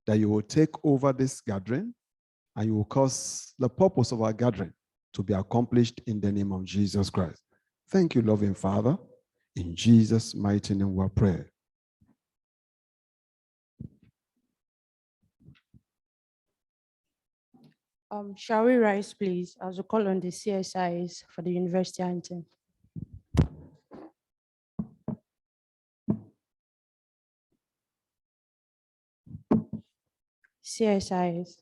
that you will take over this gathering and you will cause the purpose of our gathering to be accomplished in the name of Jesus Christ. Thank you, loving Father. In Jesus' mighty name we pray. Shall we rise, please, as we call on the CSIs for the university anthem? CSIs.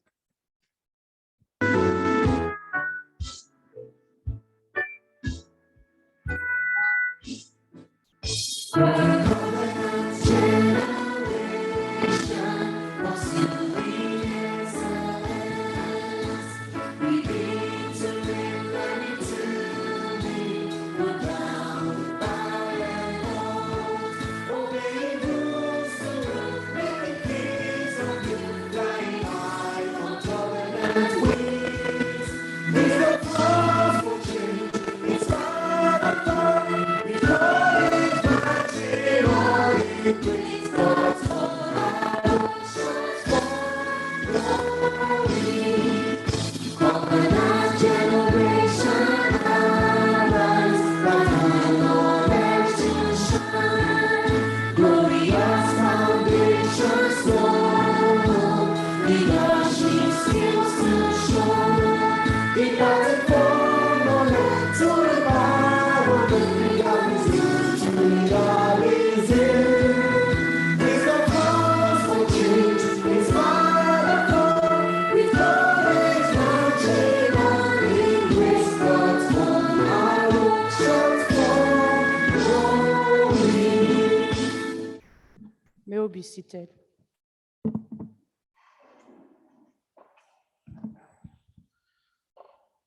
May we be seated.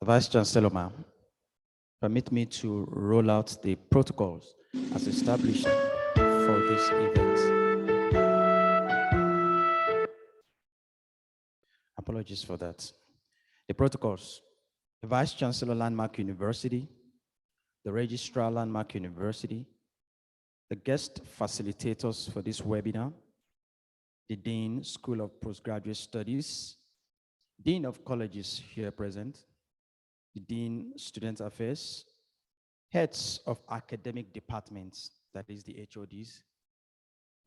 Vice Chancellor, ma'am, permit me to roll out the protocols as established for this event. Apologies for that. The protocols: the Vice Chancellor, Landmark University; the Registrar, Landmark University; the guest facilitators for this webinar; the Dean, School of Postgraduate Studies; Dean of Colleges here present; the Dean, Student Affairs; heads of academic departments, that is the HODs;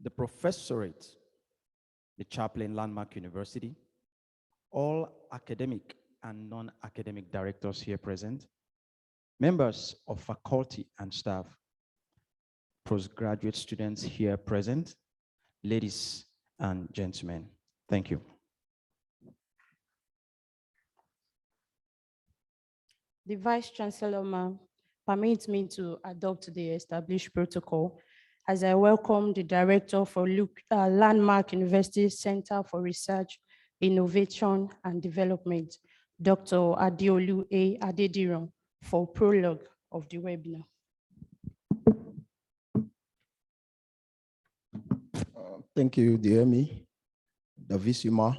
the professorate, the chaplain, Landmark University; all academic and non-academic directors here present; members of faculty and staff; postgraduate students here present; ladies and gentlemen. Thank you. The Vice Chancellor, ma'am, permits me to adopt the established protocol as I welcome the Director for Landmark University Center for Research, Innovation and Development, Dr. Adeolu A. Adediran, for prologue of the webinar. Thank you, dear me, the VCMA.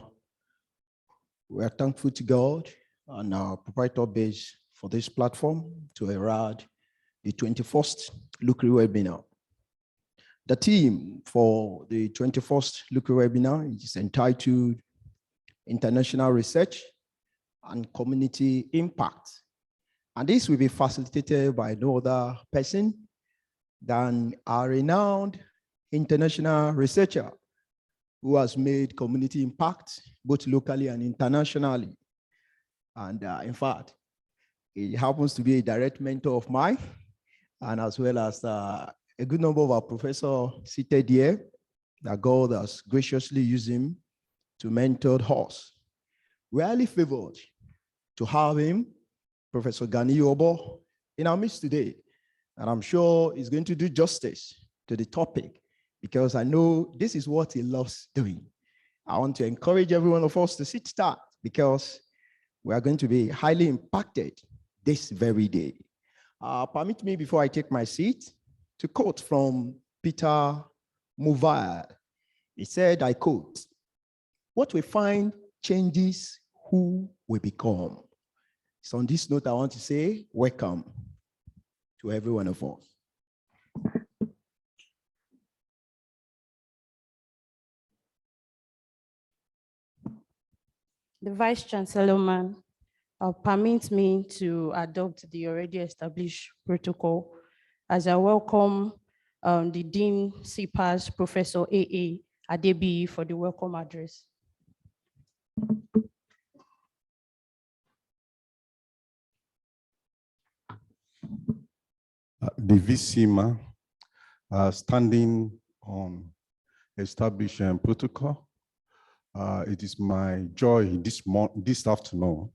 We are thankful to God and our proprietor base for this platform to herald the 21st Lucrid Webinar. The theme for the 21st Lucrid Webinar is entitled International Research and Community Impact. And this will be facilitated by no other person than our renowned international researcher who has made community impact both locally and internationally. And in fact, he happens to be a direct mentor of mine, and as well as a good number of our professors seated here, that God has graciously used him to mentor us. We're highly favored to have him, Professor Gani Obo, in our midst today. And I'm sure he's going to do justice to the topic, because I know this is what he loves doing. I want to encourage every one of us to sit tight, because we are going to be highly impacted this very day. Permit me, before I take my seat, to quote from Peter Mouvail. He said, I quote, "What we find changes who we become." So on this note, I want to say welcome to every one of us. The Vice Chancellor, ma'am, permit me to adopt the already established protocol as I welcome the Dean CPAS, Professor A.A. Adebi, for the welcome address. The VCMA standing on establishing protocol. It is my joy this afternoon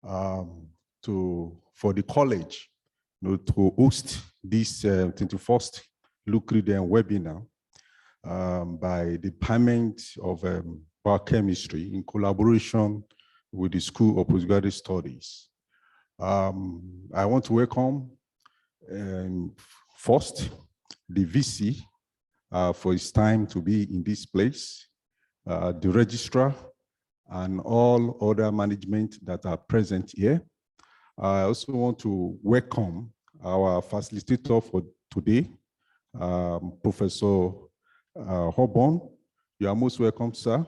for the college to host this 21st Lucrid Webinar by the Department of Biochemistry in collaboration with the School of Postgraduate Studies. I want to welcome first the VC for his time to be in this place, the registrar, and all other management that are present here. I also want to welcome our facilitator for today, Professor Hobon. You are most welcome, sir.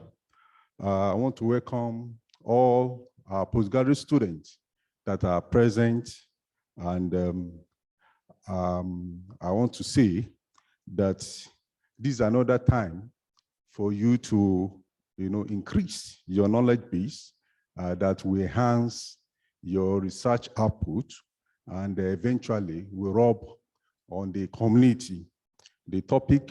I want to welcome all our postgraduate students that are present, and I want to say that this is another time for you to, increase your knowledge base that will enhance your research output and eventually will rub on the community. The topic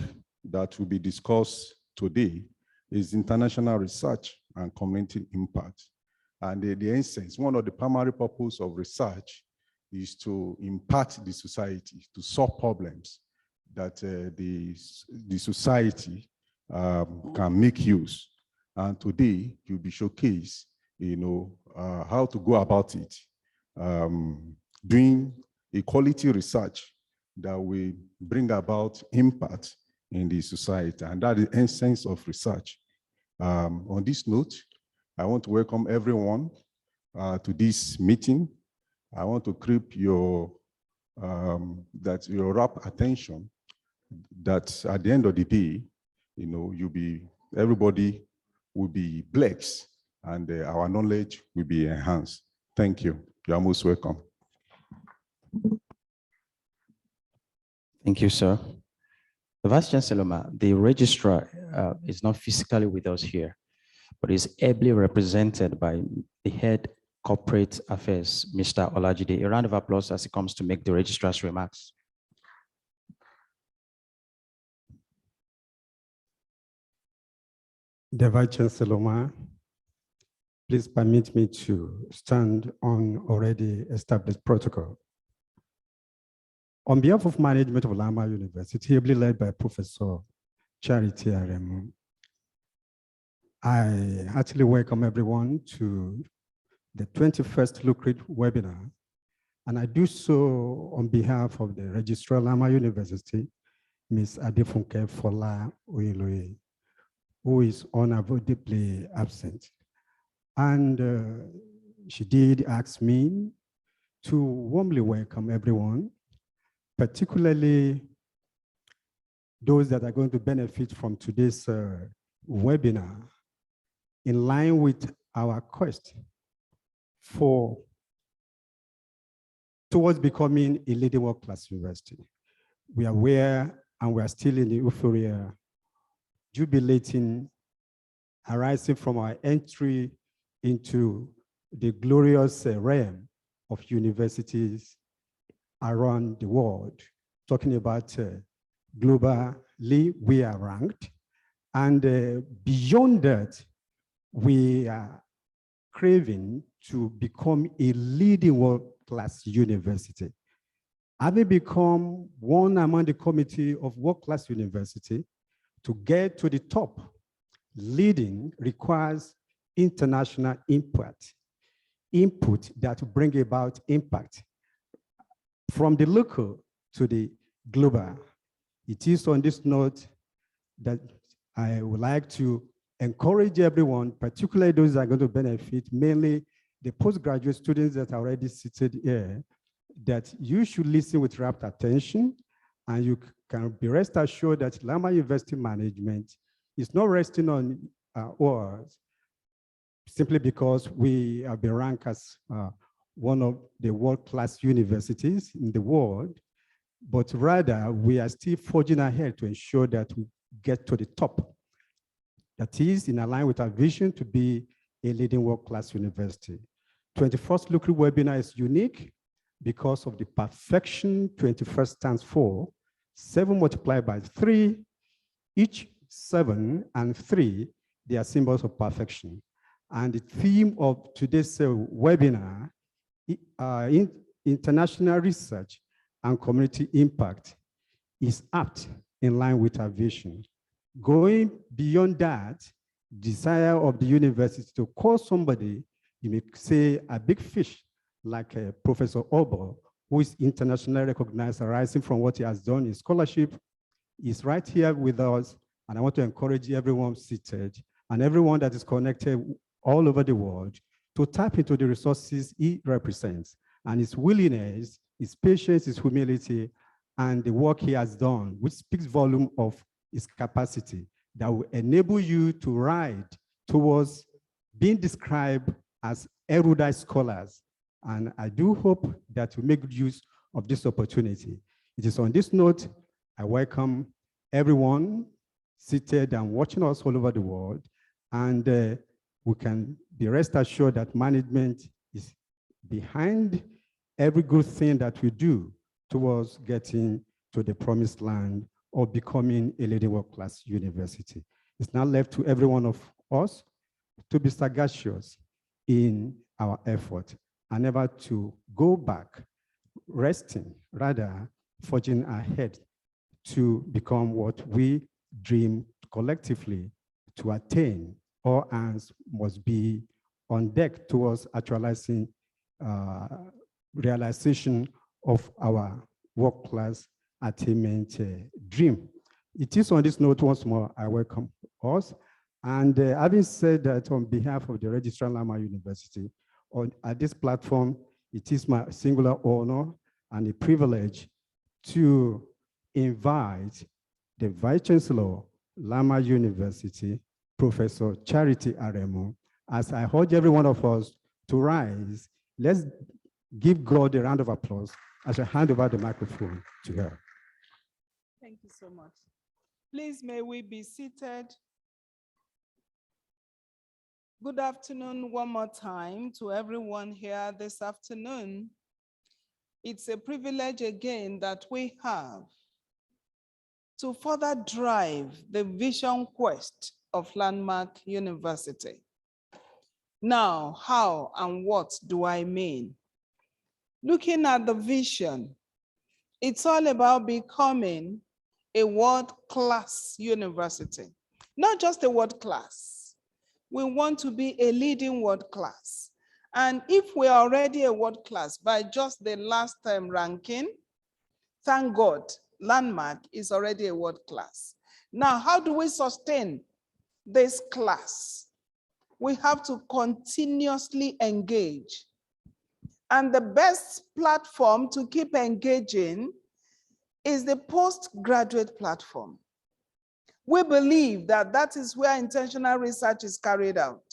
that will be discussed today is international research and community impact. And the essence, one of the primary purposes of research is to impact the society, to solve problems that the society can make use. And today, you'll be showcased, how to go about it, doing a quality research that will bring about impact in the society. And that is the essence of research. On this note, I want to welcome everyone to this meeting. I want to keep your rapt attention that at the end of the day, everybody will be blessed and our knowledge will be enhanced. Thank you. You are most welcome. Thank you, sir. The Vice Chancellor, the registrar is not physically with us here, but is ably represented by the head corporate affairs, Mr. Olajide. A round of applause as he comes to make the registrar's remarks. The Vice Chancellor, please permit me to stand on already established protocol. On behalf of management of Lama University, ably led by Professor Charity Aremu, I heartily welcome everyone to the 21st Lucrid Webinar, and I do so on behalf of the Registrar Lama University, Ms. Adefunke Fola Oyeloye, who is unavoidably absent. And she did ask me to warmly welcome everyone, particularly those that are going to benefit from today's webinar, in line with our quest towards becoming a leading world-class university. We are aware and we are still in the euphoria, jubilating, arising from our entry into the glorious realm of universities around the world, talking about globally we are ranked. And beyond that, we are craving to become a leading world-class university. Having become one among the committee of world-class university, to get to the top, leading requires international input that will bring about impact from the local to the global. It is on this note that I would like to encourage everyone, particularly those that are going to benefit, mainly the postgraduate students that are already seated here, that you should listen with rapt attention, and you can be rest assured that Lama University management is not resting on words, simply because we have been ranked as one of the world-class universities in the world, but rather we are still forging ahead to ensure that we get to the top. That is in line with our vision to be a leading world-class university. 21st Lucrid Webinar is unique because of the perfection 21st stands for. 7 multiplied by 3, each 7 and 3, they are symbols of perfection. And the theme of today's webinar, international research and community impact, is apt in line with our vision. Going beyond that, desire of the university to call somebody, you may say a big fish, like Professor Obo, who is internationally recognized arising from what he has done in scholarship, is right here with us. And I want to encourage everyone seated and everyone that is connected all over the world to tap into the resources he represents and his willingness, his patience, his humility, and the work he has done, which speaks volume of his capacity that will enable you to ride towards being described as erudite scholars. And I do hope that we make good use of this opportunity. It is on this note, I welcome everyone seated and watching us all over the world. And we can be rest assured that management is behind every good thing that we do towards getting to the promised land of becoming a leading world-class university. It's now left to every one of us to be sagacious in our effort and never to go back resting, rather forging ahead to become what we dream collectively to attain. All hands must be on deck towards actualizing realization of our world-class attainment dream. It is on this note once more, I welcome us. And having said that, on behalf of the Registrar Landmark University, at this platform, it is my singular honor and a privilege to invite the Vice Chancellor, Landmark University, Professor Charity Aremu. As I urge every one of us to rise, let's give God a round of applause as I hand over the microphone to her. Thank you so much. Please, may we be seated. Good afternoon one more time to everyone here this afternoon. It's a privilege again that we have to further drive the vision quest of Landmark University. Now, how and what do I mean? Looking at the vision, it's all about becoming a world-class university. Not just a world-class. We want to be a leading world-class. And if we're already a world-class by just the last time ranking, thank God, Landmark is already a world-class. Now, how do we sustain this class? We have to continuously engage. And the best platform to keep engaging is the postgraduate platform. We believe that that is where intentional research is carried out.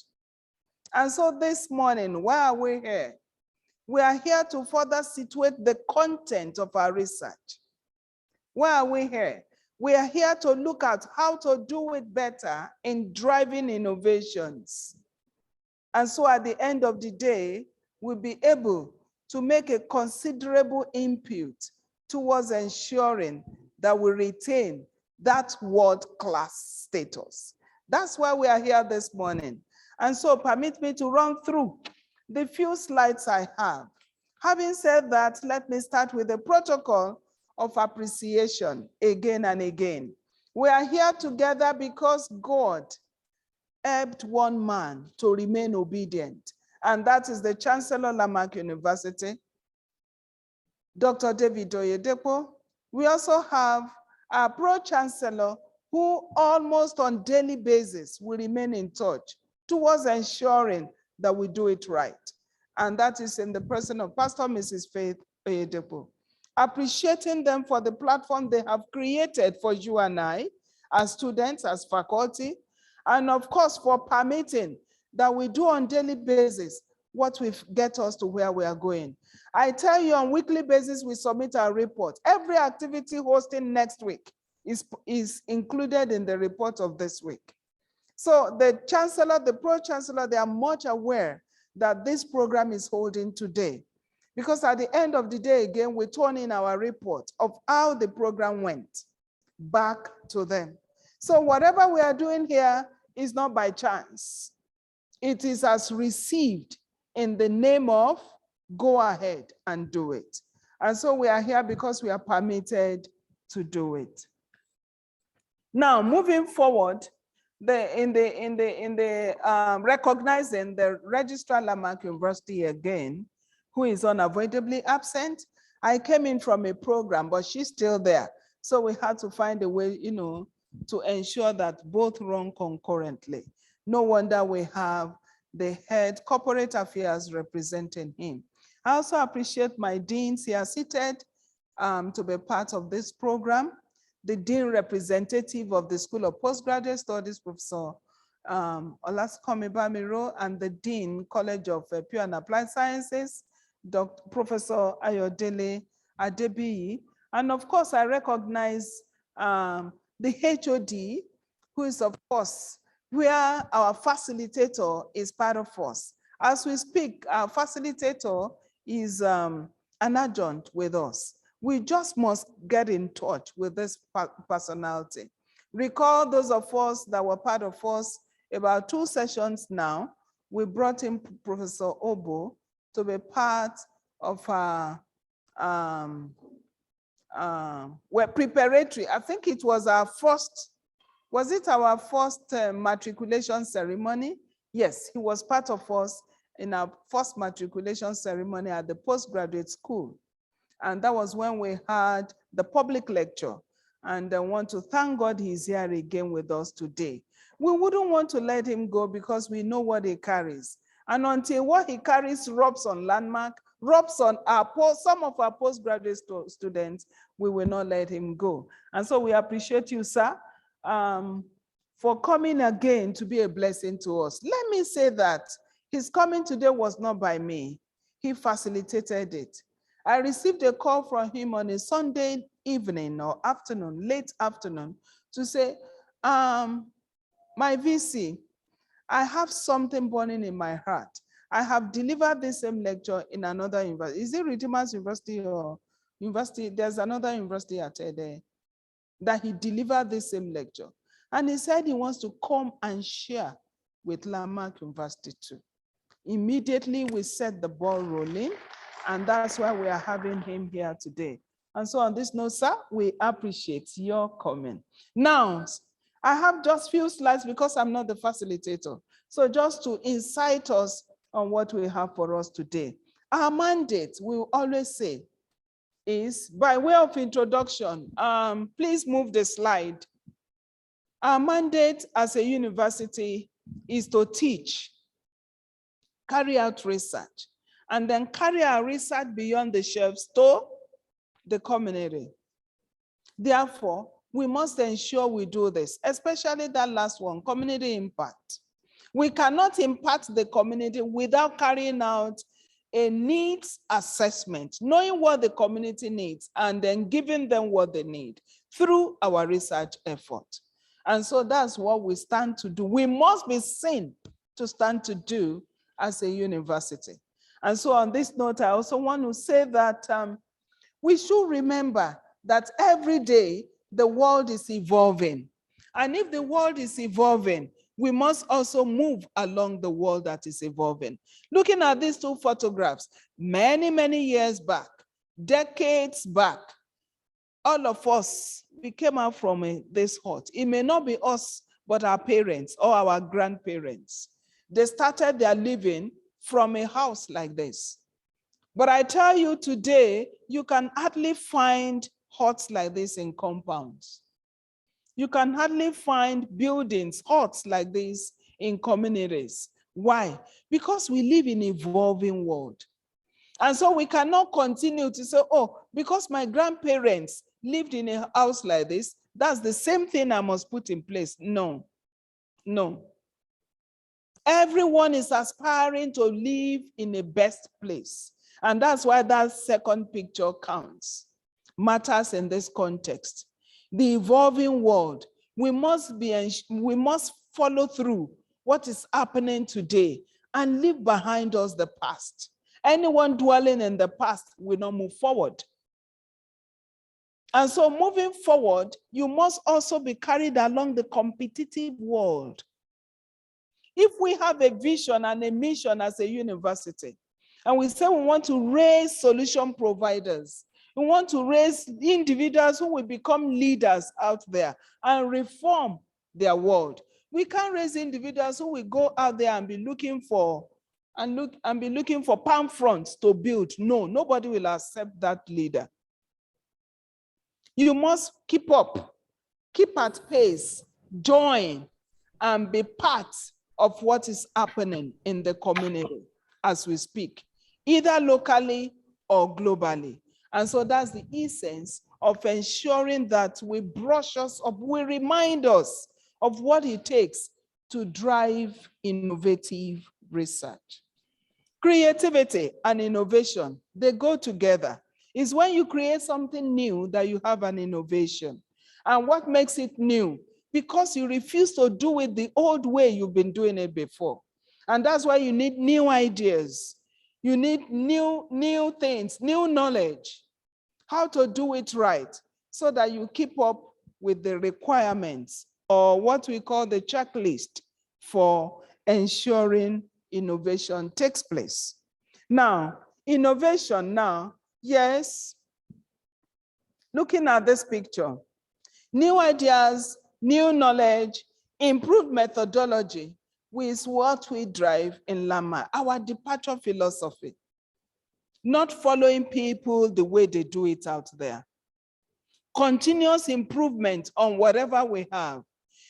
And so this morning, why are we here? We are here to further situate the content of our research. Why are we here? We are here to look at how to do it better in driving innovations. And so at the end of the day, we'll be able to make a considerable input towards ensuring that we retain that world-class status. That's why we are here this morning. And so permit me to run through the few slides I have. Having said that, let me start with the protocol of appreciation again and again. We are here together because God helped one man to remain obedient, and that is the Chancellor Landmark University, Dr. David Oyedepo. We also have our Pro-Chancellor who almost on daily basis will remain in touch towards ensuring that we do it right. And that is in the person of Pastor Mrs. Faith Oyedepo. Appreciating them for the platform they have created for you and I, as students, as faculty, and of course for permitting that we do on daily basis what will get us to where we are going. I tell you, on weekly basis, we submit our report. Every activity hosting next week is included in the report of this week. So the chancellor, the pro-chancellor, they are much aware that this program is holding today. Because at the end of the day, again, we turn in our report of how the program went back to them. So whatever we are doing here is not by chance. It is as received in the name of go ahead and do it. And so we are here because we are permitted to do it. Now, moving forward, recognizing the Registrar Landmark University again, who is unavoidably absent. I came in from a program, but she's still there. So we had to find a way, to ensure that both run concurrently. No wonder we have the head corporate affairs representing him. I also appreciate my deans here seated to be part of this program. The dean representative of the School of Postgraduate Studies, Professor Olaskomi Bamiro, and the dean, College of Pure and Applied Sciences, Dr. Professor Ayodele Adebiyi. And of course, I recognize the HOD, who is, of course, where our facilitator is part of us. As we speak, our facilitator is an adjunct with us. We just must get in touch with this personality. Recall those of us that were part of us about 2 sessions now, we brought in Professor Obo to be part of our preparatory. I think it was our first, was it our first matriculation ceremony? Yes, he was part of us in our first matriculation ceremony at the postgraduate school. And that was when we had the public lecture. And I want to thank God he's here again with us today. We wouldn't want to let him go because we know what he carries. And until what he carries rubs on Landmark, rubs on some of our postgraduate students, we will not let him go. And so we appreciate you, sir, for coming again to be a blessing to us. Let me say that his coming today was not by me. He facilitated it. I received a call from him on a Sunday evening or afternoon, late afternoon, to say, my VC, I have something burning in my heart. I have delivered the same lecture in another university. Is it Redeemers University or university? There's another university at there that he delivered the same lecture. And he said he wants to come and share with Landmark University too. Immediately we set the ball rolling. And that's why we are having him here today. And so on this note, sir, we appreciate your comment. Now, I have just few slides because I'm not the facilitator. So just to incite us on what we have for us today. Our mandate, we will always say, is by way of introduction, please move the slide. Our mandate as a university is to teach, carry out research, and then carry our research beyond the shelves to the community. Therefore, we must ensure we do this, especially that last one, community impact. We cannot impact the community without carrying out a needs assessment, knowing what the community needs, and then giving them what they need through our research effort. And so that's what we stand to do. We must be seen to stand to do as a university. And so on this note, I also want to say that we should remember that every day the world is evolving. And if the world is evolving, we must also move along the world that is evolving. Looking at these 2 photographs, many, many years back, decades back, all of us, we came out from this hut. It may not be us, but our parents or our grandparents. They started their living from a house like this. But I tell you today, you can hardly find huts like this in compounds. You can hardly find buildings, huts like this in communities. Why? Because we live in an evolving world. And so we cannot continue to say, oh, because my grandparents lived in a house like this, that's the same thing I must put in place. No, no. Everyone is aspiring to live in a best place. And that's why that second picture counts, matters in this context. The evolving world, we must follow through what is happening today and leave behind us the past. Anyone dwelling in the past will not move forward. And so moving forward, you must also be carried along the competitive world. If we have a vision and a mission as a university, and we say we want to raise solution providers, we want to raise individuals who will become leaders out there and reform their world, we can't raise individuals who will go out there and be looking for palm fronts to build. No, nobody will accept that leader. You must keep up, keep at pace, join, and be part of what is happening in the community as we speak, either locally or globally. And so that's the essence of ensuring that we brush us up, we remind us of what it takes to drive innovative research. Creativity and innovation, they go together. It's when you create something new that you have an innovation. And what makes it new? Because you refuse to do it the old way you've been doing it before. And that's why you need new ideas. You need new things, new knowledge, how to do it right, so that you keep up with the requirements, or what we call the checklist for ensuring innovation takes place. Now, innovation now, yes, looking at this picture, new ideas, new knowledge, improved methodology is what we drive in LAMA, our departure philosophy. Not following people the way they do it out there. Continuous improvement on whatever we have.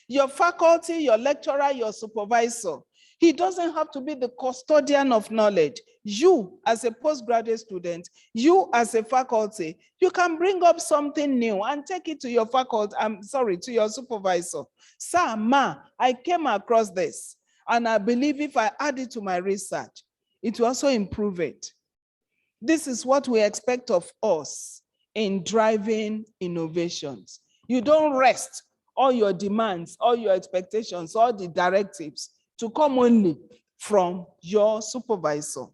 Your faculty, your lecturer, your supervisor, he doesn't have to be the custodian of knowledge. You, as a postgraduate student, you as a faculty, you can bring up something new and take it to your faculty, to your supervisor. Sir, ma, I came across this, and I believe if I add it to my research, it will also improve it. This is what we expect of us in driving innovations. You don't rest all your demands, all your expectations, all the directives to come only from your supervisor.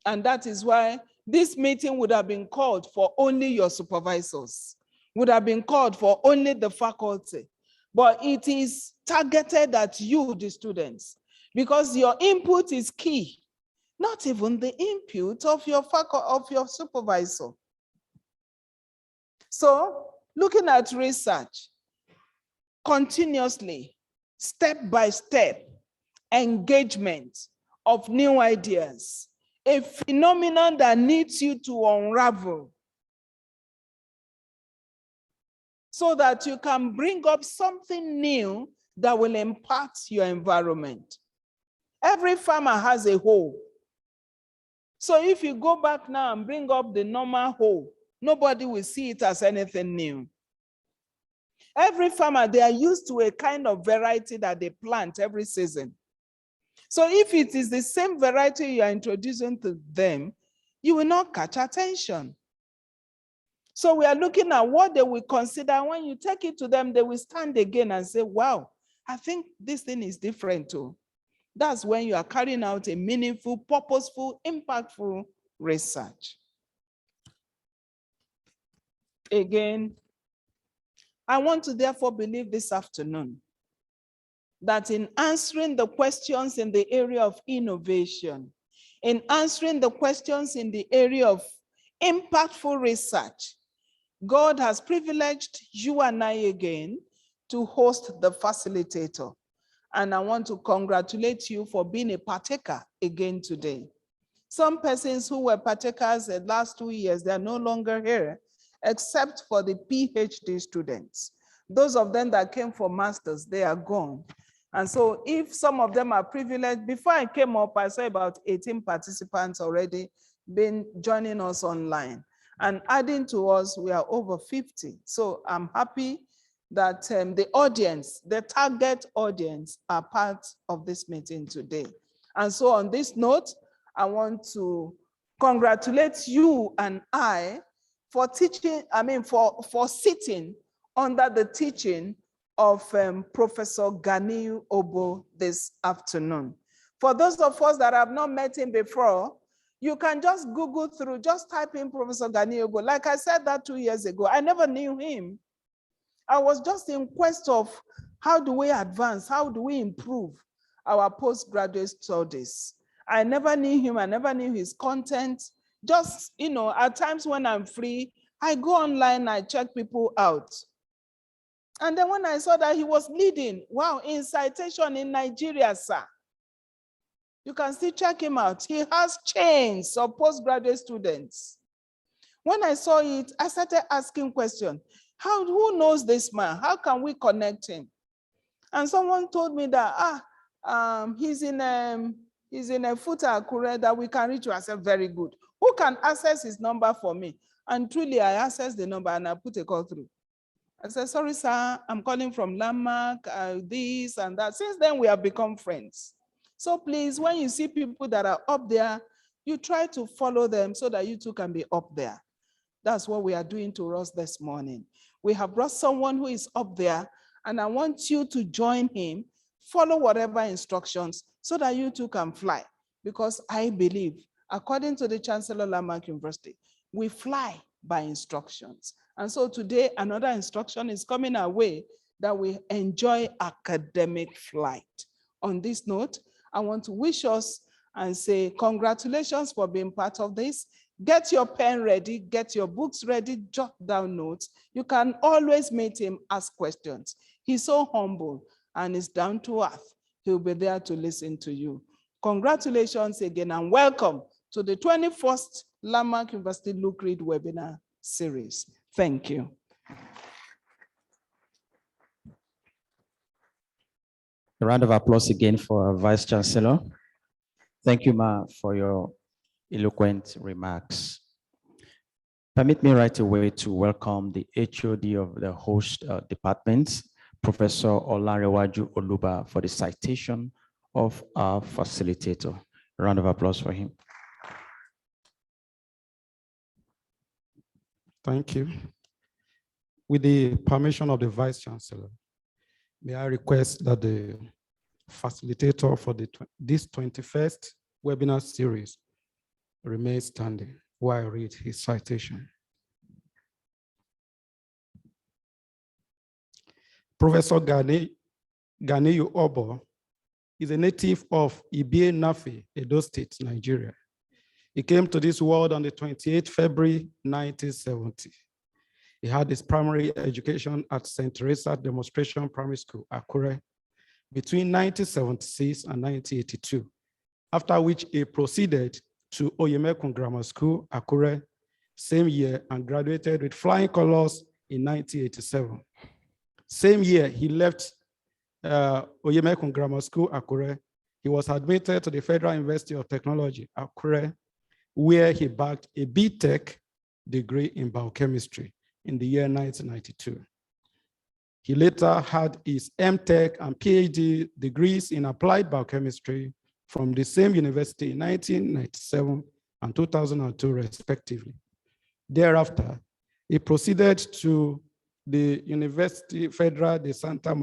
And that is why this meeting would have been called for only your supervisors, would have been called for only the faculty. But it is targeted at you, the students, because your input is key, not even the input of your faculty, of your supervisor. So, looking at research, continuously, step by step, engagement of new ideas, a phenomenon that needs you to unravel so that you can bring up something new that will impact your environment. Every farmer has a hoe. So if you go back now and bring up the normal hoe, nobody will see it as anything new. Every farmer, they are used to a kind of variety that they plant every season. So if it is the same variety you are introducing to them, you will not catch attention. So we are looking at what they will consider. When you take it to them, they will stand again and say, wow, I think this thing is different too. That's when you are carrying out a meaningful, purposeful, impactful research. Again, I want to therefore believe this afternoon that in answering the questions in the area of innovation, in answering the questions in the area of impactful research, God has privileged you and I again to host the facilitator. And I want to congratulate you for being a partaker again today. Some persons who were partakers the last 2 years, they are no longer here, except for the PhD students. Those of them that came for masters, they are gone. And so if some of them are privileged, before I came up, I saw about 18 participants already been joining us online. And adding to us, we are over 50. So I'm happy that the audience, the target audience, are part of this meeting today. And so on this note, I want to congratulate you and I for teaching, for sitting under the teaching of Professor Ganiyu Obo this afternoon. For those of us that have not met him before, you can just Google through, just type in Professor Ganiyu Obo. Like I said that 2 years ago, I never knew him. I was just in quest of how do we advance, how do we improve our postgraduate studies. I never knew him, I never knew his content. Just, at times when I'm free, I go online, I check people out. And then when I saw that he was leading, wow, in citation in Nigeria, sir. You can still check him out. He has chains of postgraduate students. When I saw it, I started asking questions. Who knows this man? How can we connect him? And someone told me that, he's in a footer Akure that we can reach. I said, very good. Who can access his number for me? And truly, I accessed the number and I put a call through. I said, sorry, sir, I'm calling from Landmark, this and that. Since then, we have become friends. So please, when you see people that are up there, you try to follow them so that you too can be up there. That's what we are doing to us this morning. We have brought someone who is up there, and I want you to join him, follow whatever instructions so that you too can fly. Because I believe, according to the Chancellor Landmark University, we fly by instructions. And so today, another instruction is coming our way that we enjoy academic flight. On this note, I want to wish us and say congratulations for being part of this. Get your pen ready, get your books ready, jot down notes. You can always meet him, ask questions. He's so humble and is down to earth. He'll be there to listen to you. Congratulations again and welcome to the 21st Landmark University Lucrid Webinar series. Thank you. A round of applause again for our Vice Chancellor. Thank you, Ma, for your eloquent remarks. Permit me right away to welcome the HOD of the host department, Professor Olanrewaju Oluba, for the citation of our facilitator. A round of applause for him. Thank you. With the permission of the Vice Chancellor, may I request that the facilitator for this 21st webinar series remain standing while I read his citation. Professor Ganiyu Obo is a native of Ibie-Nafe, Edo State, Nigeria. He came to this world on the 28th February 1970. He had his primary education at St. Teresa Demonstration Primary School, Akure, between 1976 and 1982, after which he proceeded to Oyemekun Grammar School, Akure, same year, and graduated with flying colors in 1987. Same year, he left Oyemekun Grammar School, Akure. He was admitted to the Federal University of Technology, Akure, where he bagged a B.Tech degree in biochemistry in the year 1992. He later had his M.Tech and PhD degrees in applied biochemistry from the same university in 1997 and 2002, respectively. Thereafter, he proceeded to the University Federal de Santa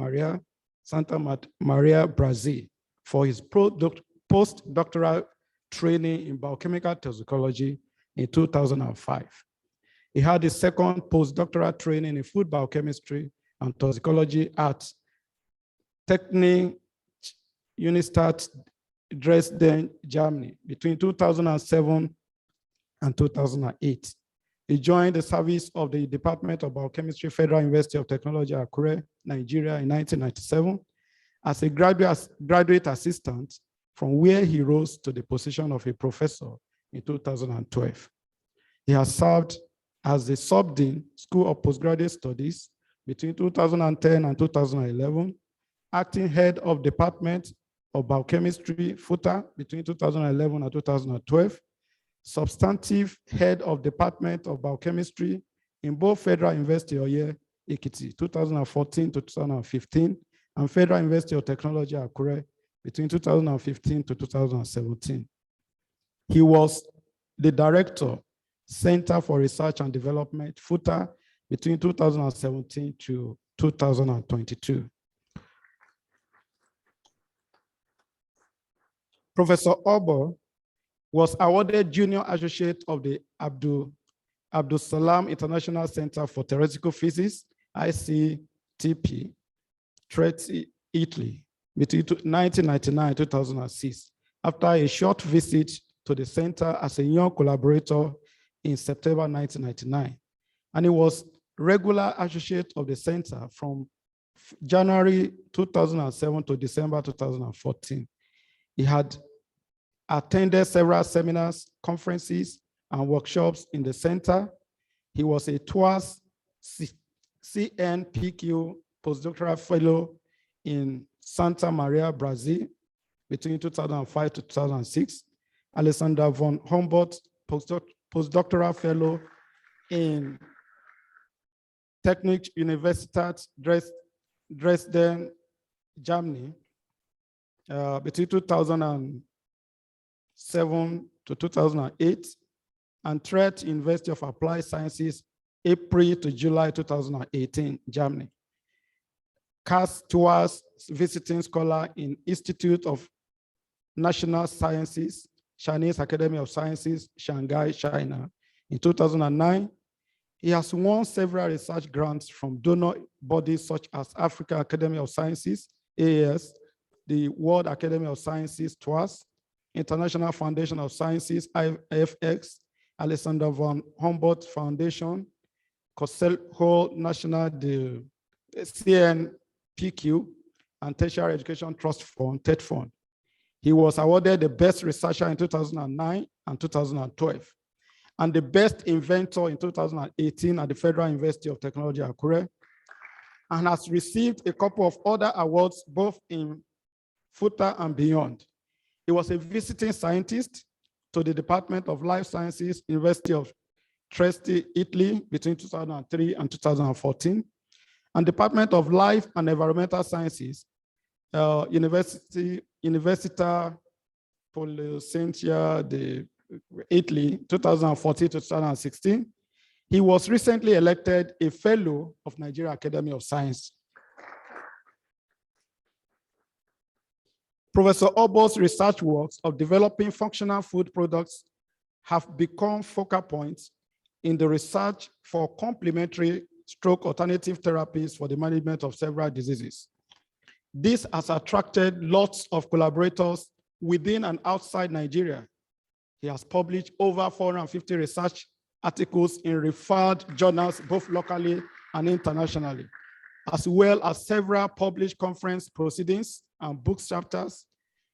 Maria, Brazil, for his postdoctoral training in biochemical toxicology in 2005. He had his second postdoctoral training in food biochemistry and toxicology at Technik Universität Dresden, Germany, between 2007 and 2008. He joined the service of the Department of Biochemistry, Federal University of Technology, Akure, Nigeria, in 1997 as a graduate assistant, from where he rose to the position of a professor in 2012. He has served as the Subdean School of Postgraduate Studies between 2010 and 2011, acting head of Department of Biochemistry, FUTA, between 2011 and 2012, substantive head of Department of Biochemistry in both Federal University Oye, Ekiti, 2014 to 2015, and Federal University of Technology, Akure, between 2015 to 2017. He was the director, Center for Research and Development, FUTA, between 2017 to 2022. Professor Obo was awarded Junior Associate of the Abdul Salam International Center for Theoretical Physics, ICTP, Treti, Italy, between 1999 and 2006, after a short visit to the center as a young collaborator in September 1999. And he was regular associate of the center from January 2007 to December 2014. He had attended several seminars, conferences, and workshops in the center. He was a TWAS CNPQ postdoctoral fellow in Santa Maria, Brazil, between 2005 to 2006. Alexander von Humboldt postdoctoral fellow in Technische Universität Dresden, Germany, between 2007 to 2008, and Trent University of Applied Sciences, April to July 2018, Germany. Cass Tours visiting scholar in Institute of National Sciences, Chinese Academy of Sciences, Shanghai, China. In 2009, he has won several research grants from donor bodies such as African Academy of Sciences, AAS, the World Academy of Sciences, TWAS, International Foundation of Sciences, IFX, Alexander von Humboldt Foundation, Consejo Nacional de CNPQ, and Tertiary Education Trust Fund, TED Fund. He was awarded the Best Researcher in 2009 and 2012, and the Best Inventor in 2018 at the Federal University of Technology, Akure, and has received a couple of other awards, both in FUTA and beyond. He was a visiting scientist to the Department of Life Sciences, University of Trieste, Italy, between 2003 and 2014, and Department of Life and Environmental Sciences, Università Polescentia de Italy, 2014 to 2016. He was recently elected a fellow of Nigeria Academy of Science. Professor Obo's research works of developing functional food products have become focal points in the research for complementary stroke alternative therapies for the management of several diseases. This has attracted lots of collaborators within and outside Nigeria. He has published over 450 research articles in referred journals, both locally and internationally, as well as several published conference proceedings and book chapters.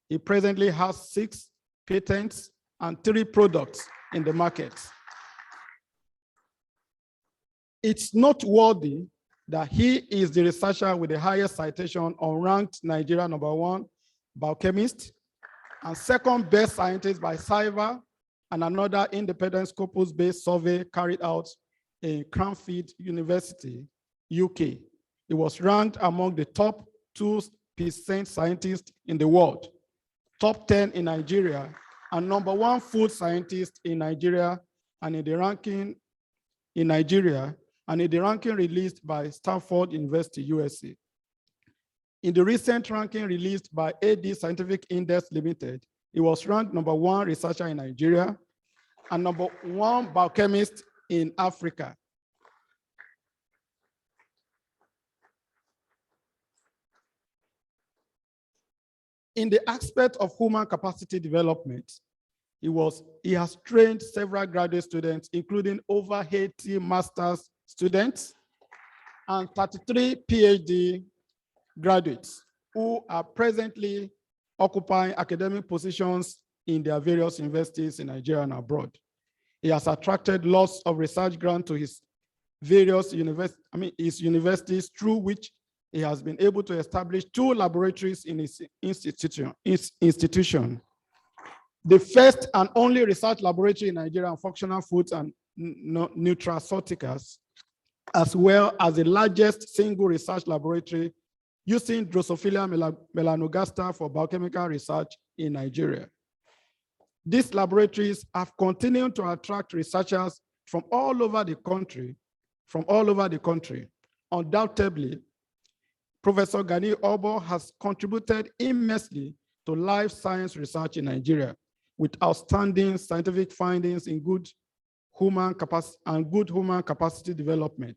He presently has 6 patents and 3 products in the market. It's noteworthy that he is the researcher with the highest citation on ranked Nigeria #1 biochemist and second best scientist by Cyber and another independent Scopus-based survey carried out in Cranfield University, UK. He was ranked among the top 2% scientists in the world, top 10 in Nigeria, and #1 food scientist in Nigeria, and in the ranking in Nigeria, and in the ranking released by Stanford University, USA. In the recent ranking released by AD Scientific Index Limited, he was ranked #1 researcher in Nigeria and #1 biochemist in Africa. In the aspect of human capacity development, he has trained several graduate students, including over 80 master's students and 33 PhD graduates who are presently occupying academic positions in their various universities in Nigeria and abroad. He has attracted lots of research grants to his various universities, through which he has been able to establish 2 laboratories in his institution. The first and only research laboratory in Nigeria on functional foods and nutraceuticals, as well as the largest single research laboratory using Drosophila melanogaster for biochemical research in Nigeria. These laboratories have continued to attract researchers from all over the country, Undoubtedly, Professor Gani Obo has contributed immensely to life science research in Nigeria with outstanding scientific findings in good human capacity development.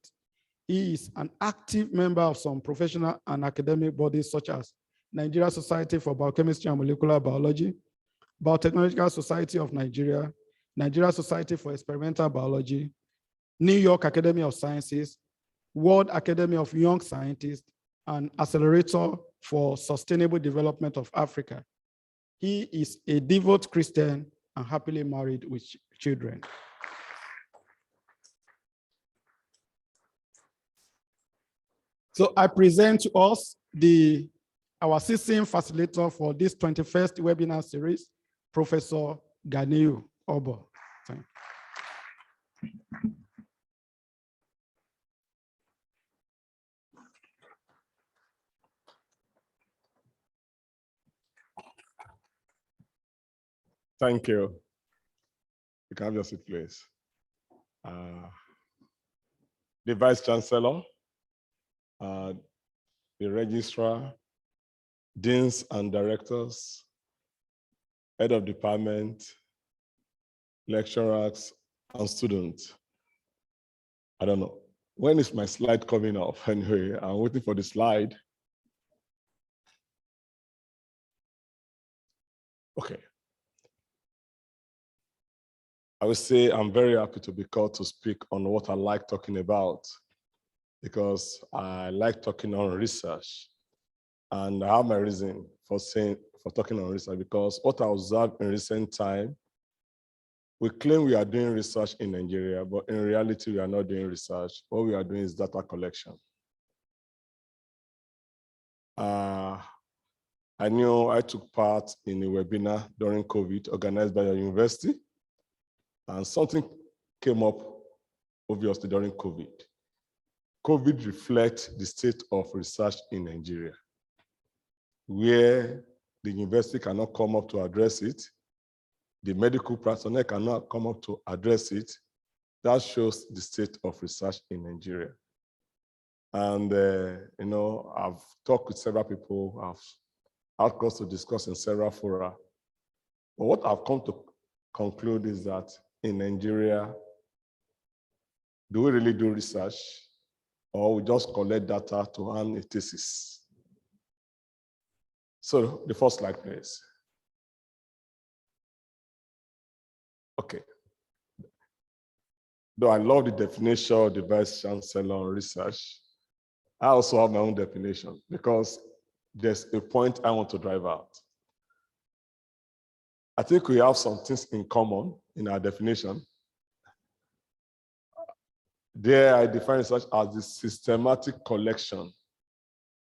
He is an active member of some professional and academic bodies such as Nigeria Society for Biochemistry and Molecular Biology, Biotechnological Society of Nigeria, Nigeria Society for Experimental Biology, New York Academy of Sciences, World Academy of Young Scientists, and Accelerator for Sustainable Development of Africa. He is a devout Christian and happily married with children. So I present to us our assistant facilitator for this 21st webinar series, Professor Ganiu Obo. Thank you. Thank you. You can have your seat, please. The Vice Chancellor, the Registrar, Deans and Directors, Head of Department, lecturers, and students. I don't know. When is my slide coming up? Anyway, I'm waiting for the slide. Okay. I would say I'm very happy to be called to speak on what I like talking about, because I like talking on research. And I have my reason for talking on research, because what I observed in recent time, we claim we are doing research in Nigeria, but in reality, we are not doing research. What we are doing is data collection. I knew I took part in a webinar during COVID organized by the university. And something came up, obviously, during COVID. COVID reflects the state of research in Nigeria, where the university cannot come up to address it. The medical personnel cannot come up to address it. That shows the state of research in Nigeria. And, I've talked with several people, I've had cause to discuss in several fora. But what I've come to conclude is that in Nigeria, do we really do research, or we just collect data to earn a thesis? So the first slide, please. Okay. Though I love the definition of the Vice Chancellor on research, I also have my own definition, because there's a point I want to drive out. I think we have some things in common in our definition. There, I define research as the systematic collection,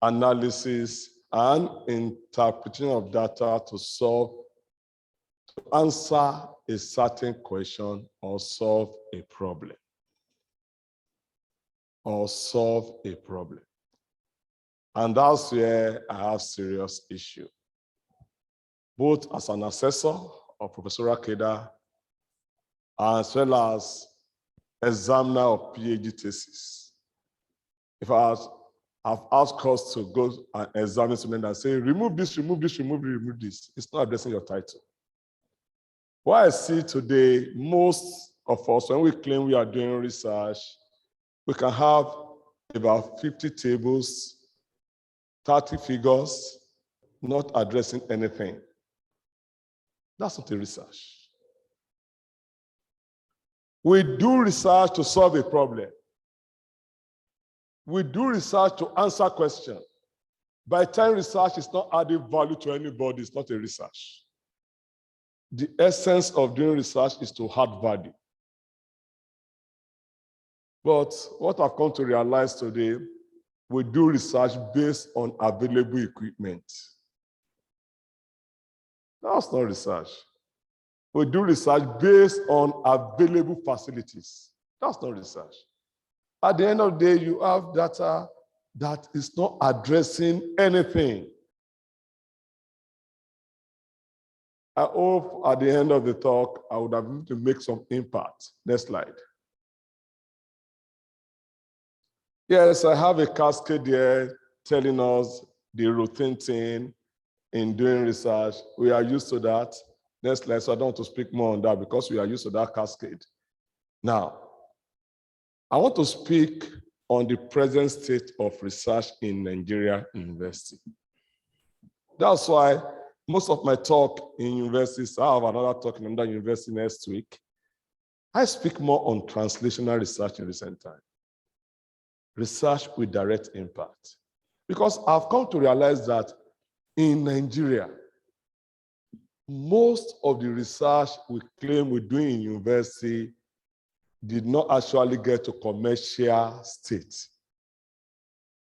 analysis, and interpretation of data to answer a certain question or solve a problem. And that's where I have serious issue, both as an assessor of professorial cadre, as well as examiner of PhD thesis. If I've asked us to go and examine students and say, remove this, remove this, remove this, it's not addressing your title. What I see today, most of us, when we claim we are doing research, we can have about 50 tables, 30 figures, not addressing anything. That's not a research. We do research to solve a problem. We do research to answer questions. By the time research is not adding value to anybody, it's not a research. The essence of doing research is to add value. But what I've come to realize today, we do research based on available equipment. That's not research. We do research based on available facilities. That's not research. At the end of the day, you have data that is not addressing anything. I hope at the end of the talk, I would have been able to make some impact. Next slide. Yes, I have a cascade there telling us the routine thing in doing research. We are used to that. Next slide, so I don't want to speak more on that because we are used to that cascade. Now, I want to speak on the present state of research in Nigeria university. That's why most of my talk in universities, I have another talk in another university next week. I speak more on translational research in recent time. Research with direct impact. Because I've come to realize that in Nigeria, most of the research we claim we're doing in university did not actually get to commercial state.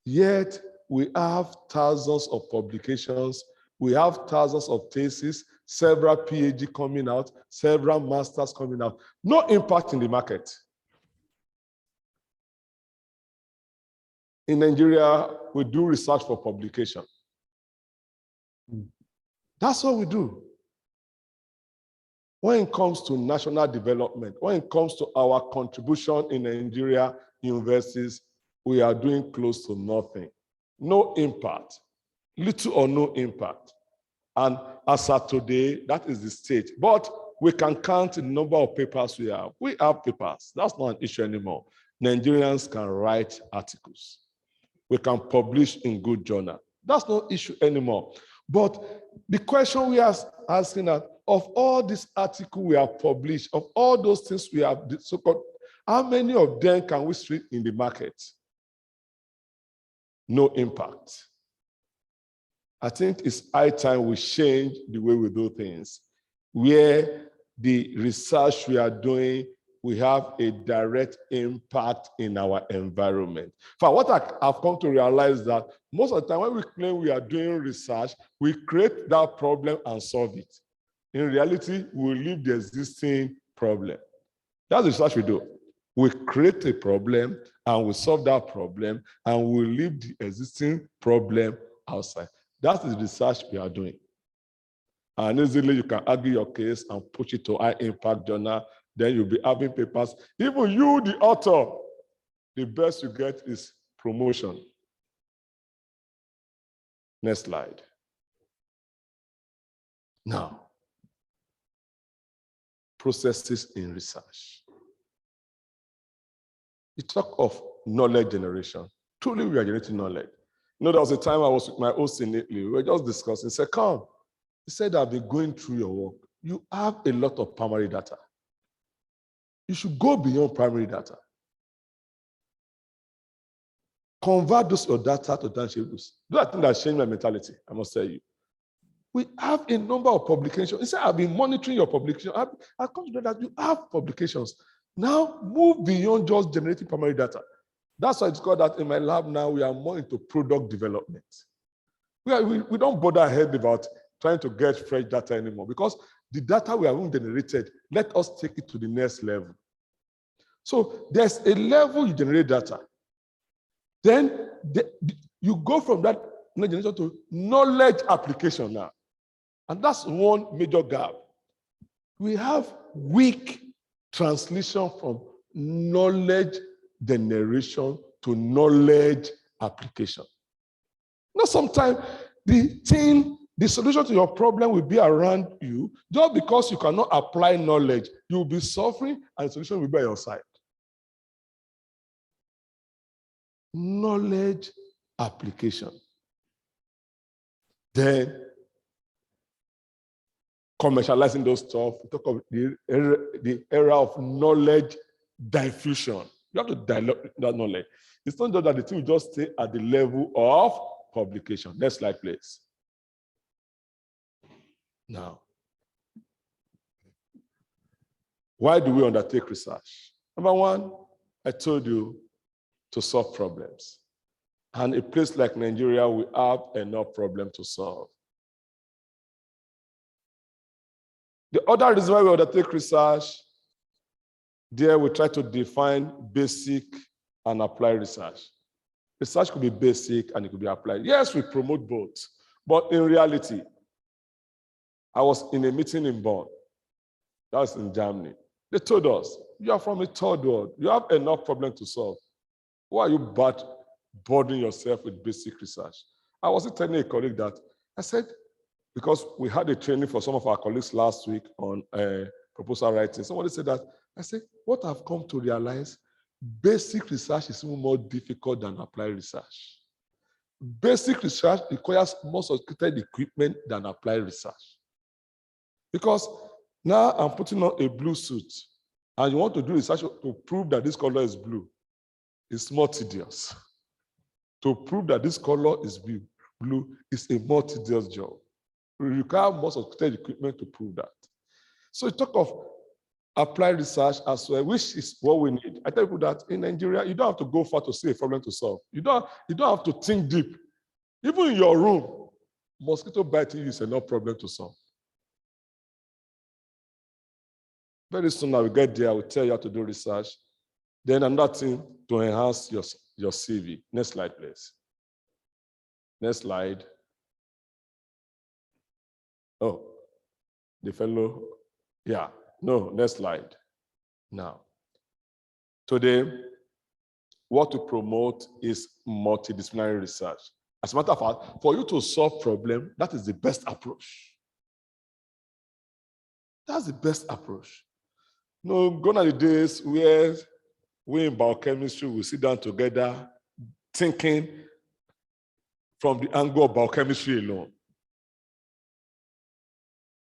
Yet we have thousands of publications, we have thousands of theses, several PhD coming out, several masters coming out. No impact in the market. In Nigeria, we do research for publication. That's what we do. When it comes to national development, when it comes to our contribution in Nigeria universities, we are doing close to nothing. No impact, little or no impact. And as of today, that is the state. But we can count the number of papers we have. We have papers. That's not an issue anymore. Nigerians can write articles. We can publish in good journal. That's no issue anymore. But the question we are asking that of all these articles we have published, of all those things we have so-called, how many of them can we see in the market? No impact. I think it's high time we change the way we do things, where the research we are doing, we have a direct impact in our environment. For what I've come to realize that most of the time when we claim we are doing research, we create that problem and solve it. In reality, we leave the existing problem. That's the research we do. We create a problem and we solve that problem and we leave the existing problem outside. That's the research we are doing. And easily you can argue your case and push it to high impact journal. Then you'll be having papers. Even you, the author, the best you get is promotion. Next slide. Now, processes in research. You talk of knowledge generation. Truly, we are generating knowledge. You know, there was a time I was with my host in Italy. We were just discussing. He said, come. He said, I've been going through your work. You have a lot of primary data. You should go beyond primary data. Convert those your data to tangibles. Do I think that changed my mentality? I must tell you. We have a number of publications. Instead, I've been monitoring your publication. I've come to know that you have publications. Now, move beyond just generating primary data. That's why it's called that in my lab now, we are more into product development. We don't bother ahead about trying to get fresh data anymore because the data we have generated, let us take it to the next level. So there's a level you generate data. Then you go from that generation to knowledge application now. And that's one major gap. We have weak translation from knowledge generation to knowledge application. Now, sometimes the solution to your problem will be around you. Just because you cannot apply knowledge, you will be suffering and the solution will be by your side. Knowledge application. Then commercializing those stuff, we talk of the era of knowledge diffusion. You have to dilute that knowledge. It's not just that the thing will just stay at the level of publication. Next slide, please. Now, why do we undertake research? Number one, I told you to solve problems. And a place like Nigeria, we have enough problems to solve. The other reason why we undertake research, there we try to define basic and applied research. Research could be basic and it could be applied. Yes, we promote both, but in reality, I was in a meeting in Bonn, that was in Germany. They told us, you are from a third world, you have enough problem to solve. Why are you burdening yourself with basic research? I was telling a colleague that, I said, because we had a training for some of our colleagues last week on proposal writing. Somebody said that, I said, what I've come to realize, basic research is even more difficult than applied research. Basic research requires more sophisticated equipment than applied research. Because now I'm putting on a blue suit and you want to do research to prove that this color is blue. It's more tedious. To prove that this color is blue is a more tedious job. We require more sophisticated equipment to prove that. So you talk of applied research as well, which is what we need. I tell people that in Nigeria, you don't have to go far to see a problem to solve. You don't have to think deep. Even in your room, mosquito biting is enough problem to solve. Very soon I will get there, I will tell you how to do research. Then another thing to enhance your CV. Next slide, please. Next slide. Oh, the fellow, yeah, no, next slide. Now, today, what to promote is multidisciplinary research. As a matter of fact, for you to solve problem, that is the best approach. That's the best approach. No, gone are the days where we in biochemistry will sit down together thinking from the angle of biochemistry alone.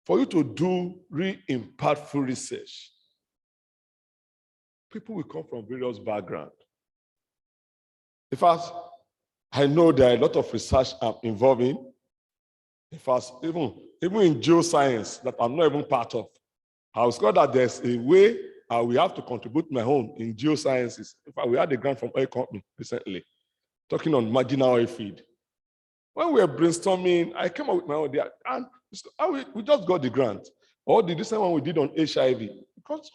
For you to do really impactful research, people will come from various backgrounds. In fact, I know there are a lot of research I'm involved in. In fact, even in geoscience that I'm not even part of. I was told that there's a way we have to contribute my own in geosciences. In fact, we had a grant from oil company recently, talking on marginal oil feed. When we were brainstorming, I came up with my own idea, and we just got the grant. Or the recent one we did on HIV. Because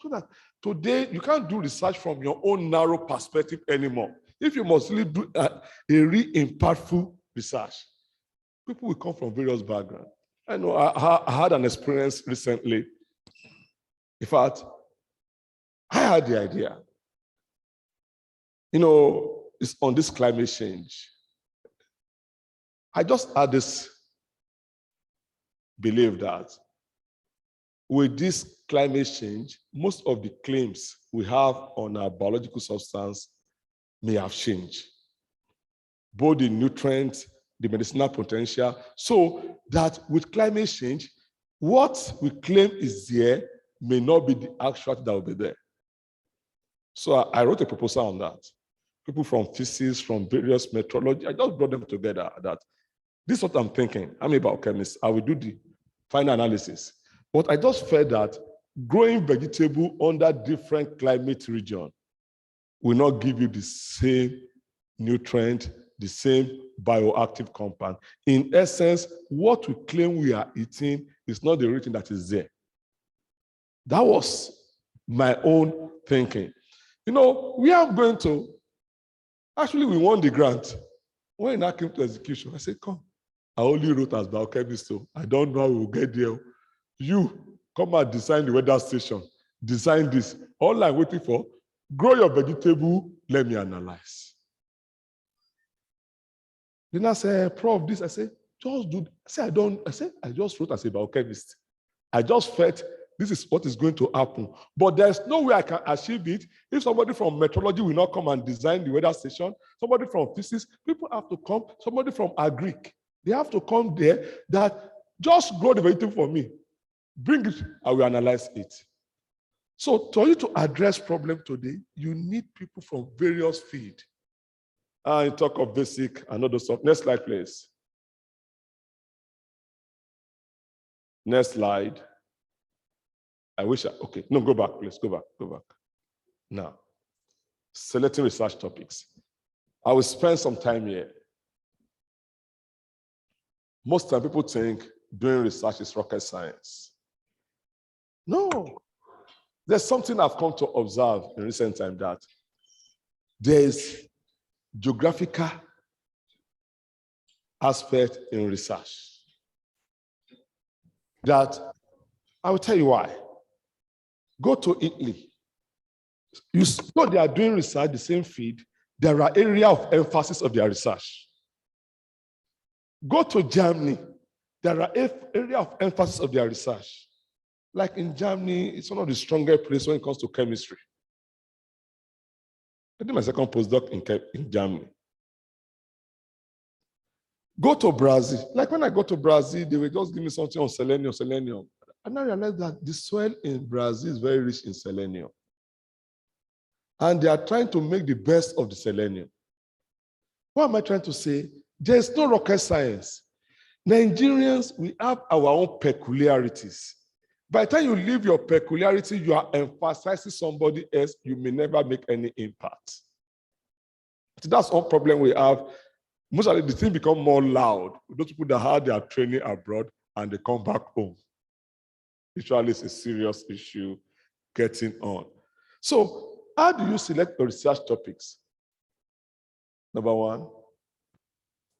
today, you can't do research from your own narrow perspective anymore. If you must really do a really impactful research, people will come from various backgrounds. I know I had an experience recently. In fact, I had the idea. It's on this climate change. I just had this belief that with this climate change, most of the claims we have on our biological substance may have changed. Both the nutrients, the medicinal potential, so that with climate change, what we claim is there may not be the actual that will be there. So I wrote a proposal on that. People from physics, from various metrology, I just brought them together that this is what I'm thinking. I'm a biochemist. I will do the final analysis. But I just felt that growing vegetable under different climate region will not give you the same nutrient, the same bioactive compound. In essence, what we claim we are eating is not the real thing that is there. That was my own thinking. We are going to, actually we won the grant. When I came to execution, I said, come, I only wrote as biochemist, so I don't know how we will get there. You come and design the weather station, design this. All I'm waiting for, grow your vegetable, let me analyze. Then I said, Prof, this, I said, just do, I just wrote as a biochemist. I just felt this is what is going to happen. But there's no way I can achieve it if somebody from meteorology will not come and design the weather station, somebody from physics, people have to come, somebody from agric. They have to come there that just grow the vegetable for me. Bring it, I will analyze it. So for you to address problem today, you need people from various fields. I talk of basic and other stuff. Next slide, please. Next slide. Okay, no, go back, please, go back. Now, selecting research topics. I will spend some time here. Most time people think doing research is rocket science. No, there's something I've come to observe in recent time that there's geographical aspect in research. That I will tell you why. Go to Italy. You know they are doing research, the same field. There are areas of emphasis of their research. Go to Germany. There are areas of emphasis of their research. Like in Germany, it's one of the strongest places when it comes to chemistry. I did my second postdoc in Germany. Go to Brazil. Like when I go to Brazil, they will just give me something on selenium. And I realized that the soil in Brazil is very rich in selenium. And they are trying to make the best of the selenium. What am I trying to say? There's no rocket science. Nigerians, we have our own peculiarities. By the time you leave your peculiarity, you are emphasizing somebody else, you may never make any impact. So that's one problem we have. Most of the thing become more loud. Those people that had their training abroad and they come back home. Usually it's a serious issue getting on. So how do you select your research topics? Number one,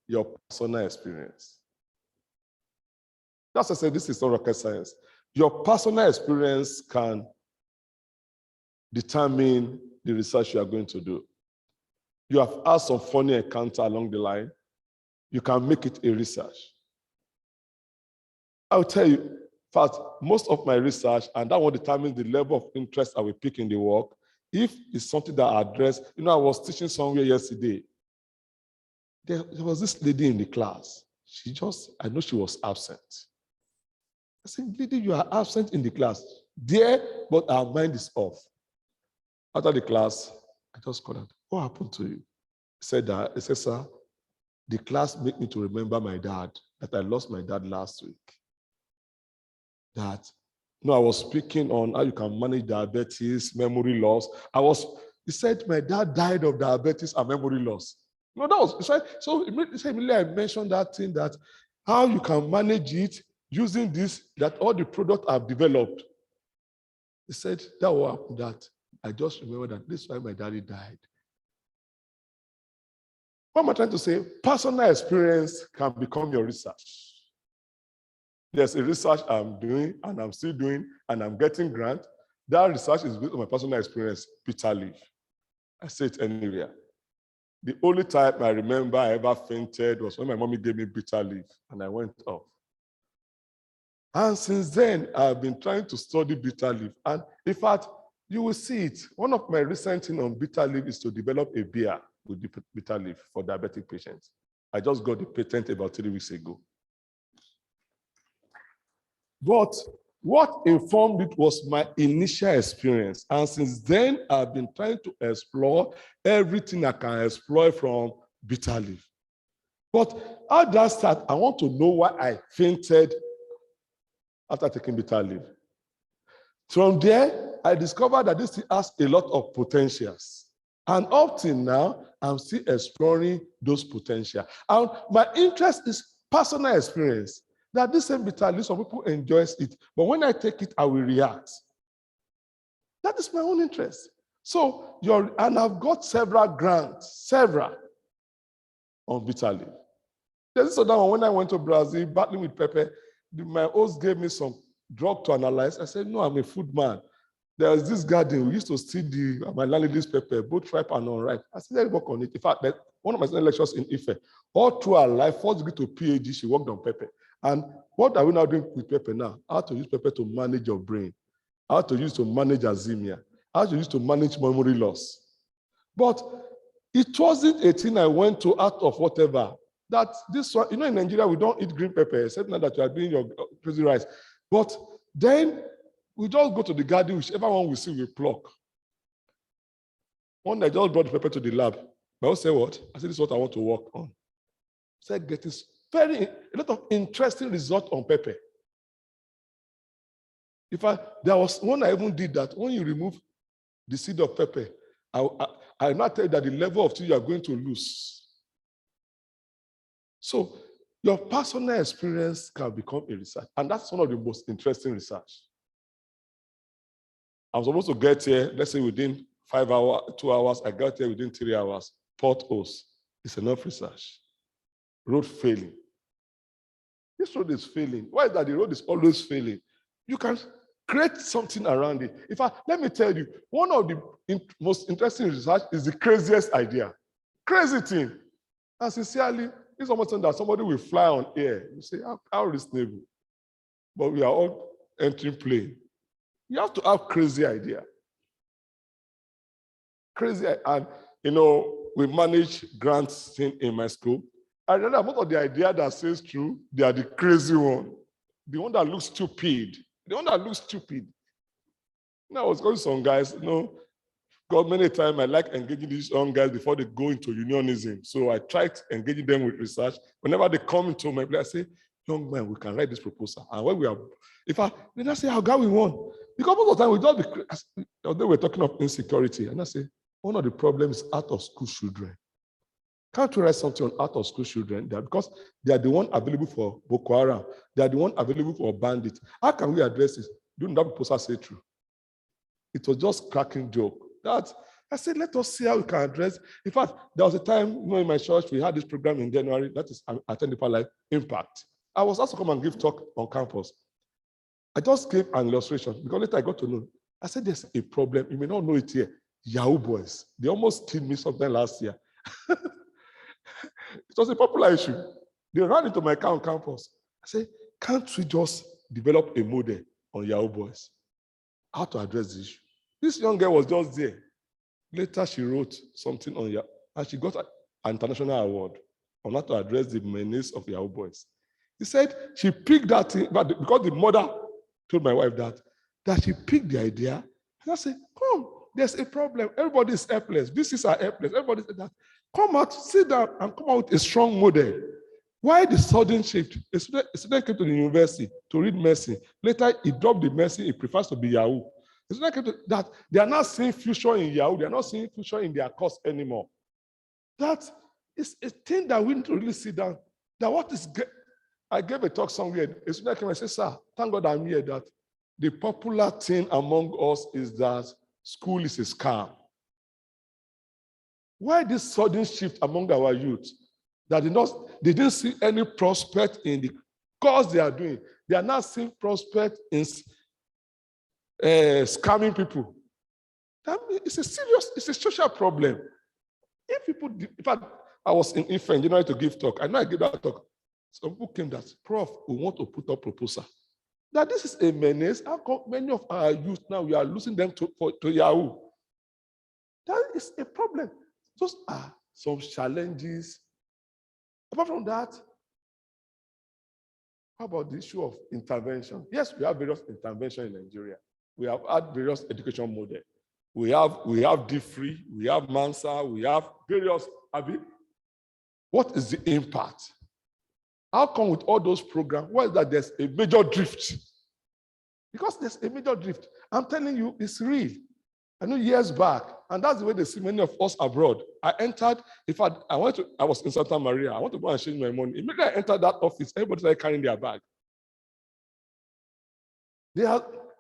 your personal experience. That's why I said this is not rocket science. Your personal experience can determine the research you are going to do. You have had some funny encounter along the line. You can make it a research. I'll tell you, in fact, most of my research, and that will determine the level of interest I will pick in the work, if it's something that I address. You know, I was teaching somewhere yesterday. There was this lady in the class. I know she was absent. I said, lady, you are absent in the class. There, but our mind is off. After the class, I just called her. What happened to you? He said, sir, the class made me to remember my dad, that I lost my dad last week. I was speaking on how you can manage diabetes, memory loss. He said, my dad died of diabetes and memory loss. No, that was, so immediately I mentioned that thing, that how you can manage it using this, that all the products I've developed. He said, that will happen, that I just remember that this is why my daddy died. What am I trying to say? Personal experience can become your research. There's a research I'm doing, and I'm still doing, and I'm getting grant. That research is based on my personal experience, bitter leaf. I say it anywhere. The only time I remember I ever fainted was when my mommy gave me bitter leaf, and I went off. And since then, I've been trying to study bitter leaf. And in fact, you will see it. One of my recent things on bitter leaf is to develop a beer with the bitter leaf for diabetic patients. I just got the patent about 3 weeks ago. But what informed it was my initial experience. And since then, I've been trying to explore everything I can explore from bitter leaf. But how did I start? I want to know why I fainted after taking bitter leaf. From there, I discovered that this thing has a lot of potentials. And up till now, I'm still exploring those potentials. And my interest is personal experience. That this same bitter leaf, some people enjoy it, but when I take it, I will react. That is my own interest. So, and I've got several grants, on bitter leaf. There's this other one, when I went to Brazil, battling with pepper, my host gave me some drug to analyze. I said, no, I'm a food man. There was this garden, we used to see my landlady's pepper, both ripe and unripe. I said, let's work on it. In fact, one of my lectures in Ife, all through her life, first degree to PhD, she worked on pepper. And what are we now doing with pepper now? How to use pepper to manage your brain, how to use to manage azemia, how to use to manage memory loss. But it wasn't a thing I went to out of whatever. That this one, in Nigeria, we don't eat green pepper, except now that you are doing your crazy rice. But then we just go to the garden, whichever one we see, we pluck. One day I just brought the pepper to the lab. I will say, what? I said, this is what I want to work on. I said, getting a lot of interesting results on pepper. There was one I even did that when you remove the seed of pepper, I now tell you that the level of tea you are going to lose. So your personal experience can become a research, and that's one of the most interesting research. I'm supposed to get here, let's say within 5 hours, 2 hours. I got here within 3 hours. Potholes. It's enough research. Road failing. This road is failing. Why is that the road is always failing? You can create something around it. In fact, let me tell you, one of the most interesting research is the craziest idea. Crazy thing. And sincerely, it's almost that somebody will fly on air. You say, how reasonable? But we are all entering plane. You have to have crazy idea. Crazy, and we manage grants in my school. I remember most of the idea that says true, they are the crazy one. The one that looks stupid. The one that looks stupid. I was going to some guys, God, many times I like engaging these young guys before they go into unionism. So I tried engaging them with research. Whenever they come into my place, I say, young man, we can write this proposal. And when we are, then I say, how God we want? Because most of the time we just be, they were talking of insecurity. And I say, one of the problems is out of school children. Can't we write something on out of school children? Because they are the one available for Boko Haram. They are the one available for bandits. How can we address this? Don't that proposal say true? It was just cracking joke. That I said, let us see how we can address. In fact, there was a time in my church, we had this program in January, that is Attend Deeper Life Impact. I was asked to come and give talk on campus. I just gave an illustration because later I got to know. I said, there's a problem. You may not know it here. Yahoo boys. They almost killed me sometime last year. It was a popular issue. They ran into my campus. I said, can't we just develop a model on Yahoo boys? How to address the issue? This young girl was just there. Later, she wrote something on Yahoo, and she got an international award on how to address the menace of Yahoo boys. He said she picked that thing, but because the mother told my wife that she picked the idea, and I said, come, there's a problem. Everybody is helpless. VCs are helpless. Everybody said that. Come out, sit down, and come out with a strong model. Why the sudden shift? A student came to the university to read medicine. Later, he dropped the medicine. He prefers to be Yahoo. A student came to that. They are not seeing future in Yahoo. They are not seeing future in their course anymore. That is a thing that we need to really sit down. I gave a talk somewhere. A student came and said, sir, thank God I'm here, that the popular thing among us is that school is a scam. Why this sudden shift among our youth? That they didn't see any prospect in the course they are doing. They are not seeing prospect in scamming people. It's a social problem. If people, in fact, I was in Ife in January to give talk. I know I gave that talk. Some people came that, Prof, we want to put up proposal. That this is a menace. How come many of our youth now, we are losing them to Yahoo? That is a problem. Those are some challenges. Apart from that, how about the issue of intervention? Yes, we have various interventions in Nigeria. We have had various education models. We have D3, we have Mansa, we have various. What is the impact? How come with all those programs, why is that there's a major drift? Because there's a major drift. I'm telling you, it's real. I know years back, and that's the way they see many of us abroad. I entered, in fact, I was in Santa Maria. I want to go and change my money. Immediately I entered that office, everybody started carrying their bag. This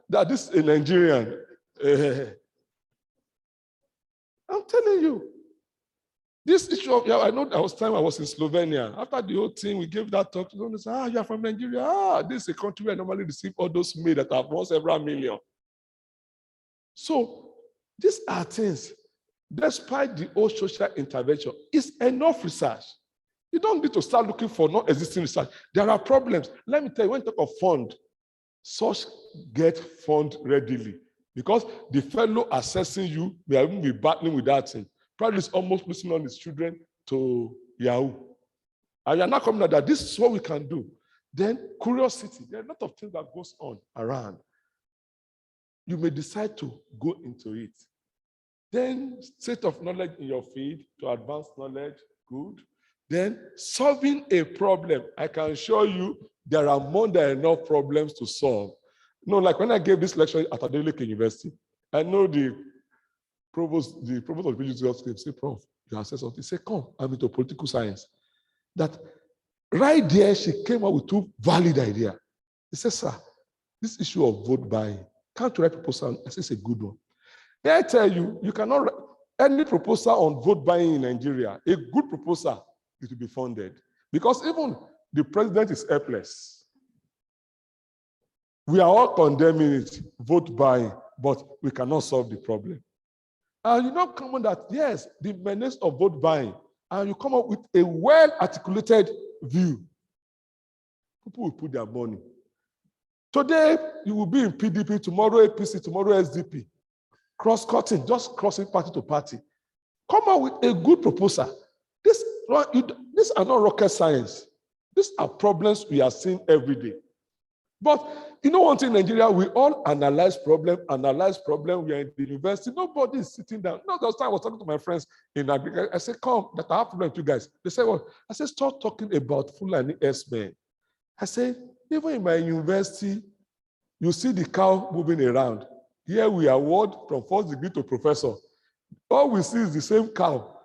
is a Nigerian. I'm telling you. This issue of, I know there was time I was in Slovenia. After the whole thing, we gave that talk to them. They said, you're from Nigeria. This is a country where I normally receive all those mail that have won several million. So these are things, despite the old social intervention, it's enough research. You don't need to start looking for non-existing research. There are problems. Let me tell you, when you talk of fund, such get fund readily. Because the fellow assessing you may even be battling with that thing. Probably is almost losing on his children to Yahoo. And you're not coming out that this is what we can do. Then curiosity. There are a lot of things that goes on around. You may decide to go into it. Then state of knowledge in your field to advance knowledge, good. Then solving a problem. I can assure you there are more than enough problems to solve. Like when I gave this lecture at Adeleke University, I know the provost of the PGC said, Prof, you have said something. He said, come, I'm into political science. That right there, she came up with two valid ideas. He said, sir, this issue of vote buying, can't you write proposal? I said, it's a good one. May I tell you, you cannot, any proposal on vote buying in Nigeria, a good proposal, it will be funded. Because even the president is helpless. We are all condemning it, vote buying, but we cannot solve the problem. And you know, come on that, yes, the menace of vote buying, and you come up with a well-articulated view. People will put their money. Today, you will be in PDP, tomorrow APC, tomorrow SDP. Cross-cutting, just crossing party to party. Come up with a good proposal. These are not rocket science. These are problems we are seeing every day. But you know one thing in Nigeria, we all analyze problem. We are in the university. Nobody is sitting down. No, last time I was talking to my friends in agriculture. I said, come, that I have problem with you guys. They said, well, I said, stop talking about Fulani S-men. I said, even in my university, you see the cow moving around. Here we award from first degree to professor. All we see is the same cow.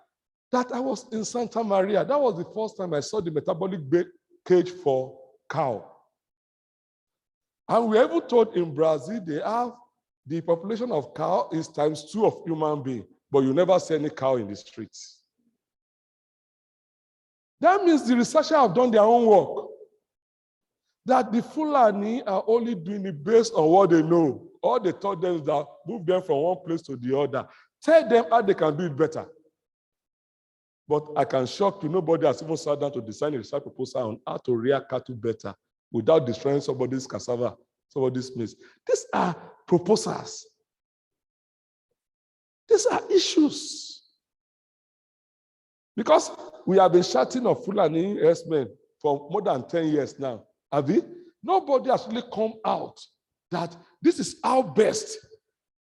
That I was in Santa Maria. That was the first time I saw the metabolic cage for cow. And we are even told in Brazil, they have the population of cow is ×2 of human being, but you never see any cow in the streets. That means the researchers have done their own work. That the Fulani are only doing it based on what they know. All they taught them is that move them from one place to the other. Tell them how they can do it better. But I can shock you, nobody has even sat down to design a research proposal on how to rear cattle better without destroying somebody's cassava, somebody's maize. These are proposals. These are issues. Because we have been shouting of Fulani herdsmen for more than 10 years now. Have we? Nobody has really come out that this is our best.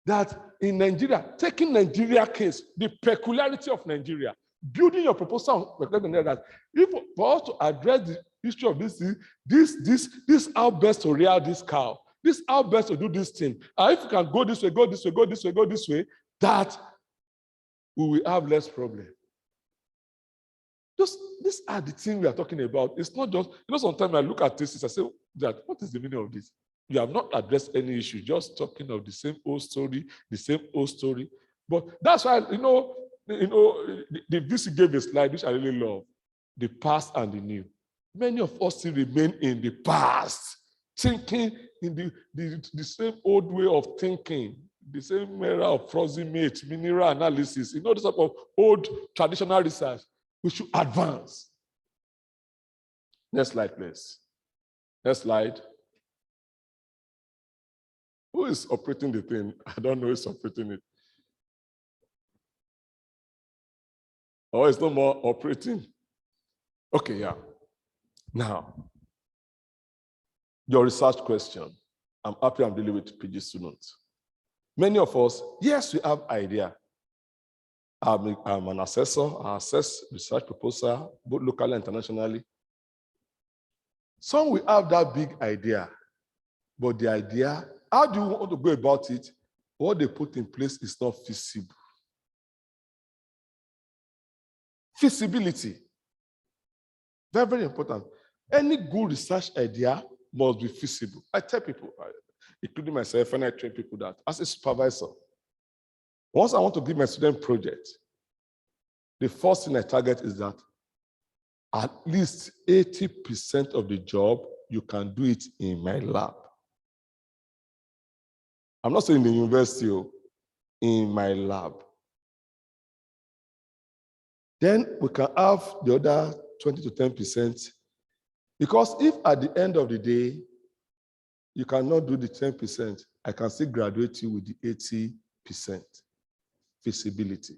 That in Nigeria, taking Nigeria case, the peculiarity of Nigeria, building your proposal on that, if for us to address the issue of this how best to rear this cow, this how best to do this thing. And if you can go this way, go this way, go this way, go this way, that we will have less problem. These are the things we are talking about. It's not just, sometimes I look at this, I say, that what is the meaning of this? You have not addressed any issue, just talking of the same old story, the same old story. But that's why, the VC gave a slide, which I really love, the past and the new. Many of us still remain in the past, thinking in the same old way of thinking, the same era of frozen meat, mineral analysis, this type of old traditional research. We should advance. Next slide, please. Next slide. Who is operating the thing? I don't know who's operating it. Oh, it's no more operating. Okay, yeah. Now, your research question. I'm happy I'm dealing with PG students. Many of us, yes, we have idea. I'm an assessor. I assess research proposal, both locally and internationally. Some will have that big idea, but the idea, how do you want to go about it? What they put in place is not feasible. Feasibility, very, very important. Any good research idea must be feasible. I tell people, including myself, and I train people that as a supervisor, once I want to give my student project, the first thing I target is that at least 80% of the job, you can do it in my lab. I'm not saying in the university, in my lab. Then we can have the other 20 to 10%. Because if at the end of the day, you cannot do the 10%, I can still graduate you with the 80% feasibility.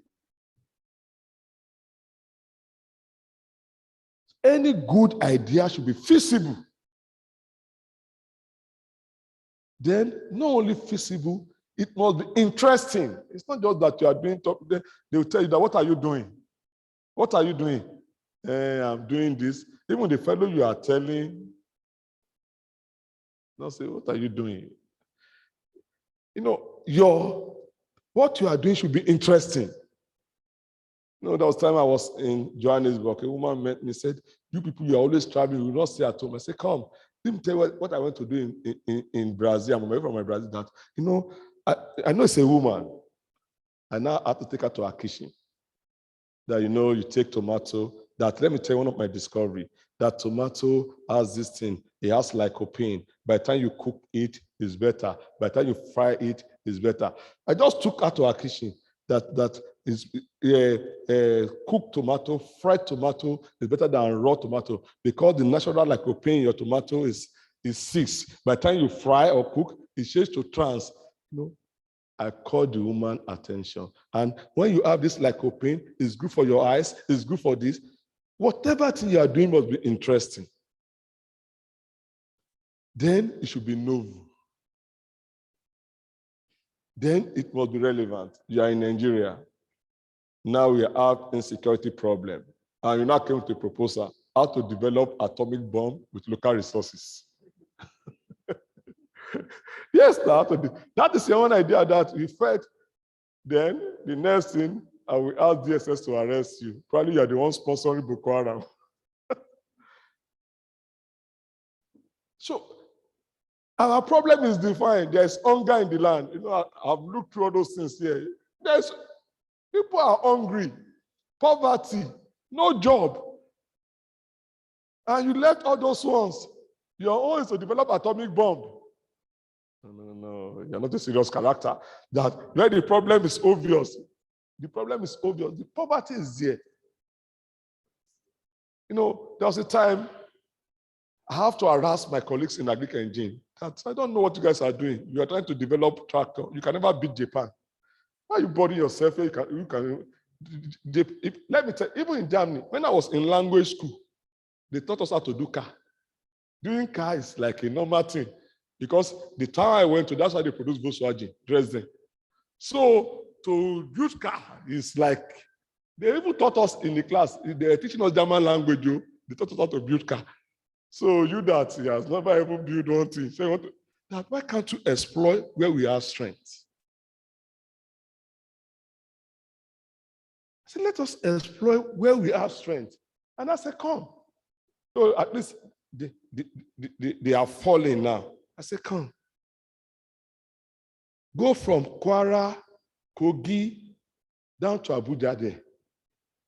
Any good idea should be feasible. Then, not only feasible, it must be interesting. It's not just that you are doing, they will tell you that, what are you doing? What are you doing? I'm doing this. Even the fellow you are telling, they'll say, what are you doing? What you are doing should be interesting. There was time I was in Johannesburg. A woman met me and said, you people, you are always traveling. You will not stay at home. I said, come, let me tell you what I went to do in Brazil. I'm away from my Brazil. That, I know it's a woman. I now have to take her to our kitchen. That, you take tomato, that, let me tell you one of my discovery, that tomato has this thing, it has lycopene. By the time you cook it, it's better. By the time you fry it, it's better. I just took her to our kitchen, that is cooked tomato, fried tomato is better than raw tomato, because the natural lycopene in your tomato is 6. By the time you fry or cook, it changes to trans. I called the woman attention. And when you have this lycopene, it's good for your eyes, it's good for this. Whatever thing you are doing must be interesting. Then it should be novel. Then it must be relevant. You are in Nigeria. Now we have insecurity problem. And you now came to a proposal how to develop atomic bomb with local resources. Yes, that is the one idea that we felt. Then the next thing, I will ask DSS to arrest you. Probably you are the one sponsoring Boko Haram. So our problem is defined. There's hunger in the land. I've looked through all those things here. People are hungry, poverty, no job. And you left all those ones. Your own is to develop atomic bomb. No, you're not a serious character. That where the problem is obvious. The problem is obvious. The poverty is there. There was a time I have to harass my colleagues in agric engine. That I don't know what you guys are doing. You are trying to develop tractor. You can never beat Japan. Why are you bothering yourself? Let me tell you, even in Germany, when I was in language school, they taught us how to do car. Doing car is like a normal thing. Because the town I went to, that's how they produce Volkswagen, Dresden. So to use car is like, they even taught us in the class, they were teaching us German language, they taught us how to build car. So you that he has never even built one thing. So why can't you exploit where we have strength? I said, let us exploit where we have strength. And I said, come. So at least they are falling now. I said, come. Go from Kwara, Kogi, down to Abuja there.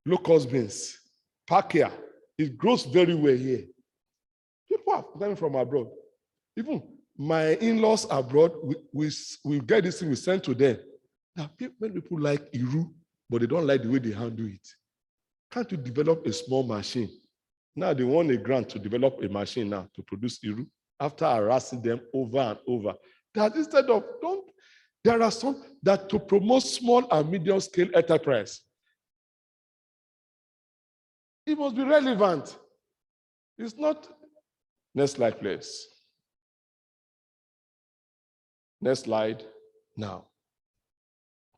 Locust beans, park here. It grows very well here. People are coming from abroad. Even my in-laws abroad, we get this thing, we send to them. Now, many people like Iru, but they don't like the way they handle it. Can't you develop a small machine? Now they want a grant to develop a machine now to produce Iru after harassing them over and over. That instead of, there are some that to promote small and medium scale enterprise. It must be relevant. It's not. Next slide, please. Next slide now.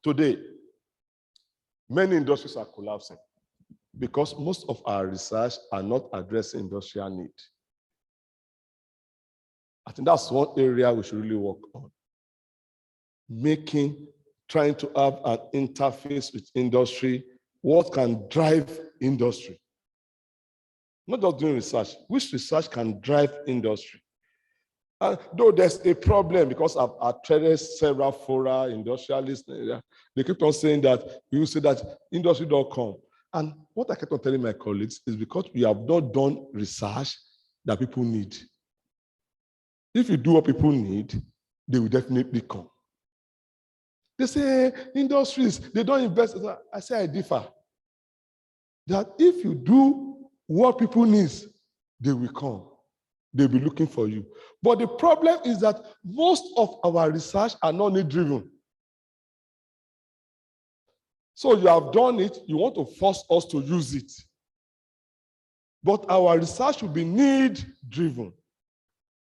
Today, many industries are collapsing because most of our research are not addressing industrial need. I think that's one area we should really work on. Trying to have an interface with industry, what can drive industry. Not just doing research, which research can drive industry. Though there's a problem because I've attended several fora, industrialists, they keep on saying that, you say that industry don't come. And what I kept on telling my colleagues is because we have not done research that people need. If you do what people need, they will definitely come. They say industries, they don't invest. I say I differ. That if you do what people need, they will come. They'll be looking for you. But the problem is that most of our research are not need-driven. So you have done it, you want to force us to use it. But our research should be need-driven.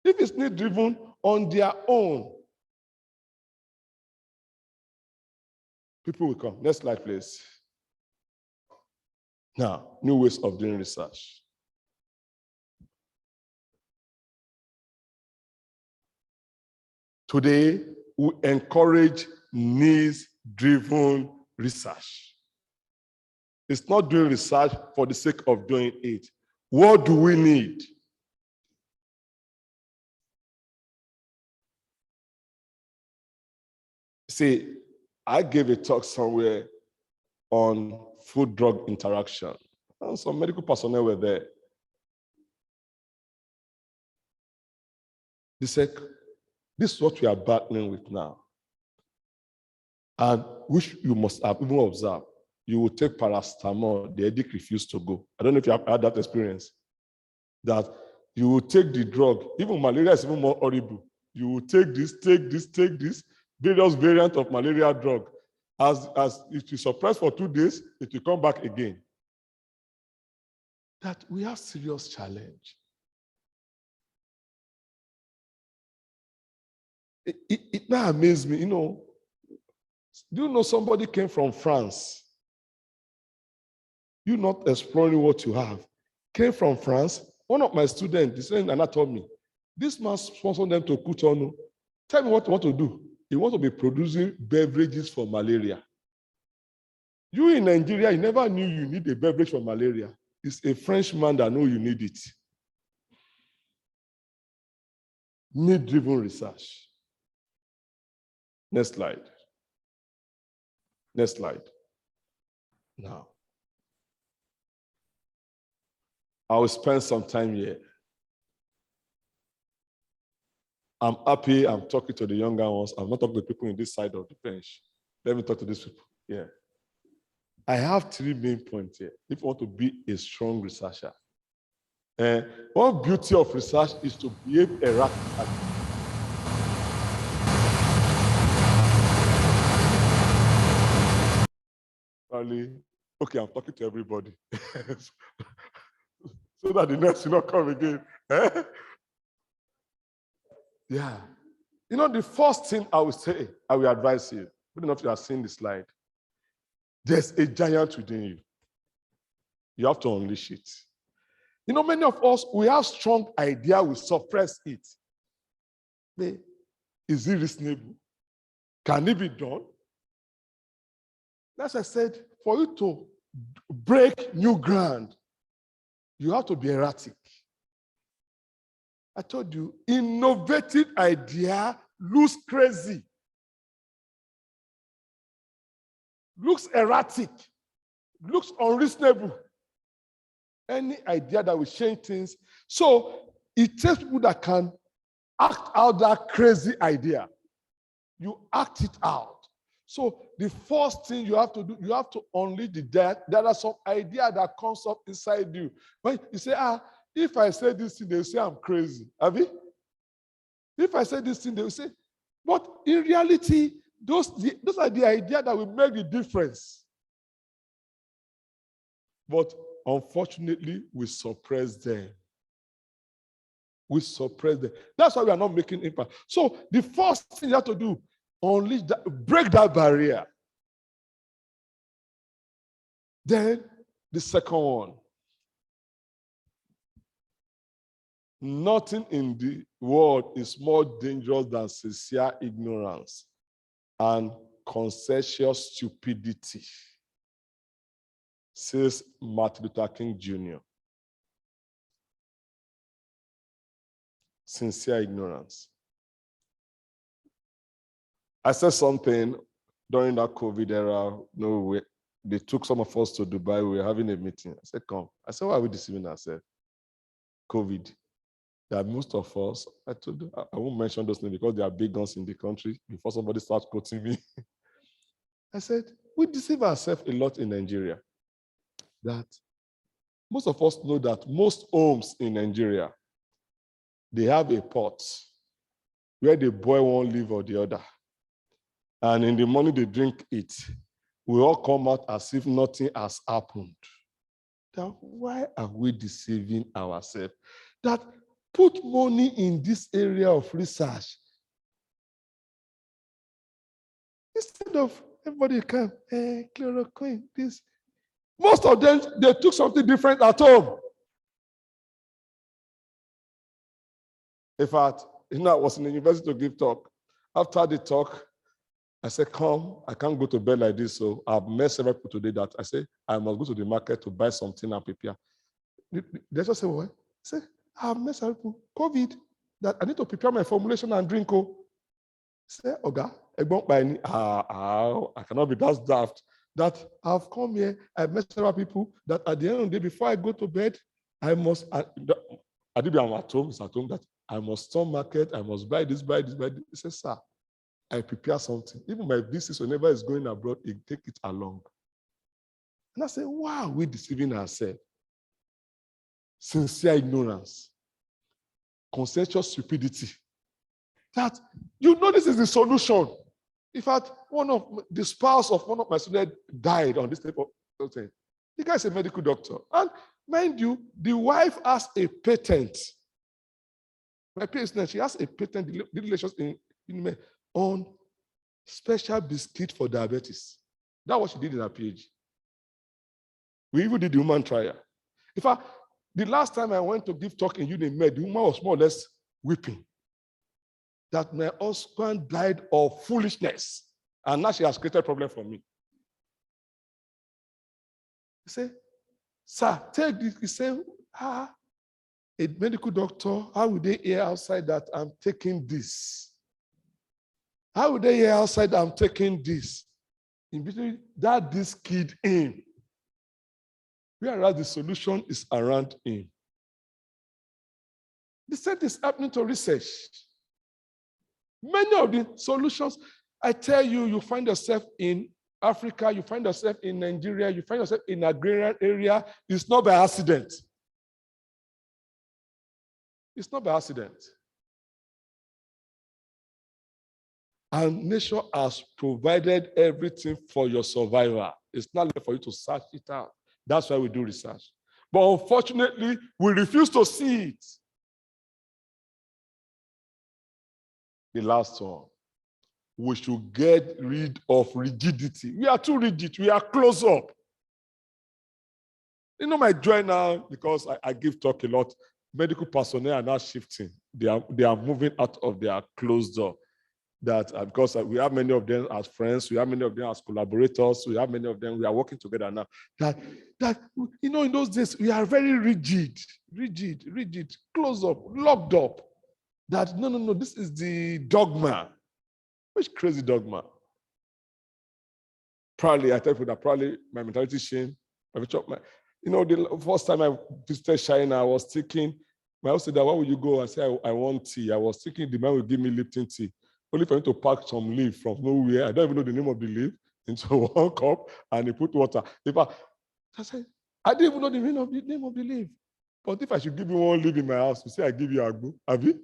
If it's need-driven on their own, people will come. Next slide, please. Now, new ways of doing research. Today, we encourage needs-driven research. It's not doing research for the sake of doing it. What do we need? See, I gave a talk somewhere on food-drug interaction, and some medical personnel were there. They said, this is what we are battling with now. And which you must have even observed. You will take paracetamol, the headache refused to go. I don't know if you have had that experience. That you will take the drug, even malaria is even more horrible. You will take this, various variants of malaria drug. As it will suppress for 2 days, it will come back again. That we have serious challenge. It now amazes me, do you know somebody came from France? You not exploring what you have. Came from France. One of my students, the student anatomy, this man sponsored them to Cotonou. Tell me what you want to do. You want to be producing beverages for malaria. You in Nigeria, you never knew you need a beverage for malaria. It's a Frenchman that knows you need it. Need-driven research. Next slide. Next slide. Now, I will spend some time here. I'm happy I'm talking to the younger ones. I'm not talking to people in this side of the bench. Let me talk to these people. Yeah. I have 3 main points here. If you want to be a strong researcher, one beauty of research is to behave erratically. Okay, I'm talking to everybody. So that the next will not come again. Yeah. The first thing I will say, I will advise you, I don't know if you have seen the slide. There's a giant within you. You have to unleash it. Many of us, we have strong idea, we suppress it. But is it reasonable? Can it be done? As I said, for you to break new ground, you have to be erratic. I told you, innovative idea looks crazy, looks erratic, looks unreasonable. Any idea that will change things. So it takes people that can act out that crazy idea. You act it out. So the first thing you have to do, you have to unleash the death. There are some idea that comes up inside you. When you say, if I say this thing, they will say I'm crazy. Have you? If I say this thing, they will say, but in reality, those are the ideas that will make the difference. But unfortunately, we suppress them. We suppress them. That's why we are not making impact. So the first thing you have to do, unleash that, break that barrier. Then the second one. Nothing in the world is more dangerous than sincere ignorance and conscientious stupidity, says Martin Luther King Jr. Sincere ignorance. I said something during that COVID era. They took some of us to Dubai. We were having a meeting. I said, come. I said, why are we deceiving ourselves? COVID. That most of us, I told you, I won't mention those names because they are big guns in the country before somebody starts quoting me. I said, we deceive ourselves a lot in Nigeria. That most of us know that most homes in Nigeria, they have a pot where the boy won't live or the other. And in the morning they drink it. We all come out as if nothing has happened. Now, why are we deceiving ourselves? That put money in this area of research. Instead of everybody come, chloroquine, this. Most of them, they took something different at home. In fact, I was in the university to give talk. After the talk, I said, come, I can't go to bed like this. So I've met several people today that I say, I must go to the market to buy something and prepare. They just say, what? I say, I've met several people, COVID, that I need to prepare my formulation and drink. Say, Oga, I cannot be that daft. That I've come here, I've met several people that at the end of the day, before I go to bed, I must, I'm at home, it's at home, that I must storm market, I must buy this, buy this, buy this. He says, sir, I prepare something. Even my business, whenever it's going abroad, it take it along. And I say, why are we deceiving ourselves? Sincere ignorance, consensual stupidity. That you know this is the solution. In fact, one of the spouse of one of my students died on this type of thing. The guy is a medical doctor. And mind you, the wife has a patent. My PhD, she has a patent, the relations in on special biscuit for diabetes. That's what she did in her PhD. We even did the human trial. In fact, the last time I went to give talk in UNIMED, the woman was more or less weeping that my husband died of foolishness, and now she has created a problem for me. He said, sir, take this. He said, a medical doctor, how would they hear outside that I'm taking this? How would they hear outside that I'm taking this? In between that this kid in. Whereas the solution is around him. The same is happening to research. Many of the solutions, I tell you, you find yourself in Africa, you find yourself in Nigeria, you find yourself in an agrarian area, it's not by accident. It's not by accident. And nature has provided everything for your survival. It's not left for you to search it out. That's why we do research. But unfortunately, we refuse to see it. The last one. We should get rid of rigidity. We are too rigid. We are close up. You know, my joy now, because I give talk a lot, medical personnel are now shifting. They are moving out of their closed door. That because we have many of them as friends, we have many of them as collaborators, we have many of them, we are working together now. That you know, in those days, we are very rigid, closed up, locked up. That no, this is the dogma. Which crazy dogma? Probably, I tell you that probably my mentality changed. You know, the first time I visited China, I was thinking, my host said, where will you go? I said, I want tea. I was thinking the man will give me Lipton tea. Only for him to pack some leaf from nowhere. I don't even know the name of the leaf into one cup, and he put water. I said, I didn't even know the name of the leaf. But if I should give you one leaf in my house, you say I give you agbo, have you?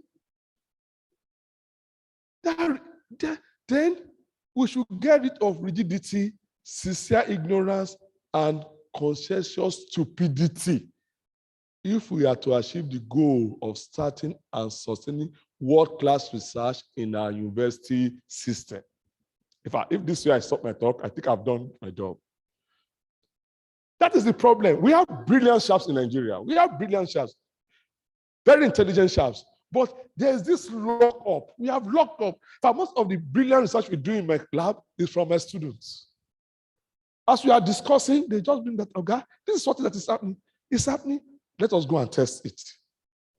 Then we should get rid of rigidity, sincere ignorance, and conscientious stupidity if we are to achieve the goal of starting and sustaining world-class research in our university system. If this way I stop my talk, I think I've done my job. That is the problem. We have brilliant chefs in Nigeria. We have brilliant chefs, very intelligent chefs. But there's this lock up. We have locked up. For most of the brilliant research we do in my lab is from my students. As we are discussing, they just bring that, okay, this is something that is happening. It's happening. Let us go and test it.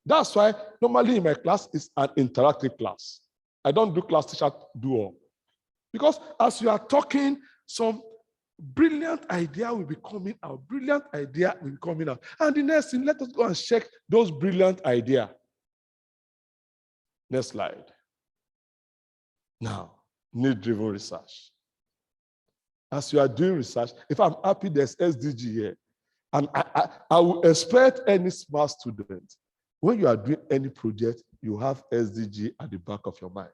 That's why normally in my class it's an interactive class. I don't do class teacher do all. Because as you are talking, some brilliant idea will be coming out. Brilliant idea will be coming out. And the next thing, let us go and check those brilliant ideas. Next slide. Now, need-driven research. As you are doing research, if I'm happy there's SDG here, and I will expect any smart student, when you are doing any project, you have SDG at the back of your mind.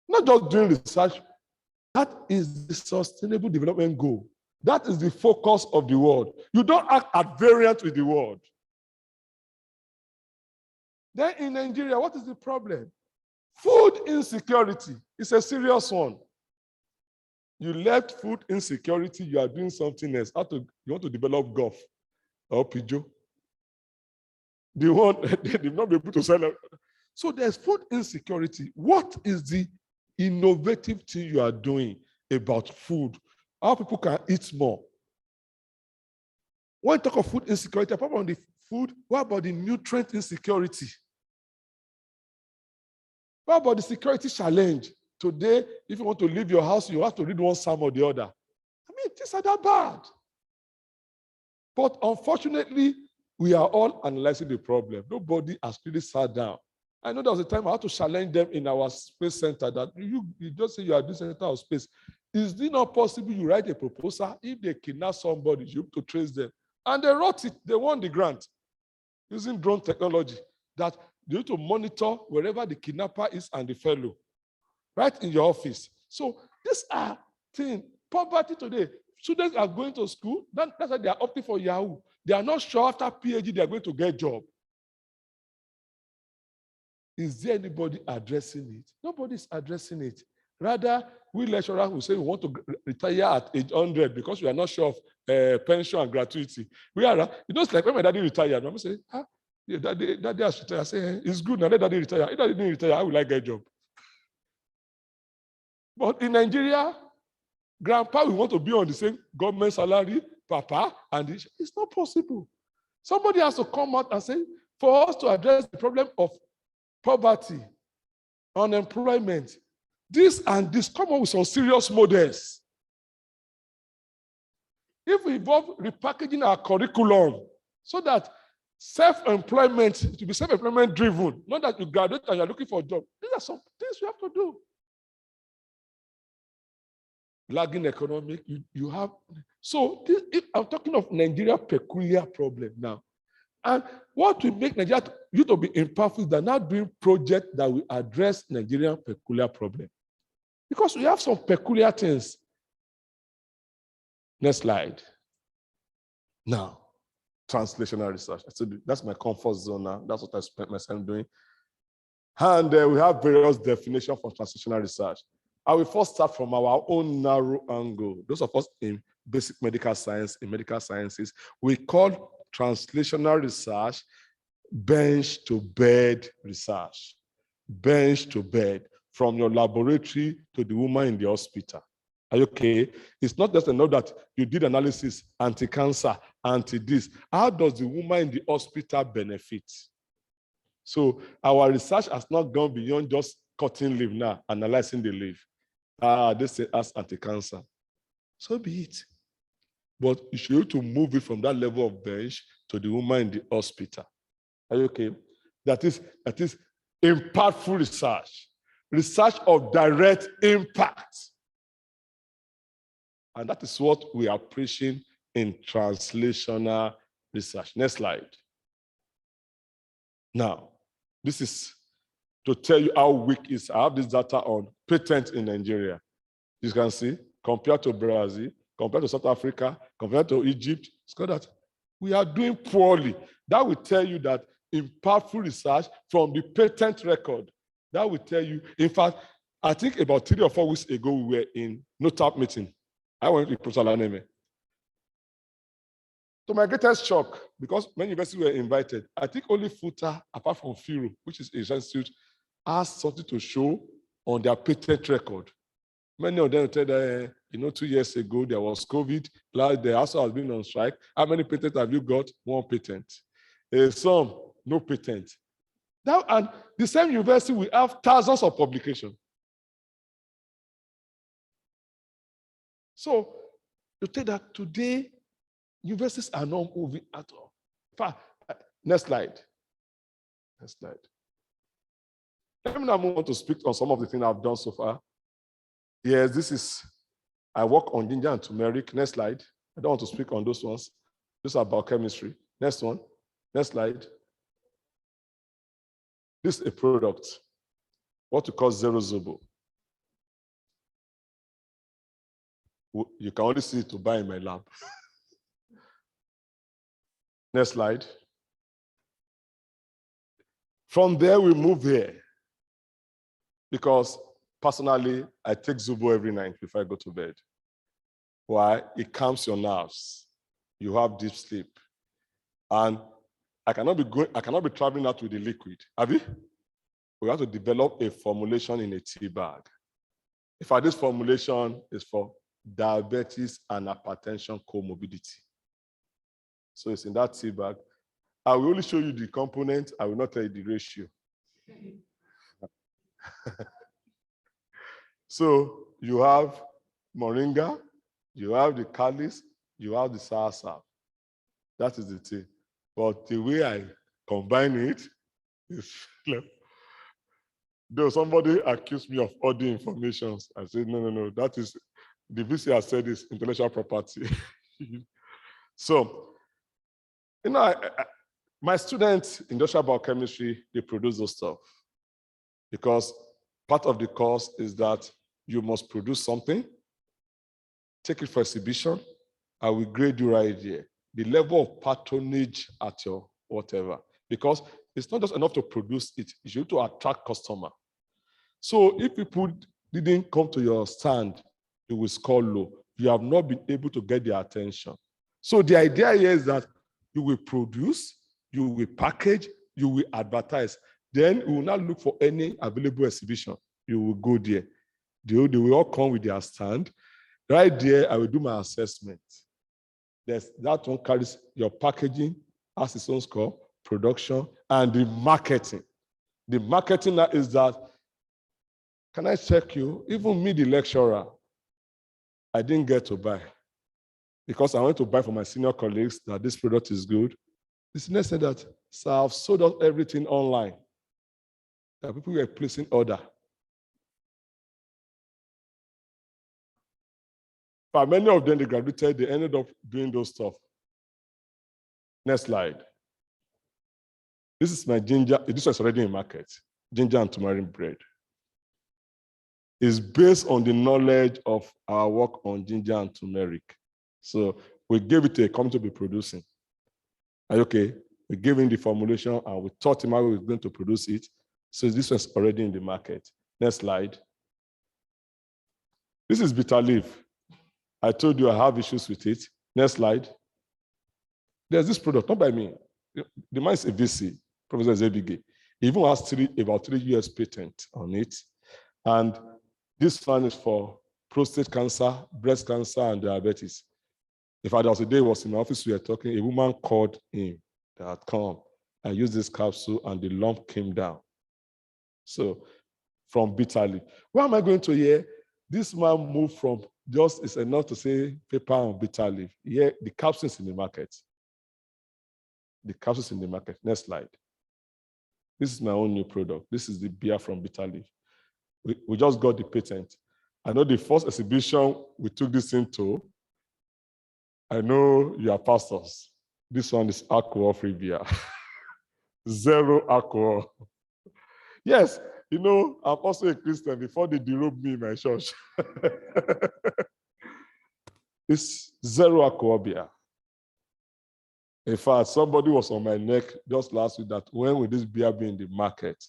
Not just doing research, that is the sustainable development goal. That is the focus of the world. You don't act at variance with the world. Then in Nigeria, what is the problem? Food insecurity is a serious one. You left food insecurity, you are doing something else. You want to develop golf or pigeon. They will not be able to sell it. So there's food insecurity. What is the innovative thing you are doing about food? How people can eat more? When you talk of food insecurity, apart from the food, what about the nutrient insecurity? What about the security challenge? today, if you want to leave your house, you have to read one psalm or the other. I mean, things are that bad. But unfortunately, we are all analyzing the problem. Nobody has really sat down. I know there was a time I had to challenge them in our space center that you just say you are this center of space. Is it not possible you write a proposal? If they kidnap somebody, you have to trace them. And they wrote it. They won the grant using drone technology that you need to monitor wherever the kidnapper is and the fellow, right in your office. So these are things. Poverty today. Students are going to school. That's why they are opting for Yahoo. They are not sure after PhD they are going to get a job. Is there anybody addressing it? Nobody's addressing it. Rather, we lecturers will say we want to retire at age 100 because we are not sure of pension and gratuity. We are, it's like when my daddy retired, I'm say, yeah, daddy has retired. I say, it's good now, let daddy retire. If daddy didn't retire, how will I get a job? But in Nigeria, grandpa will want to be on the same government salary, papa, and it's not possible. Somebody has to come out and say, for us to address the problem of poverty, unemployment, this and this, come up with some serious models. If we involve repackaging our curriculum so that self-employment, to be self-employment driven, not that you graduate and you're looking for a job. These are some things we have to do. Lagging economic, you have. So if I'm talking of Nigeria peculiar problem now. And what will make Nigeria you to be impactful is that now doing projects that will address Nigerian peculiar problem. Because we have some peculiar things. Next slide. Now, translational research. That's my comfort zone now. That's what I spent myself doing. And we have various definitions for translational research. I will first start from our own narrow angle. Those of us in basic medical science, in medical sciences, we call translational research bench to bed research. Bench to bed, from your laboratory to the woman in the hospital. Are you okay? It's not just enough that you did analysis, anti-cancer, anti-this. How does the woman in the hospital benefit? So our research has not gone beyond just cutting leaf now, analyzing the leaf. This say as anti-cancer. So be it. But you should have to move it from that level of bench to the woman in the hospital. Are you okay? That is impactful research. Research of direct impact. And that is what we are preaching in translational research. Next slide. Now, this is to tell you how weak it is. I have this data on patents in Nigeria. You can see, compared to Brazil, compared to South Africa, compared to Egypt, it's got that we are doing poorly. That will tell you that impactful research from the patent record, that will tell you, in fact, I think about 3 or 4 weeks ago, we were in NOTAP meeting. I went with Professor Laneme. To my greatest shock, because many universities were invited, I think only FUTA, apart from FIRU, which is Asian Institute, has something to show on their patent record. Many of them said, 2 years ago, there was COVID, the house has been on strike. How many patents have you got? 1 patent. Some, no patent. Now, and the same university will have thousands of publications. So you take that today, universities are not moving at all. Next slide. Next slide. Let me now move on to speak on some of the things I've done so far. Yes, I work on ginger and turmeric. Next slide. I don't want to speak on those ones. Those are biochemistry. Next one. Next slide. This is a product, what we call zero zobo. You can only see it to buy in my lab. Next slide. From there, we move here. Because personally, I take Zubo every night before I go to bed. Why? It calms your nerves. You have deep sleep. And I cannot be traveling out with the liquid. Have you? We have to develop a formulation in a tea bag. In fact, this formulation is for diabetes and hypertension comorbidity. So it's in that tea bag. I will only show you the component. I will not tell you the ratio. So you have moringa, you have the calice, you have the soursop. That is the tea. But the way I combine it is, though somebody accused me of hoarding information, I said, no, that is, the VC has said is intellectual property. So, my students, industrial biochemistry, they produce those stuff because part of the course is that you must produce something, take it for exhibition, I will grade you right here. The level of patronage at your whatever, because it's not just enough to produce it, you need to attract customer. So if people didn't come to your stand, you will score low. You have not been able to get their attention. So the idea here is that you will produce, you will package, you will advertise. Then you will not look for any available exhibition. You will go there. They will all come with their stand. Right there, I will do my assessment. That one carries your packaging, has its own score, production, and the marketing. The marketing is that, can I check you? Even me, the lecturer, I didn't get to buy because I went to buy for my senior colleagues that this product is good. The senior said that, sir, I've sold out everything online. That people were placing order. But many of them, they graduated, they ended up doing those stuff. Next slide. This is my ginger. This was already in market. Ginger and turmeric bread. It's based on the knowledge of our work on ginger and turmeric. So we gave it to a company to be producing. And okay, we gave him the formulation and we taught him how we were going to produce it. So this was already in the market. Next slide. This is bitter leaf. I told you I have issues with it. Next slide. There's this product, not by me. The man is a VC, Professor Zebige. He even has about 3 years patent on it. And this one is for prostate cancer, breast cancer, and diabetes. In fact, there was a day I was in my office, we were talking, a woman called him that had come and used this capsule, and the lump came down. So, from bitter leaf. Where am I going to here? This man moved from just, it's enough to say paper on bitter leaf. Here, the capsules in the market. The capsules in the market. Next slide. This is my own new product. This is the beer from bitter leaf. We just got the patent. I know the first exhibition we took this into, I know you are pastors. This one is alcohol-free beer. Zero alcohol. Yes, I'm also a Christian before they derobe me in my church. It's zero alcohol beer. In fact, somebody was on my neck just last week that when will this beer be in the market?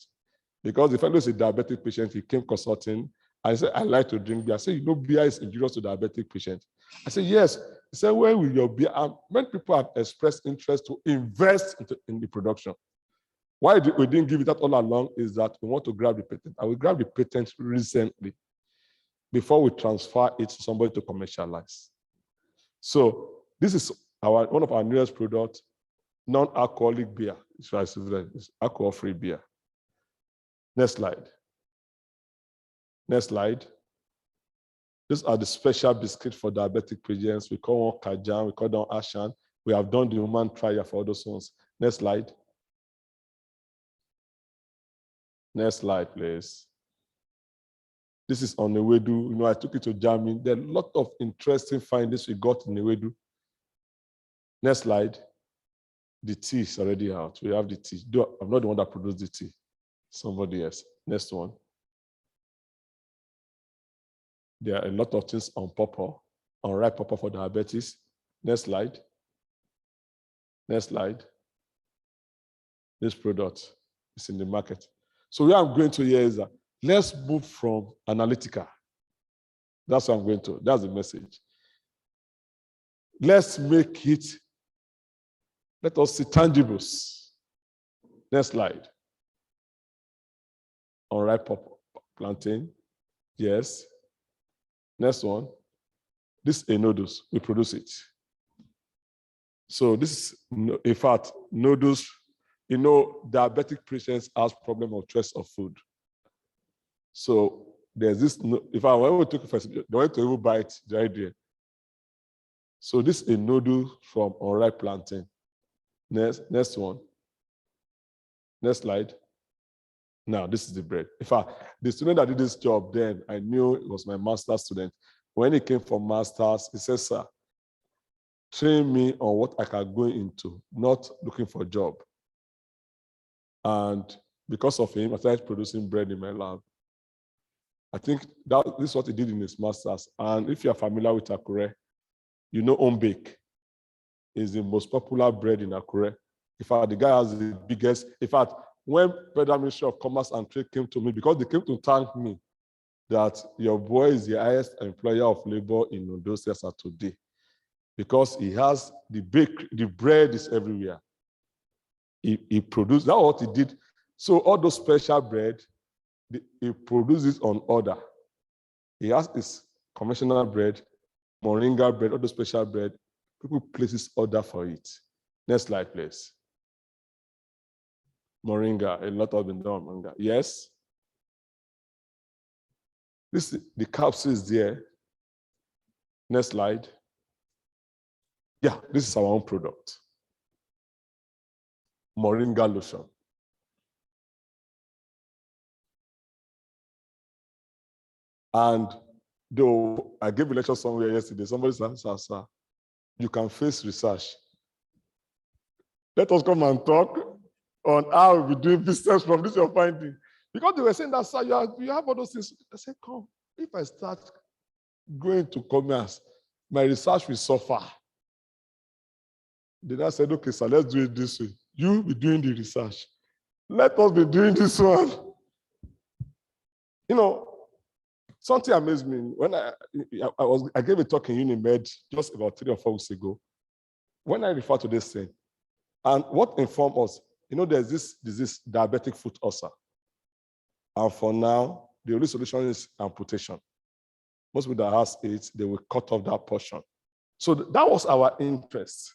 Because the fellow is a diabetic patient, he came consulting. I said, I like to drink beer. I said, beer is injurious to diabetic patients. I said, yes. He said, when will your beer? And when people have expressed interest to invest in the production, why we didn't give it that all along is that we want to grab the patent. And we grabbed the patent recently before we transfer it to somebody to commercialize. So this is one of our newest products, non-alcoholic beer. It's alcohol-free beer. Next slide. Next slide. These are the special biscuits for diabetic patients. We call one Kajan, we call them Ashan. We have done the human trial for all those ones. Next slide. Next slide, please. This is on Ewedu. I took it to Germany. There are a lot of interesting findings we got in Ewedu. Next slide. The tea is already out. We have the tea. I'm not the one that produced the tea. Somebody else. Next one. There are a lot of things on pawpaw, on ripe pawpaw for diabetes. Next slide. Next slide. This product is in the market. So where I'm going to here is that let's move from analytical. That's what I'm going to. That's the message. Let's make it, let us see tangibles. Next slide. On ripe pawpaw, plantain. Yes. Next one. This is a noodles. We produce it. So this is, in fact, noodles. Diabetic patients have problem of choice of food. So there's this, if I were to take it first, they want to even buy it, the idea. So this is a noodle from unripe plantain. Next one. Next slide. Now, this is the bread. In fact, the student that did this job then, I knew it was my master's student. When he came for master's, he said, sir, train me on what I can go into, not looking for a job. And because of him, I started producing bread in my lab. I think this is what he did in his master's. And if you're familiar with Akure, you know Ombake is the most popular bread in Akure. In fact, the guy has the biggest. In fact, when Federal Ministry of Commerce and Trade came to me, because they came to thank me that your boy is the highest employer of labor in Ondo State as of today, because he has the bread is everywhere. He produced, that's what he did. So all those special bread, he produces on order. He has his conventional bread, moringa bread, all those special bread. People places order for it. Next slide, please. Moringa, a lot of them done moringa. Yes. This the capsule is there. Next slide. Yeah, this is our own product. Moringa lotion. And though I gave a lecture somewhere yesterday, somebody said, sir, you can face research. Let us come and talk on how we're doing business from this you're finding. Because they were saying that, sir, you have all those things. I said, come, if I start going to commerce, my research will suffer. Then I said, okay, sir, let's do it this way. You be doing the research. Let us be doing this one. You know, something amazed me. When I gave a talk in Unimed just about 3 or 4 weeks ago. When I refer to this thing, and what informed us, you know, there's this disease, diabetic foot ulcer. And for now, the only solution is amputation. Most people that has it, they will cut off that portion. So that was our interest,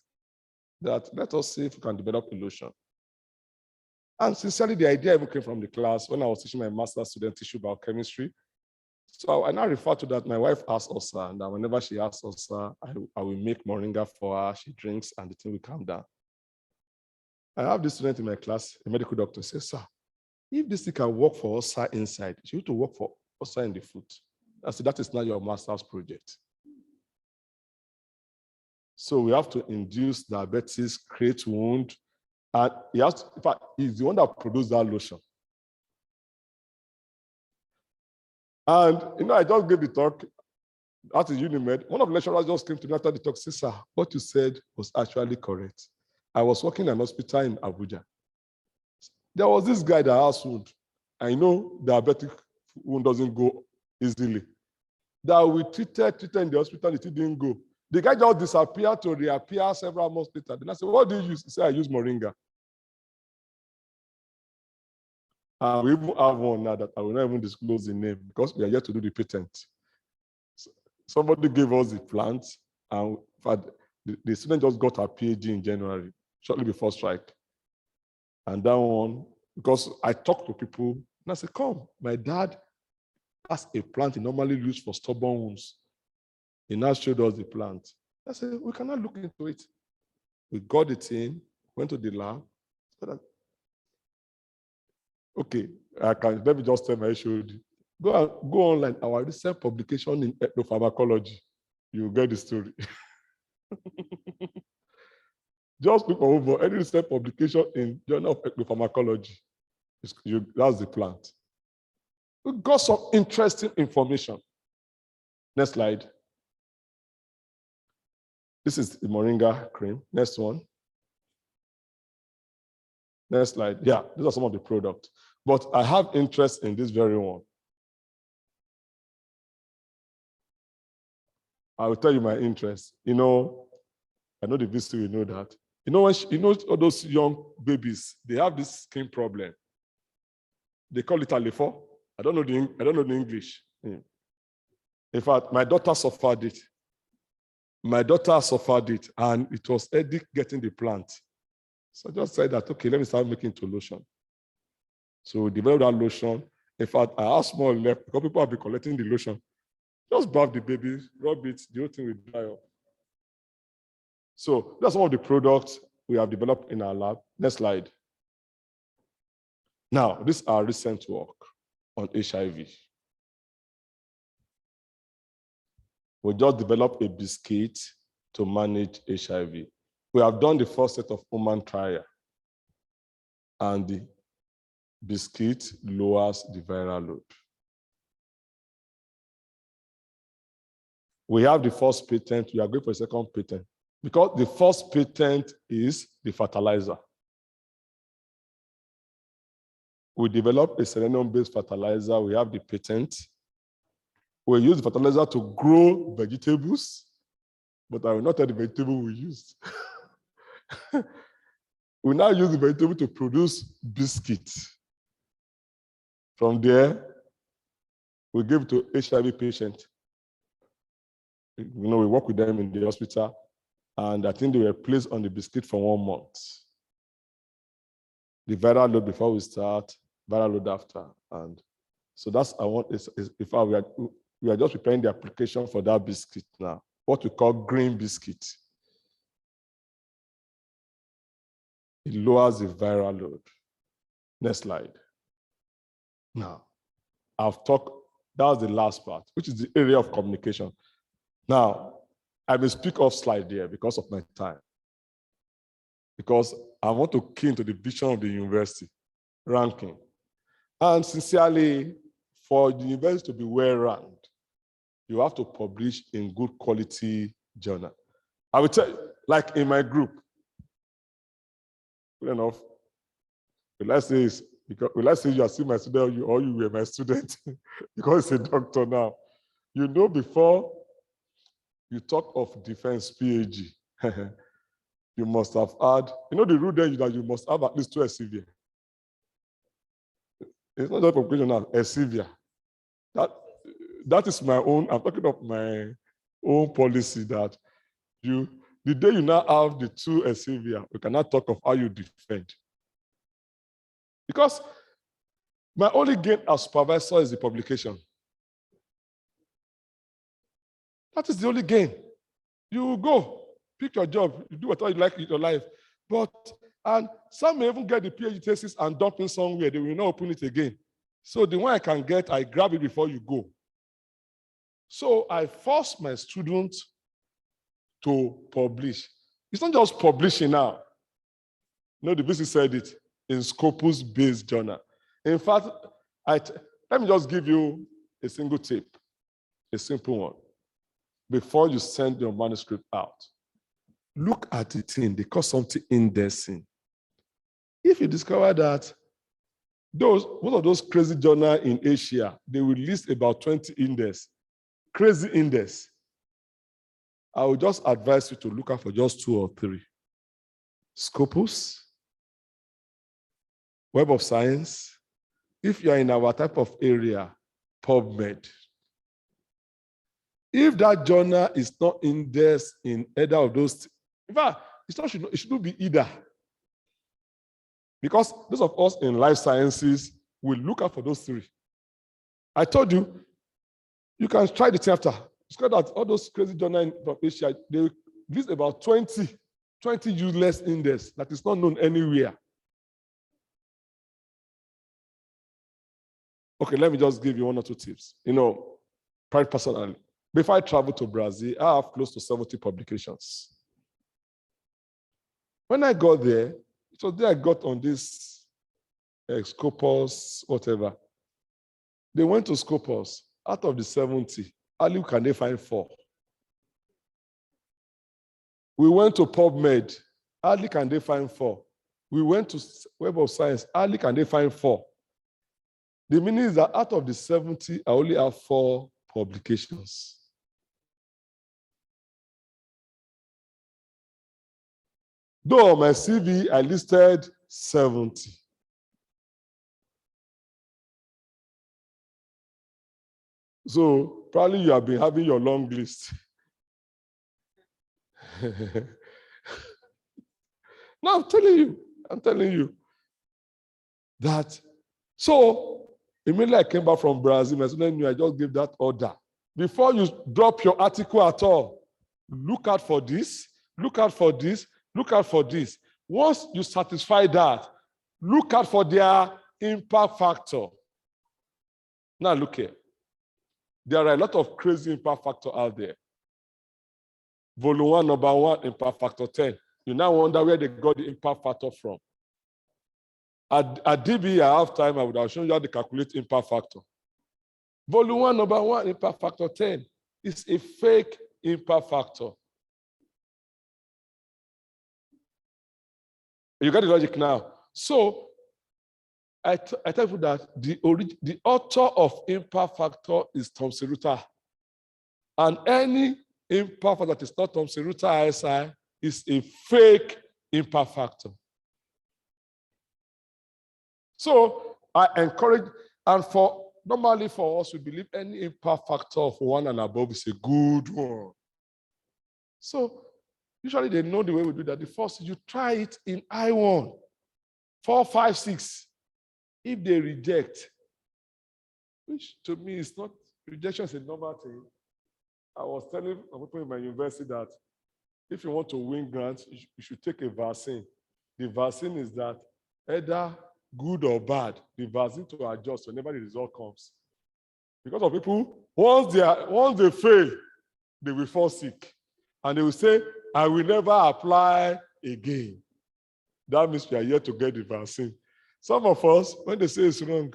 that let us see if we can develop a lotion. And sincerely, the idea even came from the class when I was teaching my master's student tissue biochemistry. So I now refer to that. My wife has ulcer, and that whenever she has ulcer, I will make moringa for her. She drinks, and the thing will calm down. I have this student in my class, a medical doctor, says, sir, if this thing can work for ulcer inside, you need to work for ulcer in the foot. I said, that is not your master's project. So we have to induce diabetes, create wound, and he has to, in fact, he's the one that produced that lotion. And, you know, I just gave the talk at the Unimed. One of the lecturers just came to me after the talk, said, sir, what you said was actually correct. I was working in an hospital in Abuja. There was this guy that has wound. I know diabetic wound doesn't go easily. That we treated in the hospital, it didn't go. The guy just disappeared to reappear several months later. Then I said, what do you use? He said, I use moringa. We even have one now that I will not even disclose the name because we are yet to do the patent. So somebody gave us the plant, and the student just got her PhD in January, shortly before strike. And that one, because I talked to people, and I said, come, my dad has a plant he normally uses for stubborn wounds. He now showed us the plant. I said, we cannot look into it. We got it in, went to the lab. Okay, let me just tell my issue. Go online, our recent publication in ethnopharmacology. You'll get the story. Just look over any recent publication in Journal of Ethnopharmacology. That's the plant. We got some interesting information. Next slide. This is the moringa cream. Next one. Next slide. Yeah, these are some of the products. But I have interest in this very one. I will tell you my interest. You know, I know the VC will know that. You know, all those young babies, they have this skin problem. They call it alifo. I don't know the English. In fact, my daughter suffered it. And it was Eddie getting the plant. So I just said that, okay, let me start making into lotion. So we developed that lotion. In fact, I have small left because people have been collecting the lotion. Just bath the baby, rub it, the whole thing will dry up. So that's one of the products we have developed in our lab. Next slide. Now, this is our recent work on HIV. We just developed a biscuit to manage HIV. We have done the first set of human trial, and the biscuit lowers the viral load. We have the first patent. We are going for a second patent because the first patent is the fertilizer. We developed a selenium-based fertilizer. We have the patent. We use the fertilizer to grow vegetables, but I will not tell the vegetable we used. We now use the vegetable to produce biscuits. From there, we give it to HIV patients. We work with them in the hospital, and I think they were placed on the biscuit for 1 month. The viral load before we start, viral load after. And so that's, we are just preparing the application for that biscuit now, what we call green biscuit. It lowers the viral load. Next slide. Now, I've talked, that was the last part, which is the area of communication. Now, I will speak off slide there because of my time. Because I want to key into the vision of the university, ranking. And sincerely, for the university to be well ranked, you have to publish in good quality journal. I will tell you, like in my group, good enough. Will I say you are still my student or you were my student? Because it's a doctor now. You know, before you talk of defense PhD, you must have had, the rule there is that you must have at least 2 SCVA. It's not just publication now, SCVA. That is my own, I'm talking of my own policy that the day you now have the 2 SCVA, we cannot talk of how you defend. Because my only gain as supervisor is the publication. That is the only gain. You go, pick your job, you do whatever you like in your life. And some may even get the PhD thesis and dump in somewhere, they will not open it again. So the one I can get, I grab it before you go. So I force my students to publish. It's not just publishing now. The VC said it in Scopus-based journal. In fact, let me just give you a single tip, a simple one. Before you send your manuscript out, look at the thing, they call something indexing. If you discover that one of those crazy journals in Asia, they will list about 20 index, crazy index, I would just advise you to look out for just 2 or 3. Scopus, Web of Science. If you are in our type of area, PubMed. If that journal is not indexed in either of those, in fact, it shouldn't be either. Because those of us in life sciences will look out for those 3. I told you, you can try the thing after. It's got that all those crazy journals from Asia, they list about 20 useless index that is not known anywhere. Okay, let me just give you 1 or 2 tips. Private personally. Before I traveled to Brazil, I have close to 70 publications. When I got there, it was there I got on this Scopus, whatever. They went to Scopus. Out of the 70, only can they find 4. We went to PubMed. Hardly can they find 4. We went to Web of Science. Hardly can they find 4. The meaning is that out of the 70, I only have 4 publications. Though on my CV, I listed 70. So probably you have been having your long list. No, I'm telling you that. So Immediately I came back from Brazil, my student knew I just gave that order. Before you drop your article at all, look out for this, look out for this, look out for this. Once you satisfy that, look out for their impact factor. Now look here. There are a lot of crazy impact factor out there. Volume 1, number 1, impact factor 10. You now wonder where they got the impact factor from. At DB, I have time, I would have shown you how to calculate impact factor. Volume 1, number 1, impact factor 10 is a fake impact factor. You got the logic now. So I tell you that the author of impact factor is Thomson Reuters. And any impact factor that is not Thomson Reuters ISI is a fake impact factor. So I encourage, and normally for us, we believe any impact factor of 1 and above is a good one. So usually they know the way we do that. The first, you try it in I1, 4, 5, 6. If they reject, which to me is not, rejection is a normal thing. I was telling people in my university that if you want to win grants, you should take a vaccine. The vaccine is that either good or bad, the vaccine to adjust whenever the result comes. Because of people, once they fail, they will fall sick. And they will say, I will never apply again. That means we are here to get the vaccine. Some of us, when they say it's wrong,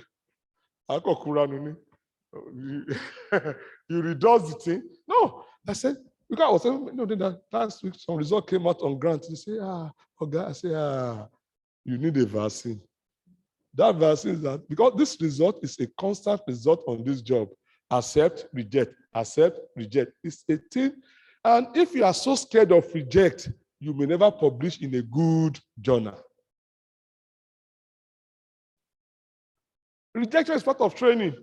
you reduce the thing. No, I said, because I was saying, that last week some result came out on grant. They say, okay, I say, you need a vaccine. That vaccine is that, because this result is a constant result on this job. Accept, reject, accept, reject. It's a thing. And if you are so scared of reject, you may never publish in a good journal. Rejection is part of training.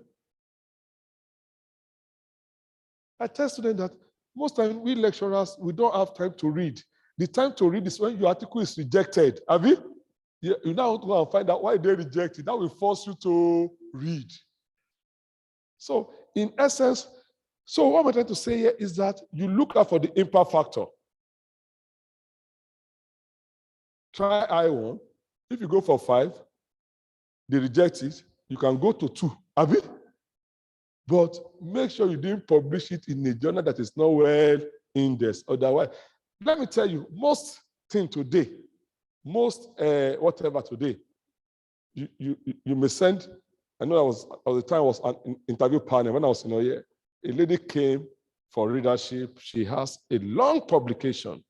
I tell students that most times we lecturers, we don't have time to read. The time to read is when your article is rejected. Have you? You now want to go and find out why they reject it. That will force you to read. So in essence, so what I'm trying to say here is that you look out for the impact factor. Try I1. If you go for 5, they reject it, you can go to 2. Have you? But make sure you didn't publish it in a journal that is not well indexed. Otherwise, let me tell you, most things today, whatever today, you may send. I know the time I was an interview panel when I was in Oye. A lady came for readership. She has a long publication.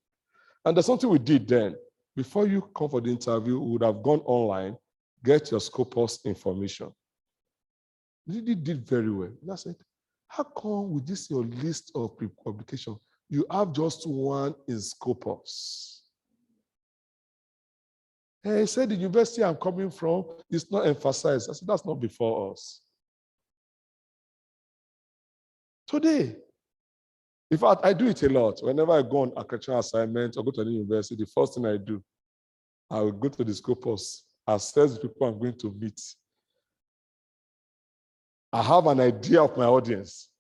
And there's something we did then. Before you come for the interview, we would have gone online, get your Scopus information. You did very well. And I said, how come with this your list of publication, you have just one in Scopus? And he said, the university I'm coming from is not emphasized. I said, that's not before us. Today, in fact, I do it a lot. Whenever I go on a cultural assignment or go to a university, the first thing I do, I will go to the Scopus, assess the people I'm going to meet. I have an idea of my audience.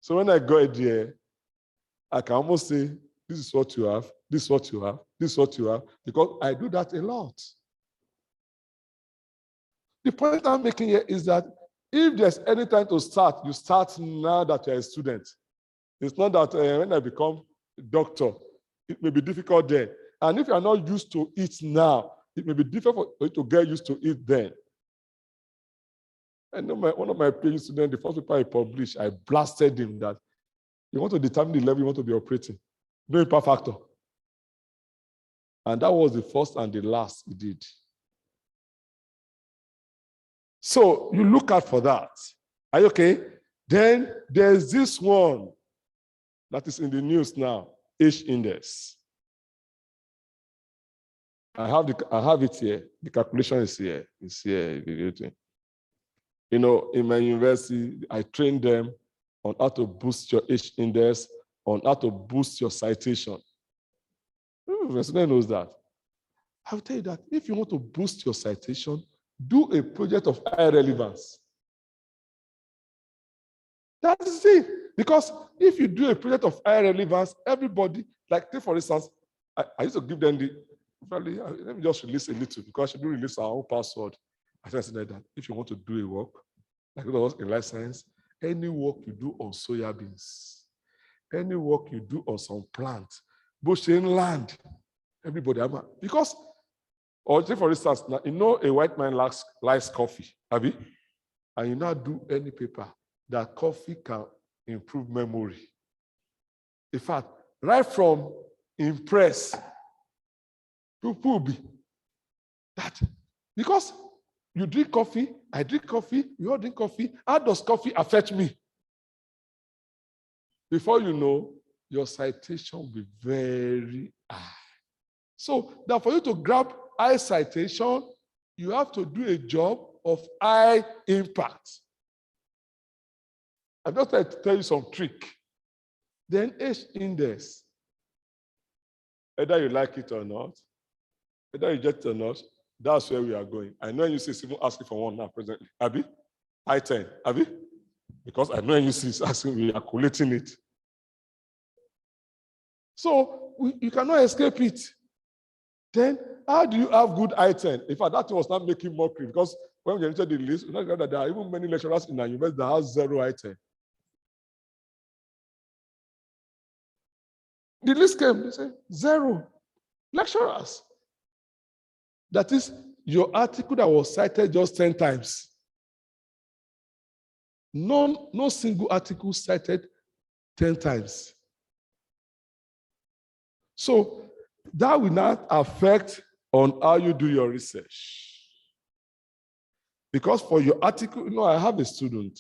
So when I go there, I can almost say, this is what you have, this is what you have, this is what you have, because I do that a lot. The point I'm making here is that if there's any time to start, you start now that you're a student. It's not that when I become a doctor, it may be difficult then. And if you're not used to it now, it may be difficult for you to get used to it then. I know one of my PhD students, the first paper I published, I blasted him that you want to determine the level you want to be operating. No impact factor. And that was the first and the last he did. So you look out for that. Are you okay? Then there's this one that is in the news now, H index. I have it here. The calculation is here. It's here. You know, in my university, I trained them on how to boost your H index, on how to boost your citation. The student knows that. I will tell you that if you want to boost your citation, do a project of high relevance. That is it. Because if you do a project of high relevance, everybody, like take for instance, I used to give them let me just release a little because she do release our own password. I said that if you want to do a work, like it was in life science, any work you do on soya beans, any work you do on some plant, bush in land, everybody, because, or take for instance, now, you know a white man likes coffee, Abi, and you now do any paper that coffee can improve memory. In fact, right from impress, people will be that because you drink coffee, I drink coffee, you all drink coffee. How does coffee affect me? Before you know, your citation will be very high. So that for you to grab high citation, you have to do a job of high impact. I'm just trying to tell you some trick. Then H index, either you like it or not, whether you get it or not, that's where we are going. I know NUC is even asking for one now presently. Abi? I-10, Abi? Because I know NUC is asking, we are collating it. So you cannot escape it. Then how do you have good I-10? In fact, that was not making mockery because when we entered the list, we know that there are even many lecturers in our university that have 0 I-10. The list came, they say 0 lecturers. That is your article that was cited just 10 times. No single article cited 10 times. So that will not affect on how you do your research. Because for your article, I have a student,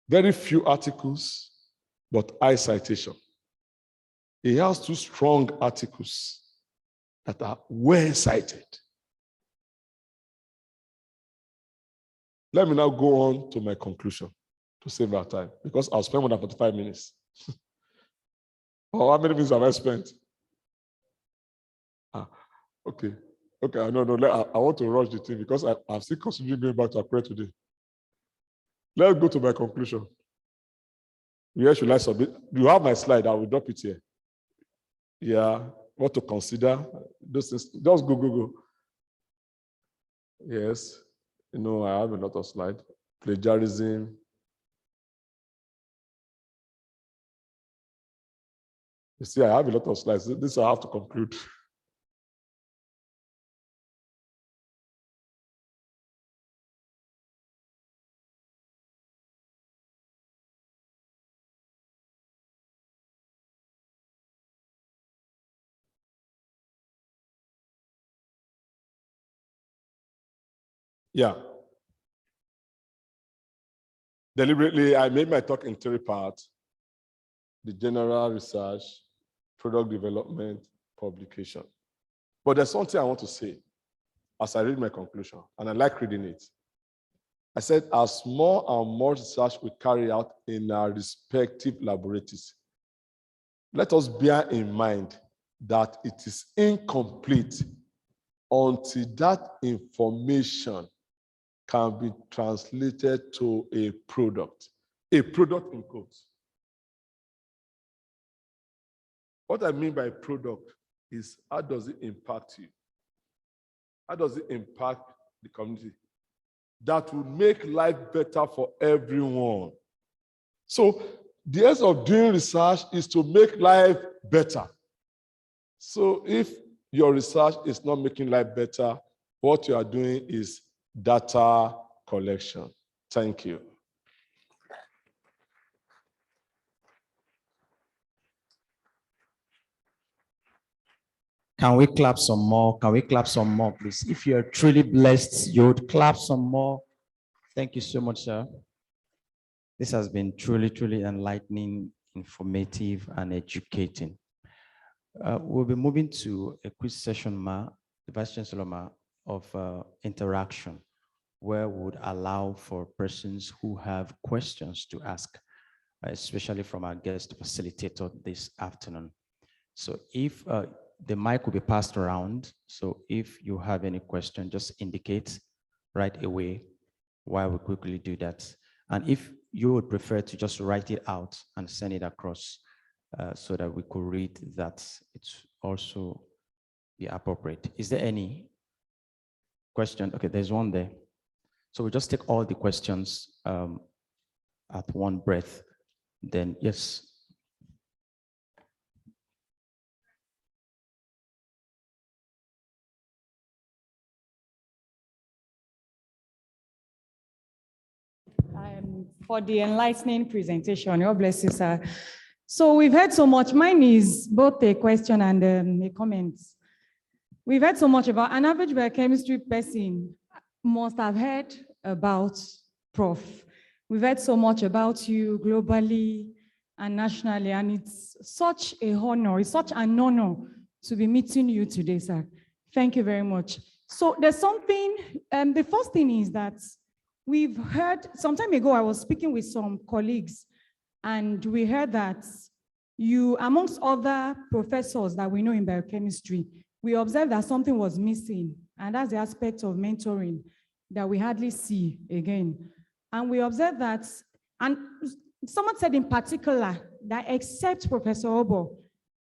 very few articles, but high citation. He has 2 strong articles that are well cited. Let me now go on to my conclusion to save our time because I'll spend more than 45 minutes. Oh, how many minutes have I spent? Okay, no, I want to rush the thing because I'm still considering going back to Accra today. Let's go to my conclusion. Where should I submit? You have my slide, I will drop it here. Yeah, what to consider, those things, just go. Yes, I have a lot of slides. Plagiarism. You see, I have a lot of slides. This I have to conclude. Yeah. Deliberately, I made my talk in 3 parts: the general research, product development, publication. But there's something I want to say as I read my conclusion, and I like reading it. I said, as more and more research we carry out in our respective laboratories, let us bear in mind that it is incomplete until that information can be translated to a product in quotes. What I mean by product is, how does it impact you? How does it impact the community? That will make life better for everyone. So the essence of doing research is to make life better. So if your research is not making life better, what you are doing is data collection. Thank you. Can we clap some more? Can we clap some more, please? If you're truly blessed, you would clap some more. Thank you so much, sir. This has been truly, truly enlightening, informative, and educating. We'll be moving to a quiz session, the Vice Chancellor, of interaction, where we would allow for persons who have questions to ask, especially from our guest facilitator this afternoon. So if the mic will be passed around, so if you have any question, just indicate right away while we quickly do that. And if you would prefer to just write it out and send it across so that we could read that it's also be appropriate. Is there any question? Okay, there's one there. So we just take all the questions at one breath. Then, yes. For the enlightening presentation. God bless you, sir. So we've heard so much. Mine is both a question and a comment. We've heard so much about an average biochemistry person must have heard about Prof. We've heard so much about you globally and nationally, and it's such a honor, it's such an honor to be meeting you today, sir. Thank you very much. So there's something, the first thing is that we've heard, some time ago, I was speaking with some colleagues, and we heard that you, amongst other professors that we know in biochemistry, we observed that something was missing, and that's the aspect of mentoring that we hardly see again. And we observed that, and someone said in particular that except Professor Obo,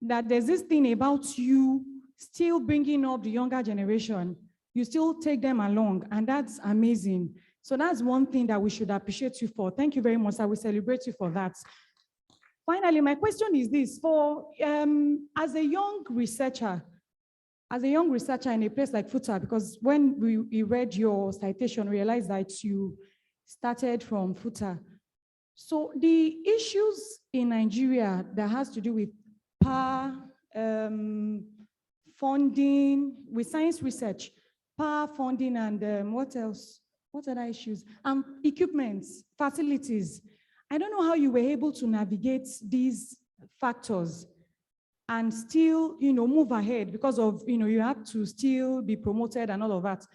that there's this thing about you still bringing up the younger generation, you still take them along, and that's amazing. So that's one thing that we should appreciate you for. Thank you very much. I will celebrate you for that. Finally, my question is this: for as a young researcher in a place like FUTA, because when we read your citation, we realized that you started from FUTA. So the issues in Nigeria that has to do with power, funding, with science research, power, funding, and what else? What other issues? Equipment, facilities. I don't know how you were able to navigate these factors and still, move ahead because of, you have to still be promoted and all of that,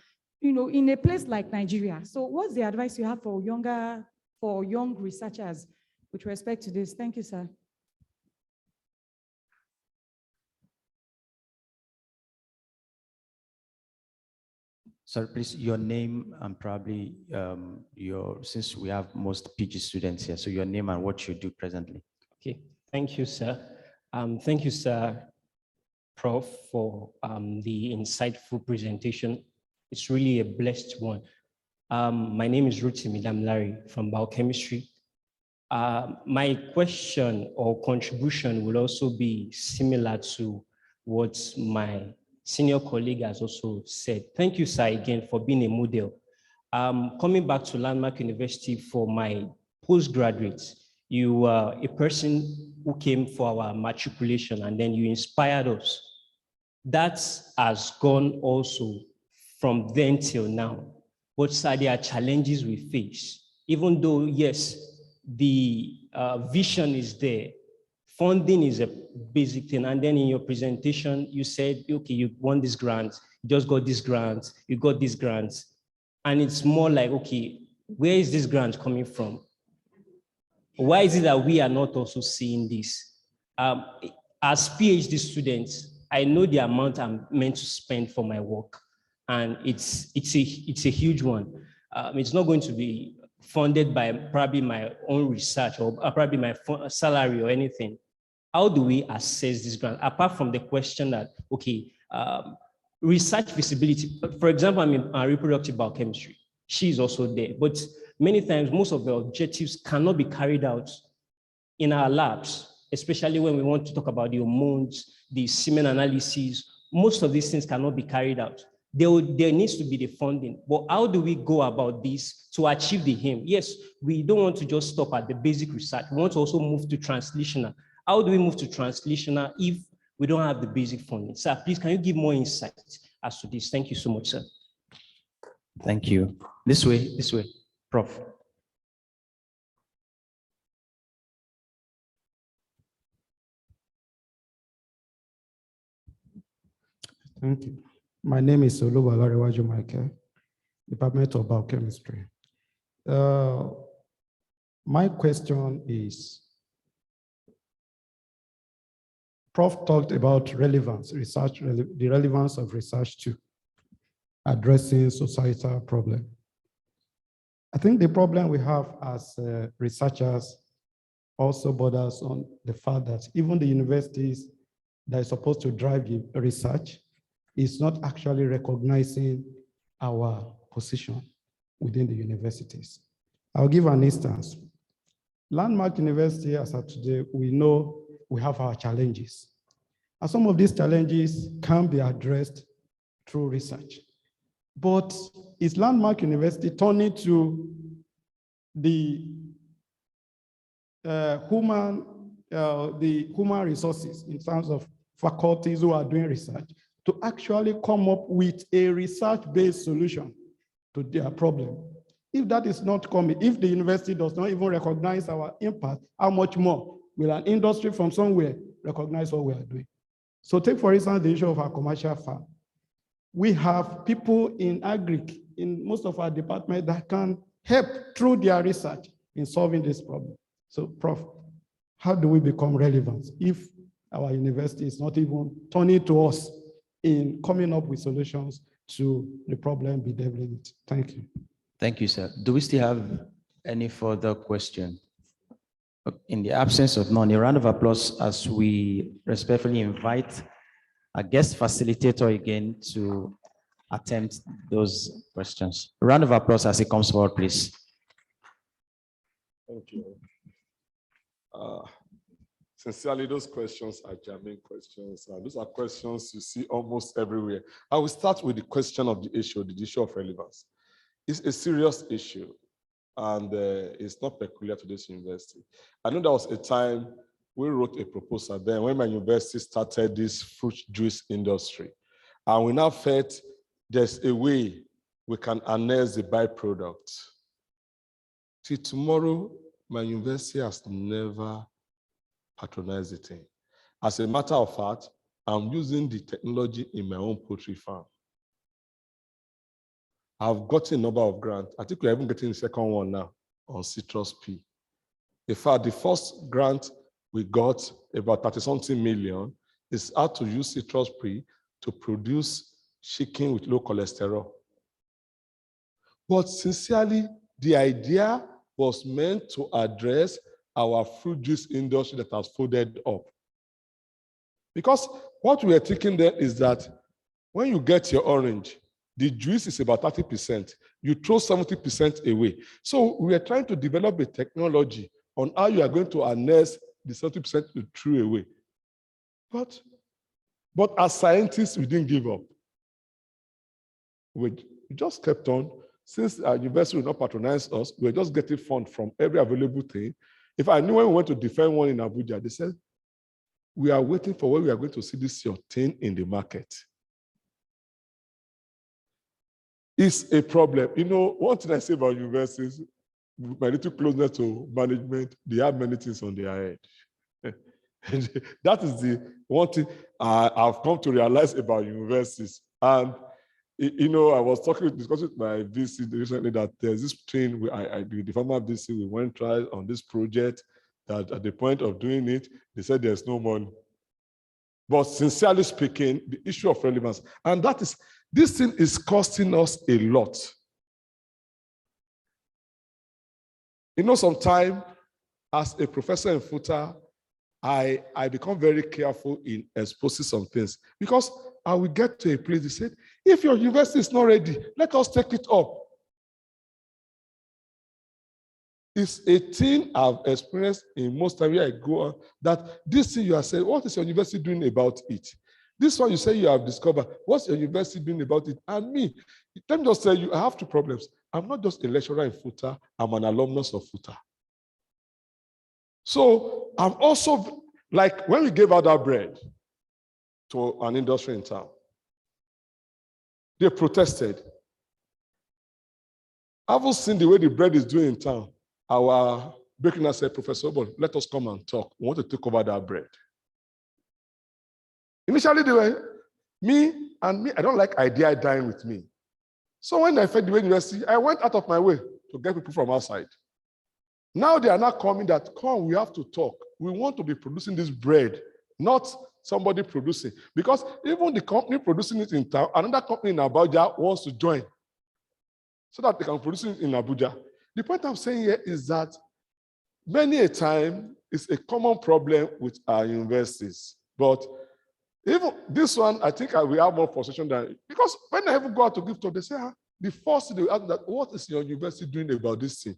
in a place like Nigeria. So what's the advice you have for young researchers with respect to this? Thank you, sir. Sir, please, your name and probably since we have most PG students here, so your name and what you do presently. Okay, thank you, sir. Thank you, sir, Prof, for the insightful presentation. It's really a blessed one. My name is Ruti Midam-Larry from Biochemistry. My question or contribution will also be similar to what my senior colleague has also said. Thank you, sir, again, for being a model. Coming back to Landmark University for my postgraduates, you were a person who came for our matriculation and then you inspired us. That has gone also from then till now. But sir, there are challenges we face. Even though, yes, the vision is there, funding is a basic thing. And then in your presentation, you said, okay, you won this grant, you just got this grant, you got this grant. And it's more like, okay, where is this grant coming from? Why is it that we are not also seeing this? As PhD students, I know the amount I'm meant to spend for my work. And it's a huge one. It's not going to be funded by probably my own research or probably my salary or anything. How do we assess this grant? Apart from the question that, okay, research visibility, for example, I'm in reproductive biochemistry. She's also there, but many times most of the objectives cannot be carried out in our labs, especially when we want to talk about the hormones, the semen analysis. Most of these things cannot be carried out. There needs to be the funding, but how do we go about this to achieve the aim? Yes, we don't want to just stop at the basic research. We want to also move to translational. How do we move to translational if we don't have the basic funding? Sir, please, can you give more insight as to this? Thank you so much, sir. Thank you. This way, Prof. Thank you. My name is Oluwalarewaju Michael, Department of Biochemistry. My question is, Prof talked about relevance, research, the relevance of research to addressing societal problem. I think the problem we have as researchers also borders on the fact that even the universities that are supposed to drive the research is not actually recognizing our position within the universities. I'll give an instance. Landmark University, as of today, we know we have our challenges. And some of these challenges can be addressed through research. But is Landmark University turning to the human resources in terms of faculties who are doing research to actually come up with a research-based solution to their problem? If that is not coming, if the university does not even recognize our impact, how much more will an industry from somewhere recognize what we are doing? So take, for instance, the issue of our commercial farm. We have people in agric, in most of our departments, that can help through their research in solving this problem. So, Prof, how do we become relevant if our university is not even turning to us in coming up with solutions to the problem bedeviling it? Thank you. Thank you, sir. Do we still have any further question? In the absence of none, a round of applause as we respectfully invite our guest facilitator again to attempt those questions. A round of applause as he comes forward, please. Thank you. Sincerely, those questions are germane questions. Those are questions you see almost everywhere. I will start with the question of the issue of relevance. It's a serious issue, and it's not peculiar to this university. I know there was a time we wrote a proposal then when my university started this fruit juice industry, and we now felt there's a way we can harness the byproduct. Till tomorrow, my university has never patronized the thing. As a matter of fact, I'm using the technology in my own poultry farm. I've gotten a number of grants. I think we're even getting the second one now on citrus pea. In fact, the first grant we got, about 30-something million, is how to use citrus pea to produce chicken with low cholesterol. But sincerely, the idea was meant to address our fruit juice industry that has folded up. Because what we are thinking there is that when you get your orange, the juice is about 30%. You throw 70% away. So we are trying to develop a technology on how you are going to harness the 70% you threw away. But as scientists, we didn't give up. We just kept on. Since our university will not patronize us, we're just getting funds from every available thing. If I knew when we went to defend one in Abuja, they said, we are waiting for when we are going to see this your thing in the market. It's a problem. You know, one thing I say about universities, my little closeness to management, they have many things on their head. And that is the one thing I've come to realize about universities. And, you know, I was discussing with my VC recently that there's this thing, the former VC, we went try on this project, that at the point of doing it, they said there's no money. But sincerely speaking, the issue of relevance, and that is, this thing is costing us a lot. You know, sometimes as a professor in FUTA, I become very careful in exposing some things because I will get to a place, they said, if your university is not ready, let us take it up. It's a thing I've experienced in most times where I go on, that this thing you are saying, what is your university doing about it? This one you say you have discovered, what's your university doing about it? And me, let me just tell you, I have two problems. I'm not just a lecturer in FUTA, I'm an alumnus of FUTA. So I'm also, like when we gave out that bread to an industry in town, they protested. I haven't seen the way the bread is doing in town. Our baker said, Professor Obon, let us come and talk. We want to take over that bread. Initially, they were, me, I don't like idea dying with me. So when I fed the university, I went out of my way to get people from outside. Now they are not coming that, come, we have to talk. We want to be producing this bread, not somebody producing. Because even the company producing it in town, another company in Abuja wants to join so that they can produce it in Abuja. the point I'm saying here is that many a time it's a common problem with our universities. But even this one, I think we have more frustration than, because when I ever go out to give talk, they say, the first thing they ask that, what is your university doing about this thing?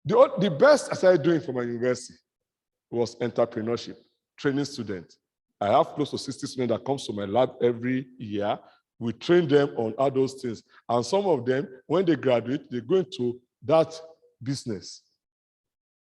The best I started doing for my university was entrepreneurship, training students. I have close to 60 students that comes to my lab every year. We train them on all those things. And some of them, when they graduate, they go into that business.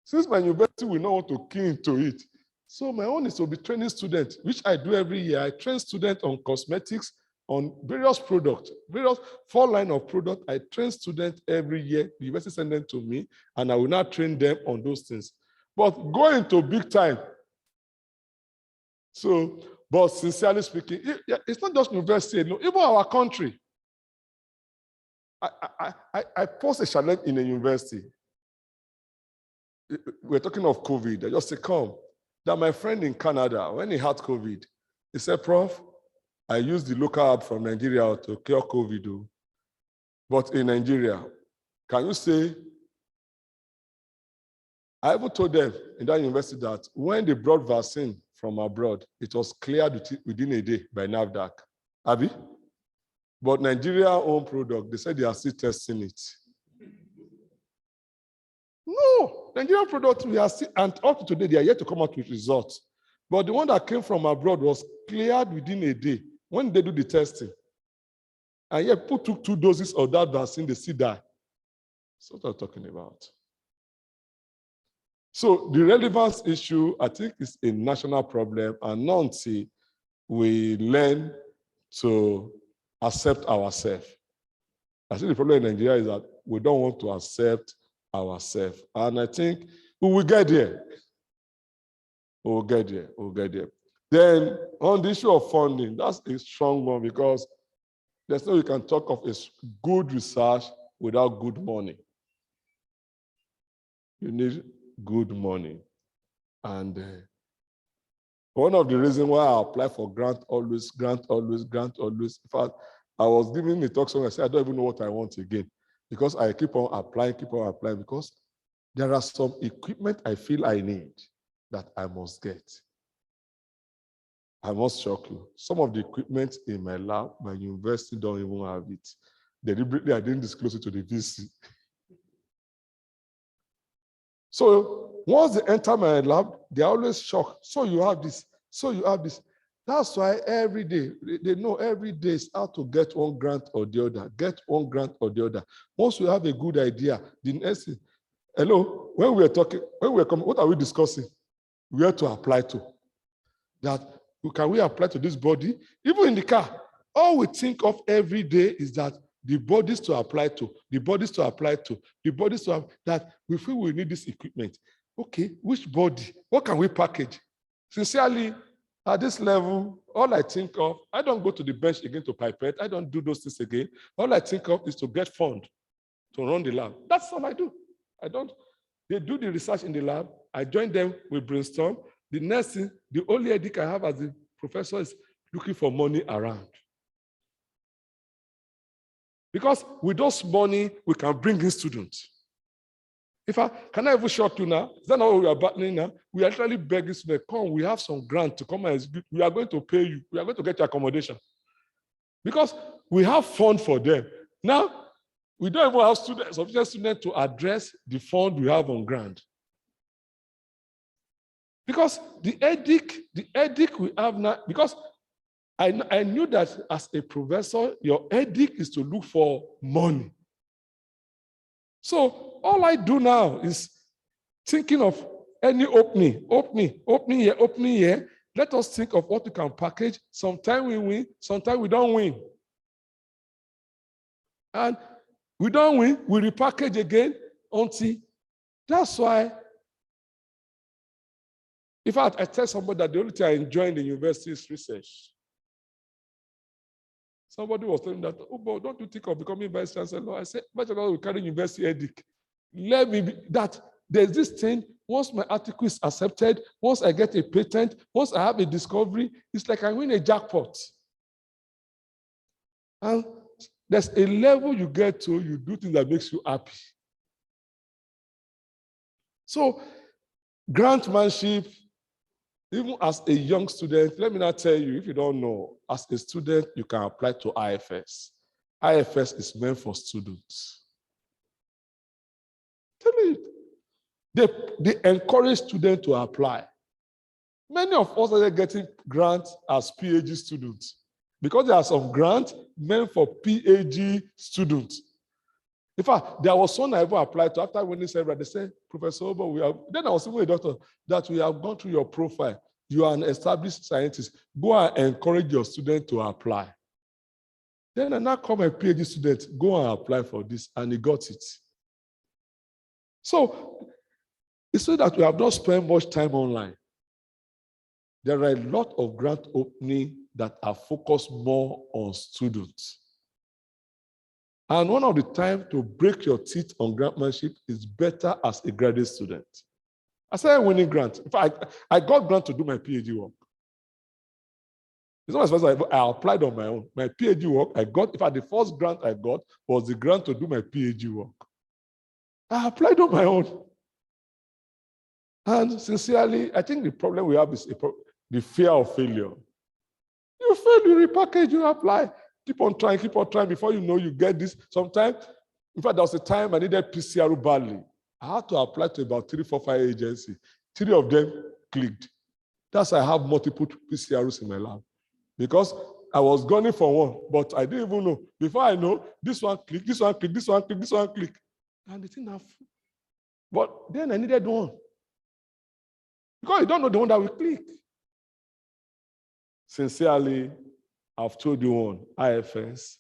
Since my university will not want to key into it, so my own is to be training students, which I do every year. I train students on cosmetics, on various products, various 4 lines of product. I train students every year. The university send them to me, and I will now train them on those things. But going to big time. So, but sincerely speaking, it's not just university, no, even our country. I posed a challenge in a university. We're talking of COVID. I just say, come. That my friend in Canada, when he had COVID, he said, Prof, I used the local app from Nigeria to cure COVID. But in Nigeria, can you say, I even told them in that university that when they brought vaccine from abroad, it was cleared within a day by NAFDAC. Abi? But Nigeria own product, they said they are still testing it. No, Nigerian product, we are still, and up to today, they are yet to come out with results. But the one that came from abroad was cleared within a day when they do the testing. And yet, people took 2 doses of that vaccine, they still die. That's what I'm talking about. So the relevance issue, I think, is a national problem, and not until we learn to accept ourselves. I think the problem in Nigeria is that we don't want to accept ourselves. And I think we will get there. We will get there. We will get there. Then on the issue of funding, that's a strong one, because there's no way you can talk of a good research without good money. You need good money. And one of the reasons why I apply for grant always. In fact, I was giving a talk somewhere, I said, I don't even know what I want again, because I keep on applying, because there are some equipment I feel I need that I must get. I must shock you. Some of the equipment in my lab, my university don't even have it. Deliberately, I didn't disclose it to the VC. So once they enter my lab, they're always shocked. So you have this, so you have this. That's why every day, they know every day is how to get one grant or the other, get one grant or the other. Once we have a good idea, the next thing, hello, when we're talking, when we're coming, what are we discussing? Where to apply to? That, can we apply to this body? Even in the car, all we think of every day is that the bodies to apply to, the bodies to apply to, the bodies to have, that we feel we need this equipment. Okay, which body? What can we package? Sincerely, at this level, all I think of, I don't go to the bench again to pipette. I don't do those things again. All I think of is to get fund to run the lab. That's all I do. I don't. They do the research in the lab. I join them, we brainstorm. The next thing, the only headache I have as a professor is looking for money around. Because with those money, we can bring in students. Can I ever shock you now? Is that not what we are battling now? We are literally begging students, come, we have some grant to come and execute. We are going to pay you. We are going to get your accommodation. Because we have fund for them. Now, we don't even have sufficient students to address the fund we have on grant. Because the headache we have now, because I knew that as a professor, your headache is to look for money. So all I do now is thinking of any opening here. Let us think of what we can package. Sometimes we win, sometimes we don't win. And we don't win, we repackage again until, that's why, in fact, I tell somebody that the only thing I enjoy in the university is research. Somebody was telling me that, oh, but don't you think of becoming vice chancellor? I said, vice chancellor will carry university headache. Let me be that. There's this thing, once my article is accepted, once I get a patent, once I have a discovery, it's like I win a jackpot. And there's a level you get to, you do things that makes you happy. So grantmanship, even as a young student, let me not tell you, if you don't know, as a student, you can apply to IFS. IFS is meant for students. Tell you, they encourage students to apply. Many of us are getting grants as PhD students because there are some grants meant for PhD students. In fact, there was one I ever applied to after winning several. They said, Professor Obo, then I was even a doctor, that we have gone through your profile. You are an established scientist. Go and encourage your student to apply. Then I now call my PhD student, go and apply for this, and he got it. So it's so that we have not spent much time online. There are a lot of grant openings that are focused more on students. And one of the times to break your teeth on grantmanship is better as a graduate student. I started winning grants. In fact, I got grant to do my PhD work. It's not as far as I applied on my own. My PhD work, I got, in fact, the first grant I got was the grant to do my PhD work. I applied on my own. And sincerely, I think the problem we have is the fear of failure. You fail, you repackage, you apply. Keep on trying before you know you get this. Sometimes, in fact, there was a time I needed PCR badly. I had to apply to about 3, 4, 5 agencies. 3 of them clicked. That's why I have multiple PCRs in my lab. Because I was gunning for one, but I didn't even know. Before I know, this one click, this one click, this one click, this one click. And the thing have. But then I needed one. Because you don't know the one that will click. Sincerely, I've told you one, IFS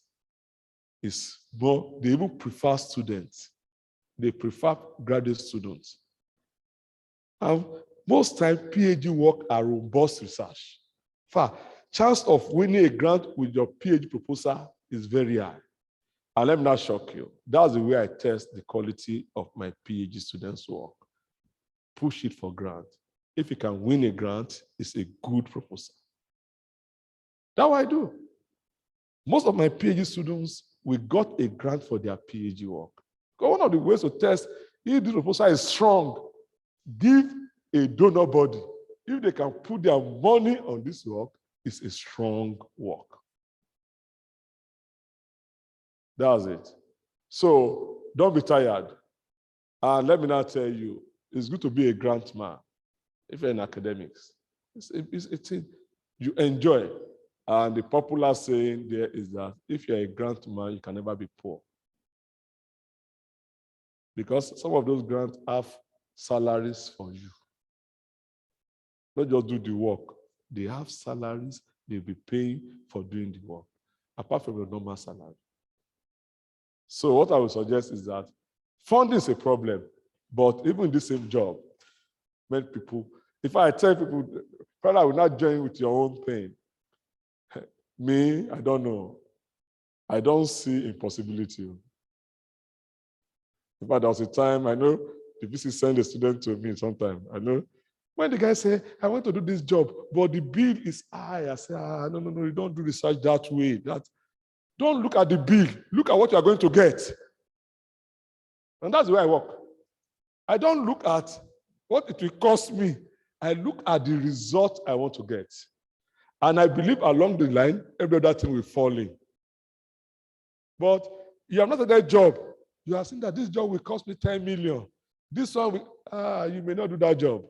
is more, they even prefer students. They prefer graduate students. And most times, PhD work are robust research. In fact, chance of winning a grant with your PhD proposal is very high. And let me not shock you. That's the way I test the quality of my PhD students' work. Push it for grant. If you can win a grant, it's a good proposal. That's what I do. Most of my PhD students, we got a grant for their PhD work. Because one of the ways to test if this proposal is strong, give a donor body. If they can put their money on this work, it's a strong work. That's it. So don't be tired. And let me now tell you, it's good to be a grant man if you're in academics. You enjoy. And the popular saying there is that if you're a grant man, you can never be poor. Because some of those grants have salaries for you. Not just do the work. They have salaries they'll be paying for doing the work, apart from your normal salary. So what I would suggest is that funding is a problem, but even in the same job, many people, if I tell people, Father, I will not join with your own pain. Me, I don't know. I don't see impossibility. In fact, there was a time, I know the VC sent a student to me sometime. I know when the guy said, I want to do this job, but the bill is high. I say, no, you don't do research that way. Don't look at the bill. Look at what you are going to get. And that's the way I work. I don't look at what it will cost me. I look at the result I want to get. And I believe along the line, every other thing will fall in. But you have not done that job. You have seen that this job will cost me 10 million. This one, you may not do that job.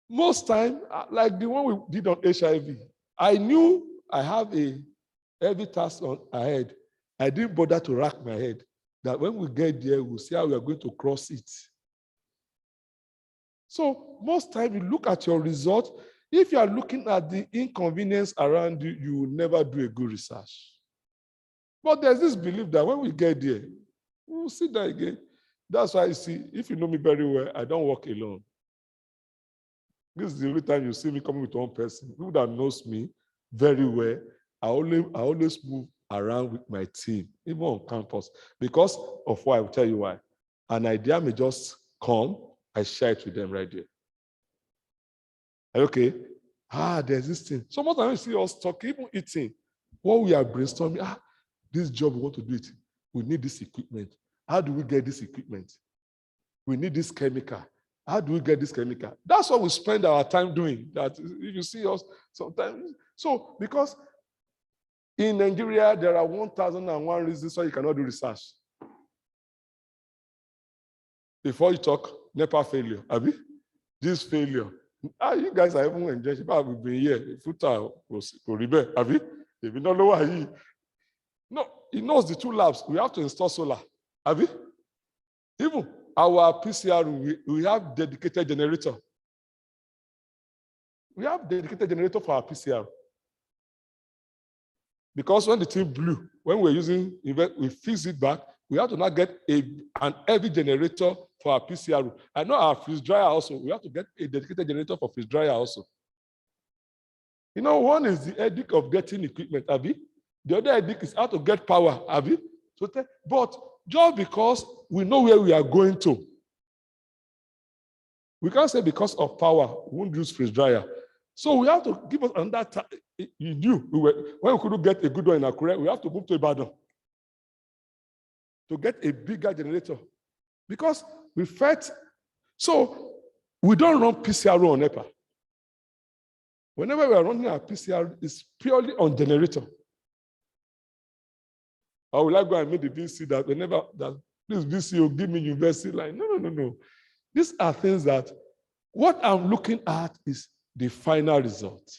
Most time, like the one we did on HIV, I knew I have a heavy task on ahead. I didn't bother to rack my head that when we get there, we'll see how we are going to cross it. So most time you look at your result. If you are looking at the inconvenience around you, you will never do a good research. But there's this belief that when we get there, we'll see that again. That's why you see, if you know me very well, I don't work alone. This is the only time you see me coming with one person. People that knows me very well, I always move around with my team, even on campus, because of why. I will tell you why. An idea may just come, I share it with them right there. Okay, there's this thing. So most times you see us talking, even eating, what we are brainstorming, this job, we want to do it. We need this equipment. How do we get this equipment? We need this chemical. How do we get this chemical? That's what we spend our time doing. That if you see us sometimes. So, because in Nigeria, there are 1,001 reasons why you cannot do research. Before you talk, NEPA failure, Abi, this failure. You guys are even enjoying. We've been here. Futa was rebel, Abi. If you don't know why no, he knows the 2 labs. We have to install solar, Abi. Even our PCR, we have dedicated generator. We have dedicated generator for our PCR. Because when the thing blew, when we're using, we fix it back, we have to now get an heavy generator for our PCR. I know our freeze dryer also, we have to get a dedicated generator for freeze dryer also. You know, one is the headache of getting equipment, Abi. The other headache is how to get power, Abi. So, but just because we know where we are going to, we can't say because of power, we won't use freeze dryer. So we have to give us another time. You knew when we couldn't get a good one in Akure, we have to move to Ibadan to get a bigger generator. Because we felt, so we don't run PCR on NEPA. Whenever we are running our PCR, it's purely on generator. Or will I go and make the VC that whenever that this VC will give me university line? No. These are things that what I'm looking at is the final result.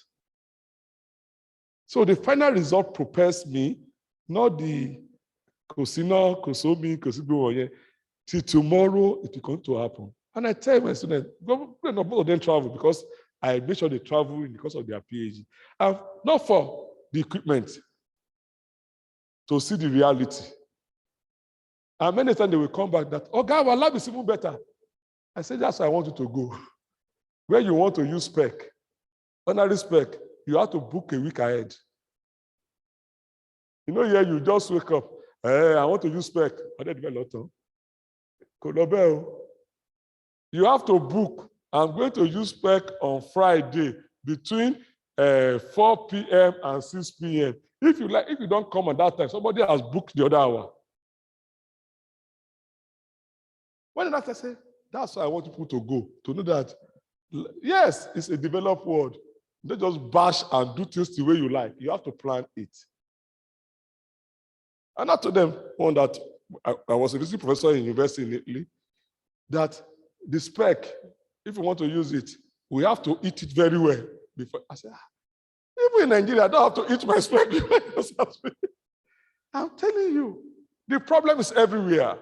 So the final result prepares me, not the Kosina, Kosomi, Kosibo, till tomorrow it will come to happen. And I tell my students, both of them travel because I make sure they travel because of their PhD. And not for the equipment, to see the reality. And many times they will come back that, oh God, our lab is even better. I said, that's why I want you to go. Where you want to use spec, ordinary spec, you have to book a week ahead. You know, here you just wake up, hey, I want to use spec. You have to book. I'm going to use spec on Friday between 4 p.m. and 6 p.m. If you don't come at that time, somebody has booked the other hour. When did I say, that's why I want people to go, to know that, yes, it's a developed world. Don't just bash and do things the way you like. You have to plan it. And I told them one that I was a visiting professor in university in Italy, that the spec, if you want to use it, we have to eat it very well. Before I said, even in Nigeria, I don't have to eat my spec. I'm telling you, the problem is everywhere.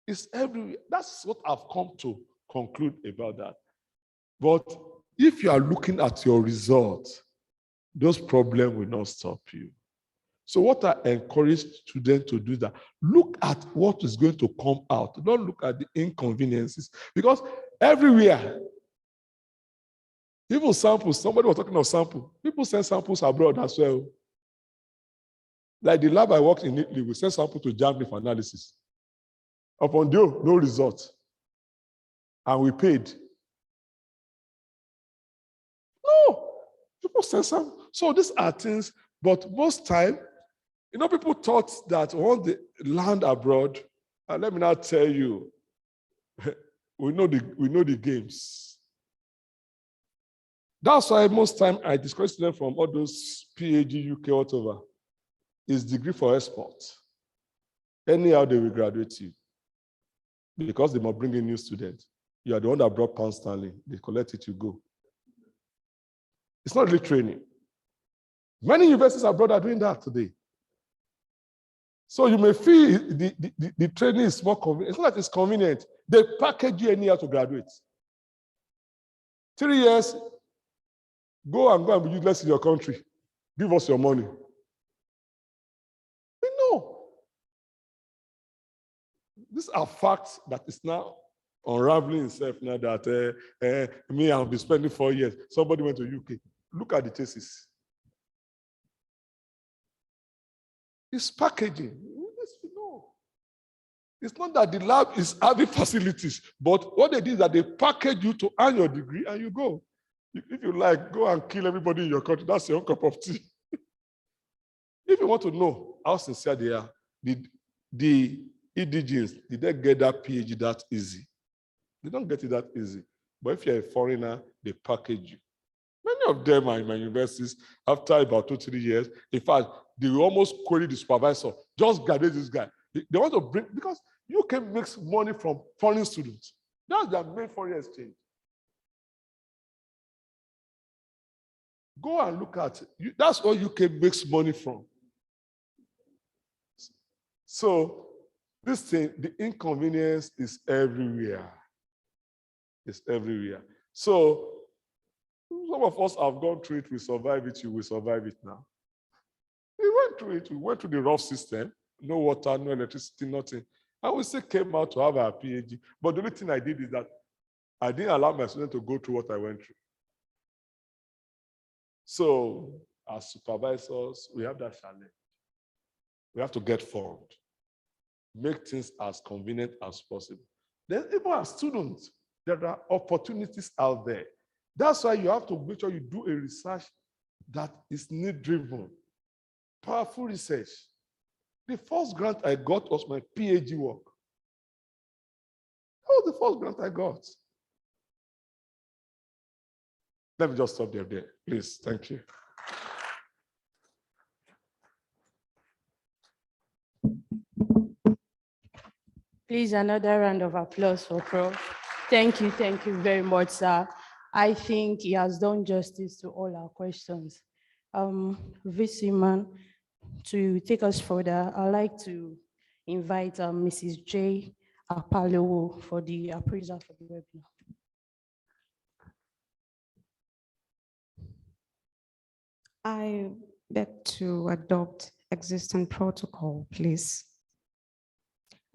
It's everywhere. That's what I've come to conclude about that. But if you are looking at your results, those problems will not stop you. So what I encourage students to do is that look at what is going to come out. Don't look at the inconveniences. Because everywhere, even samples, somebody was talking of samples. People send samples abroad as well. Like the lab I worked in Italy, we sent samples to Germany for analysis. Upon due, no result. And we paid. No, people send some. So these are things, but most time, you know, people thought that once they land abroad, and let me now tell you, we know the games. That's why most time I discuss them from all those PhD, UK, whatever, is degree for export. Anyhow, they will graduate you. Because they must bring in new students. You are the one that brought pound sterling. They collect it, you go. It's not really training. Many universities abroad are doing that today. So you may feel the training is more convenient. It's not that it's convenient. They package you anyhow to graduate. 3 years, go and be useless in your country. Give us your money. We know. These are facts that is now unraveling itself now that me, I'll be spending 4 years. Somebody went to UK. Look at the thesis. It's packaging. No. It's not that the lab is having facilities, but what they did is that they package you to earn your degree and you go. If you like, go and kill everybody in your country. That's your own cup of tea. If you want to know how sincere they are, the the indigenous, did they get that PhD that easy? They don't get it that easy. But if you're a foreigner, they package you. Many of them are in my universities after about 2-3 years. In fact, they will almost query the supervisor, just graduate this guy. They want to bring, because UK makes money from foreign students. That's their main foreign exchange. Go and look at it. That's what UK makes money from. So this thing, the inconvenience is everywhere. It's everywhere. So some of us have gone through it, we survive it, you will survive it now. We went through it, we went through the rough system, no water, no electricity, nothing. And we still came out to have our PhD. But the only thing I did is that I didn't allow my students to go through what I went through. So as supervisors, we have that challenge. We have to get formed, make things as convenient as possible. Then even as students, there are opportunities out there. That's why you have to make sure you do a research that is need-driven, powerful research. The first grant I got was my PhD work. That was the first grant I got. Let me just stop there, please. Thank you. Please, another round of applause for Prof. Thank you very much, sir. I think he has done justice to all our questions. VC Man, to take us further, I'd like to invite Mrs. J. Apalo for the appraiser for the webinar. I beg to adopt existing protocol, please.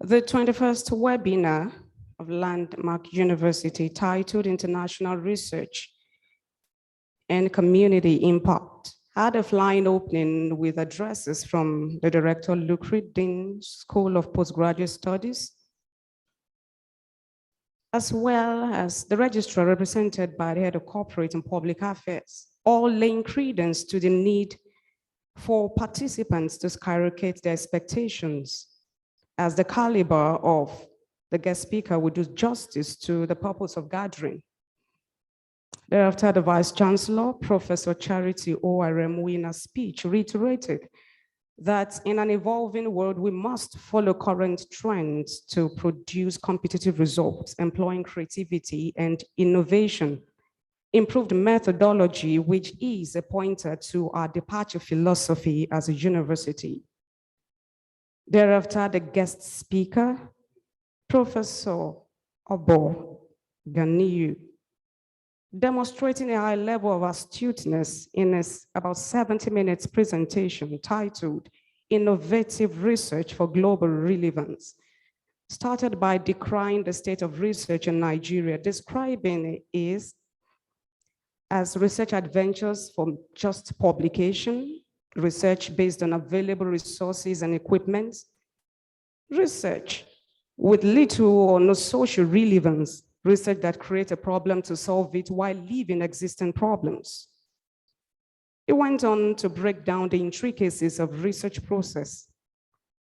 The 21st webinar of Landmark University titled International Research and Community Impact had a flying opening with addresses from the Director Lucrid Dean School of Postgraduate Studies, as well as the registrar represented by the Head of Corporate and Public Affairs, all laying credence to the need for participants to skyrocket their expectations, as the caliber of the guest speaker would do justice to the purpose of gathering. Thereafter, the Vice Chancellor, Professor Charity Omu-Aran, in a speech reiterated that in an evolving world, we must follow current trends to produce competitive results, employing creativity and innovation, improved methodology, which is a pointer to our departure philosophy as a university. Thereafter, the guest speaker, Professor Obu-Ganiyu, demonstrating a high level of astuteness in his about 70 minutes presentation titled Innovative Research for Global Relevance, started by decrying the state of research in Nigeria, describing it as research adventures from just publication, research based on available resources and equipment, research with little or no social relevance, research that creates a problem to solve it while leaving existing problems. It went on to break down the intricacies of research process.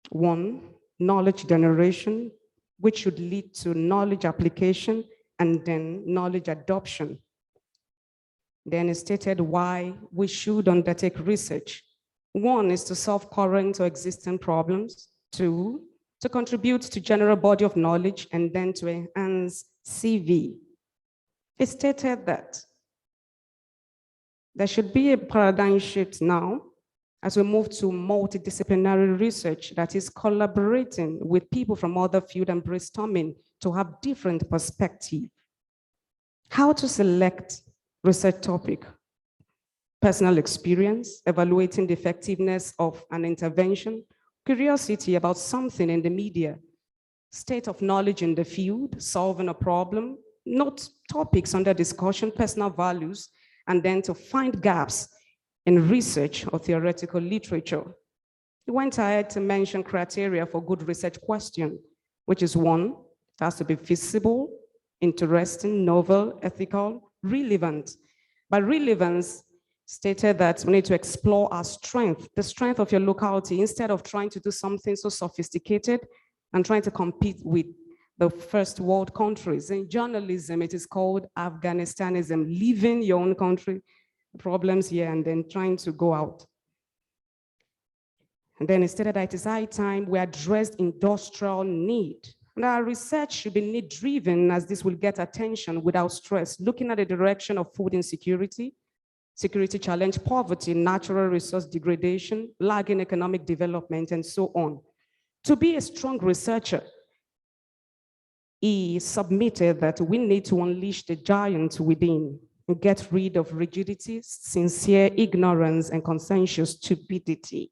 One, knowledge generation, which should lead to knowledge application and then knowledge adoption. Then it stated why we should undertake research. One is to solve current or existing problems. Two, to contribute to general body of knowledge, and then to enhance CV. It stated that there should be a paradigm shift now as we move to multidisciplinary research that is collaborating with people from other fields and brainstorming to have different perspectives. How to select research topic, personal experience, evaluating the effectiveness of an intervention, curiosity about something in the media, state of knowledge in the field, solving a problem, note topics under discussion, personal values, and then to find gaps in research or theoretical literature. He went ahead to mention criteria for good research question, which is one, it has to be feasible, interesting, novel, ethical, relevant. By relevance, stated that we need to explore our strength, the strength of your locality, instead of trying to do something so sophisticated and trying to compete with the first world countries. In journalism, it is called Afghanistanism, leaving your own country, problems here, and then trying to go out. And then it stated that it is high time we addressed industrial need. And our research should be need-driven, as this will get attention without stress, looking at the direction of food insecurity, security challenge, poverty, natural resource degradation, lagging economic development, and so on. To be a strong researcher, he submitted that we need to unleash the giant within and get rid of rigidity, sincere ignorance, and consensus stupidity.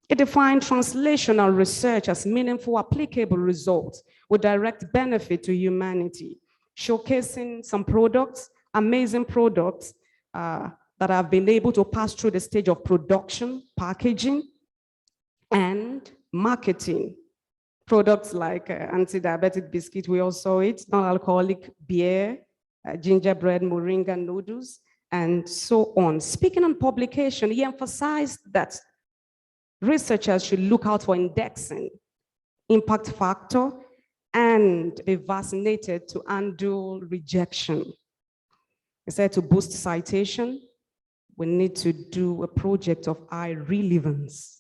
It defined translational research as meaningful, applicable results with direct benefit to humanity, showcasing some products, amazing products that have been able to pass through the stage of production, packaging, and marketing. Products like anti-diabetic biscuit, we all saw it, non-alcoholic beer, gingerbread, moringa noodles, and so on. Speaking on publication, he emphasized that researchers should look out for indexing, impact factor, and be vaccinated to handle rejection. He said to boost citation, we need to do a project of high relevance.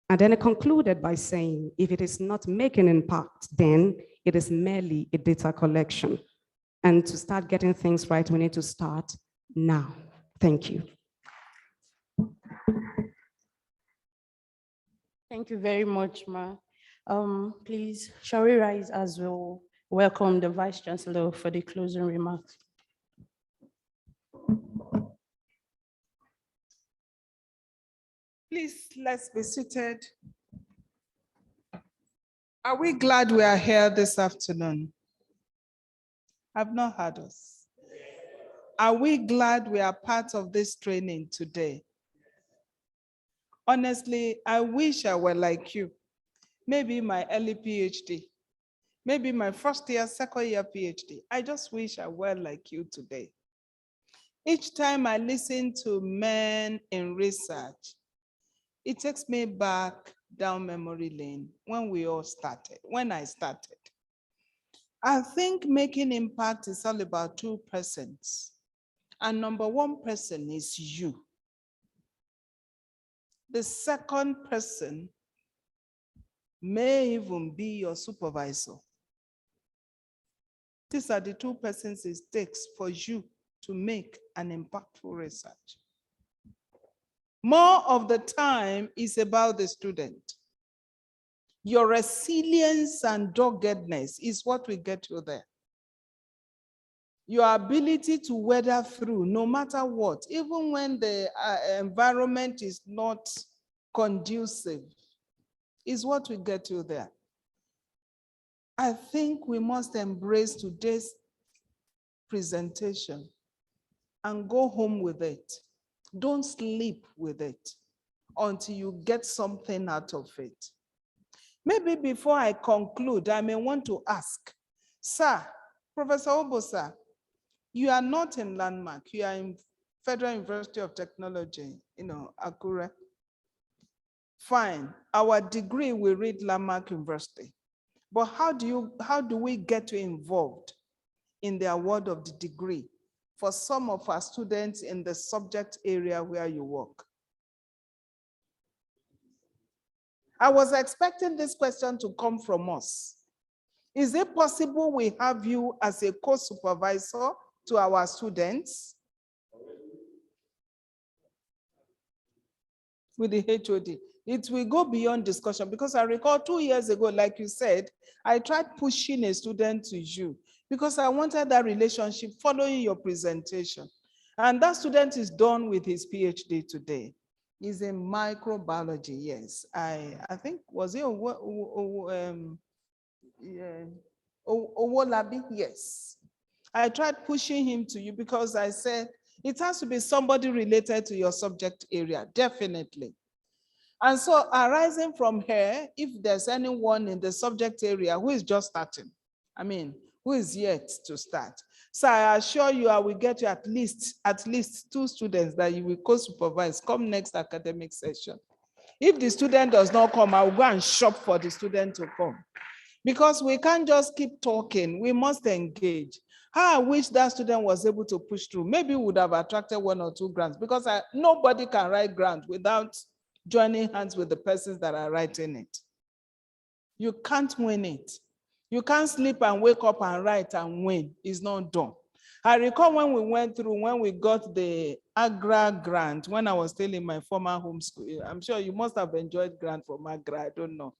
And then he concluded by saying, if it is not making impact, then it is merely a data collection. And to start getting things right, we need to start now. Thank you. Thank you very much, Ma. Please, shall we rise as well? Welcome the Vice Chancellor for the closing remarks. Please, let's be seated. Are we glad we are here this afternoon? I've not heard us. Are we glad we are part of this training today? Honestly, I wish I were like you. Maybe my early PhD, maybe my first year, second year PhD. I just wish I were like you today. Each time I listen to men in research, it takes me back down memory lane when we all started, when I started. I think making impact is all about two persons. And number one person is you. The second person may even be your supervisor. These are the two persons it takes for you to make an impactful research. More of the time is about the student. Your resilience and doggedness is what will get you there. Your ability to weather through no matter what, even when the environment is not conducive, is what will get you there. I think we must embrace today's presentation and go home with it. Don't sleep with it until you get something out of it. Maybe before I conclude, I may want to ask, sir, Professor Obosa, you are not in Landmark, you are in Federal University of Technology, Akure. Fine, our degree we read Landmark University, but how do we get you involved in the award of the degree for some of our students in the subject area where you work? I was expecting this question to come from us. Is it possible we have you as a co-supervisor to our students with the HOD? It will go beyond discussion, because I recall 2 years ago, like you said, I tried pushing a student to you because I wanted that relationship following your presentation. And that student is done with his PhD today. He's in microbiology, yes. I think, was it Owolabi? Yes. I tried pushing him to you because I said, it has to be somebody related to your subject area, definitely. And so arising from here, if there's anyone in the subject area who is just starting, who is yet to start, So I assure you, I will get you at least 2 students that you will co-supervise come next academic session. If the student does not come, I will go and shop for the student to come. Because we can't just keep talking, we must engage. How I wish that student was able to push through. Maybe we would have attracted 1 or 2 grants, because nobody can write grant without joining hands with the persons that are writing it. You can't win it. You can't sleep and wake up and write and win. It's not done. I recall when we got the Agra grant, when I was still in my former home school. I'm sure you must have enjoyed grant from Agra, I don't know.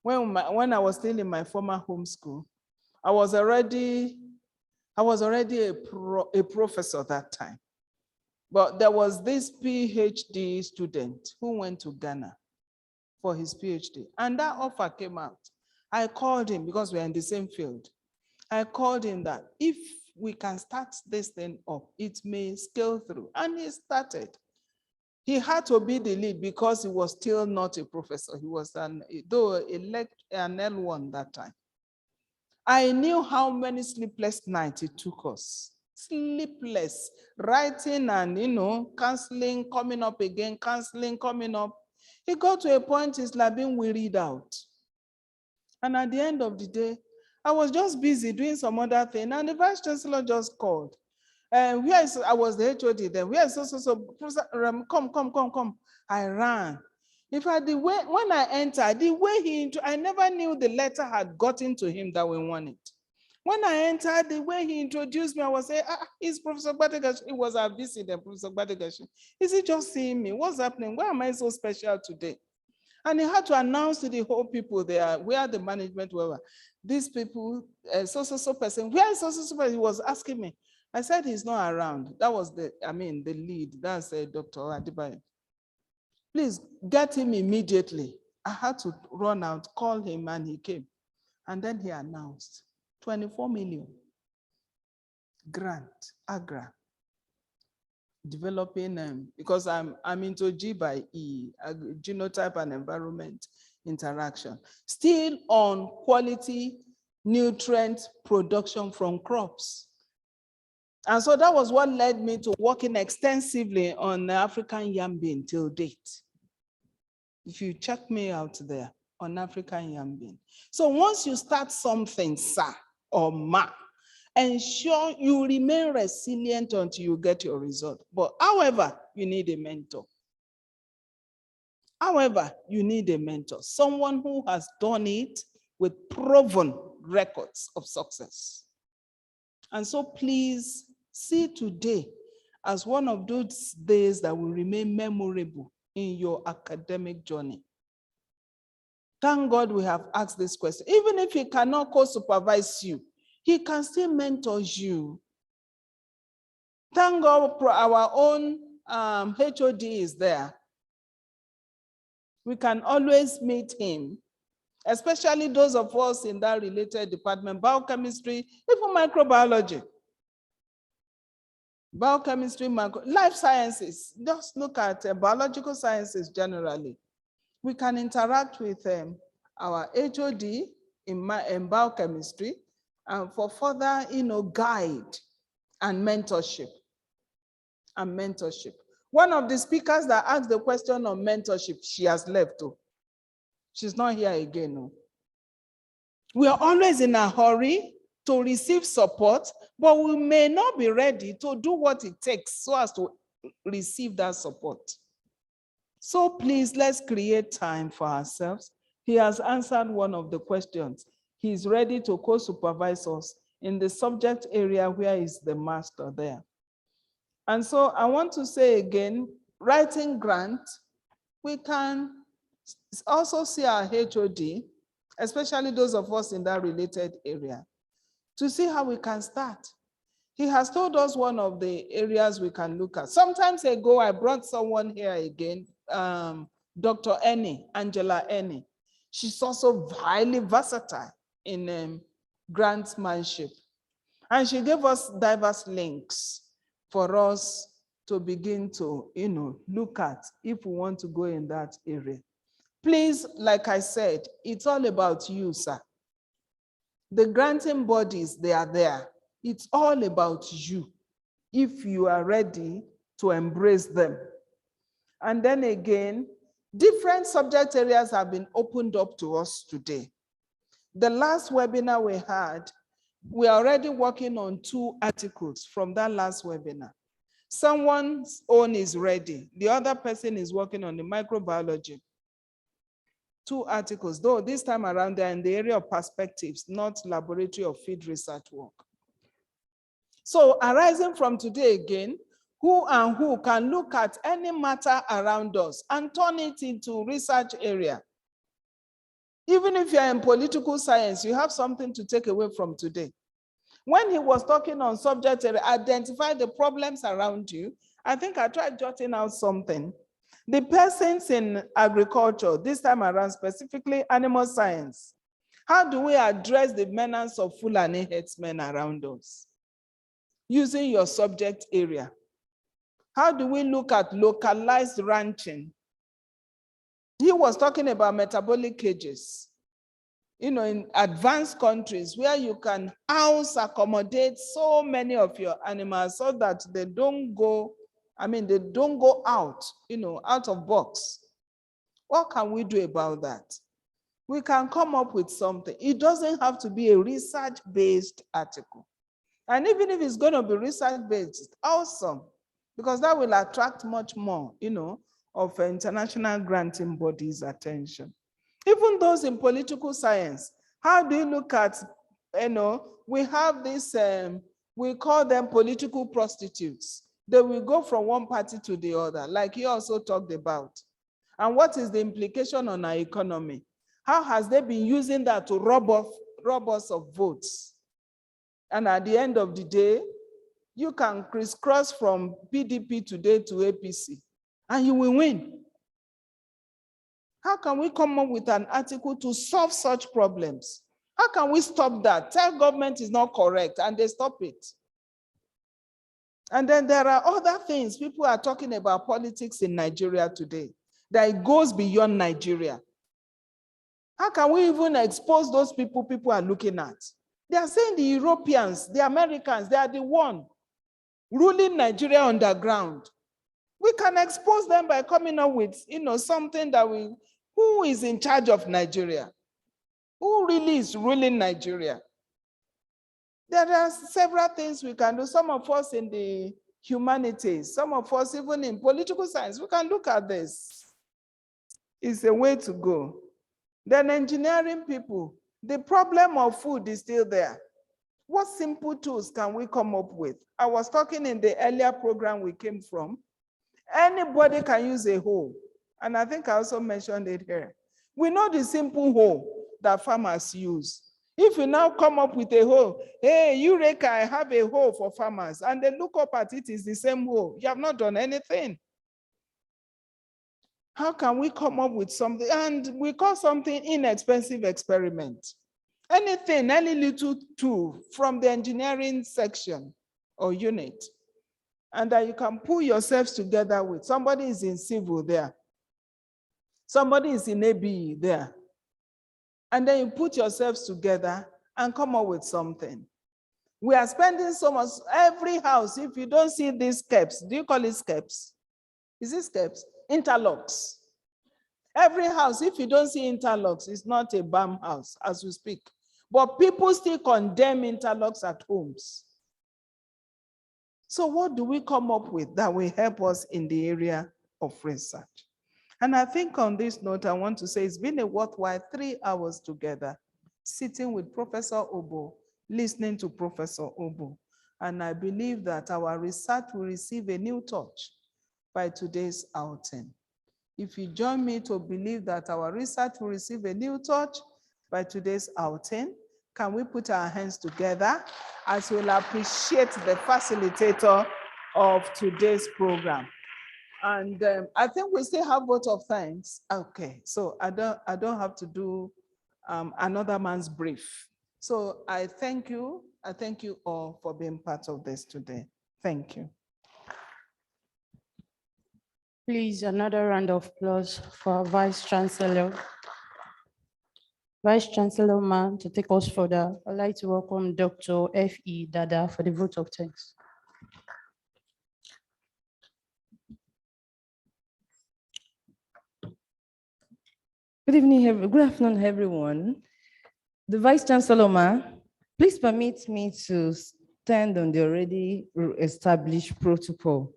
When I was still in my former home school, I was already a professor that time. But there was this PhD student who went to Ghana for his PhD, and that offer came out. I called him because we're in the same field. I called him that if we can start this thing up, it may scale through. And he started. He had to be the lead because he was still not a professor. He was an L1 that time. I knew how many sleepless nights it took us. Sleepless, writing and, canceling, coming up again, canceling, coming up. He got to a point, it's like being wearied out. And at the end of the day, I was just busy doing some other thing, and the vice chancellor just called. I was the HOD then. Professor, come. I ran. In fact, when I entered, the way I never knew the letter had gotten to him that we won it. When I entered, the way he introduced me, I was saying, it's Professor Gbadegashi. It was our visit then, Professor Gbadegashi. Is he just seeing me? What's happening? Why am I so special today? And he had to announce to the whole people there, where the management were. These people, so person, where is so person? He was asking me. I said he's not around. That was the lead. That's Dr. Adibayo. Please get him immediately. I had to run out, call him, and he came. And then he announced 24 million grant, Agra. Developing, because I'm into G by E, genotype and environment interaction, still on quality nutrient production from crops. And so that was what led me to working extensively on African yam bean till date. If you check me out there on African yam bean. So once you start something, sir or ma, ensure you remain resilient until you get your result. But however, you need a mentor. Someone who has done it with proven records of success. And so please see today as one of those days that will remain memorable in your academic journey. Thank God we have asked this question. Even if he cannot co-supervise you, he can still mentor you. Thank God our own HOD is there. We can always meet him, especially those of us in that related department, biochemistry, even microbiology. Biochemistry, life sciences, just look at biological sciences generally. We can interact with our HOD in biochemistry and for further, guide and mentorship. One of the speakers that asked the question on mentorship, she has left too. She's not here again. No. We are always in a hurry to receive support, but we may not be ready to do what it takes so as to receive that support. So please, let's create time for ourselves. He has answered one of the questions. He's ready to co-supervise us in the subject area where he's the master there. And so I want to say again, writing grant, we can also see our HOD, especially those of us in that related area, to see how we can start. He has told us one of the areas we can look at. Sometimes ago, I brought someone here again, Dr. Angela Eni. She's also highly versatile in grantsmanship. And she gave us diverse links for us to begin to, look at if we want to go in that area. Please, like I said, it's all about you, sir. The granting bodies, they are there. It's all about you, if you are ready to embrace them. And then again, different subject areas have been opened up to us today. The last webinar we had, we are already working on 2 articles from that last webinar. Someone's own is ready. The other person is working on the microbiology. 2 articles, though this time around they're in the area of perspectives, not laboratory or field research work. So arising from today again, who and who can look at any matter around us and turn it into research area. Even if you're in political science, you have something to take away from today. When he was talking on subject area, identify the problems around you. I think I tried jotting out something. The persons in agriculture, this time around, specifically animal science, how do we address the menace of Fulani herdsmen around us? Using your subject area. How do we look at localized ranching? He was talking about metabolic cages. You know, in advanced countries where you can accommodate so many of your animals so that they don't go, they don't go out, out of box. What can we do about that? We can come up with something. It doesn't have to be a research-based article. And even if it's going to be research-based, awesome, because that will attract much more, of international granting bodies' attention. Even those in political science, how do you look at, we have this, we call them political prostitutes. They will go from one party to the other, like you also talked about. And what is the implication on our economy? How has they been using that to rob us of votes? And at the end of the day, you can crisscross from PDP today to APC, and you will win. How can we come up with an article to solve such problems? How can we stop that? Tell government is not correct, and they stop it. And then there are other things. People are talking about politics in Nigeria today, that it goes beyond Nigeria. How can we even expose those people are looking at? They are saying the Europeans, the Americans, they are the one ruling Nigeria underground. We can expose them by coming up with, something that who is in charge of Nigeria? Who really is ruling Nigeria? There are several things we can do. Some of us in the humanities, some of us even in political science, we can look at this. It's a way to go. Then engineering people, the problem of food is still there. What simple tools can we come up with? I was talking in the earlier program we came from. Anybody can use a hoe. And I think I also mentioned it here. We know the simple hoe that farmers use. If you now come up with a hoe, hey, Eureka, I have a hoe for farmers, and they look up at it, it's the same hoe. You have not done anything. How can we come up with something? And we call something inexpensive experiment. Anything, any little tool from the engineering section or unit, and that you can pull yourselves together with. Somebody is in civil there. Somebody is in ABE there. And then you put yourselves together and come up with something. We are spending so much, every house, if you don't see these steps, do you call it steps? Is it steps? Interlocks. Every house, if you don't see interlocks, it's not a BAM house as we speak. But people still condemn interlocks at homes. So what do we come up with that will help us in the area of research? And I think on this note, I want to say it's been a worthwhile 3 hours together, sitting with Professor Obo, listening to Professor Obo. And I believe that our research will receive a new touch by today's outing. If you join me to believe that our research will receive a new touch by today's outing, can we put our hands together as we'll appreciate the facilitator of today's program? And I think we still have vote of thanks. Okay, so I don't have to do another man's brief. So I thank you all for being part of this today. Thank you. Please, another round of applause for our Vice Chancellor. Vice Chancellor Ma, to take us further, I'd like to welcome Dr. F.E. Dada for the vote of thanks. Good evening, good afternoon, everyone. The Vice Chancellor, Ma, please permit me to stand on the already established protocol.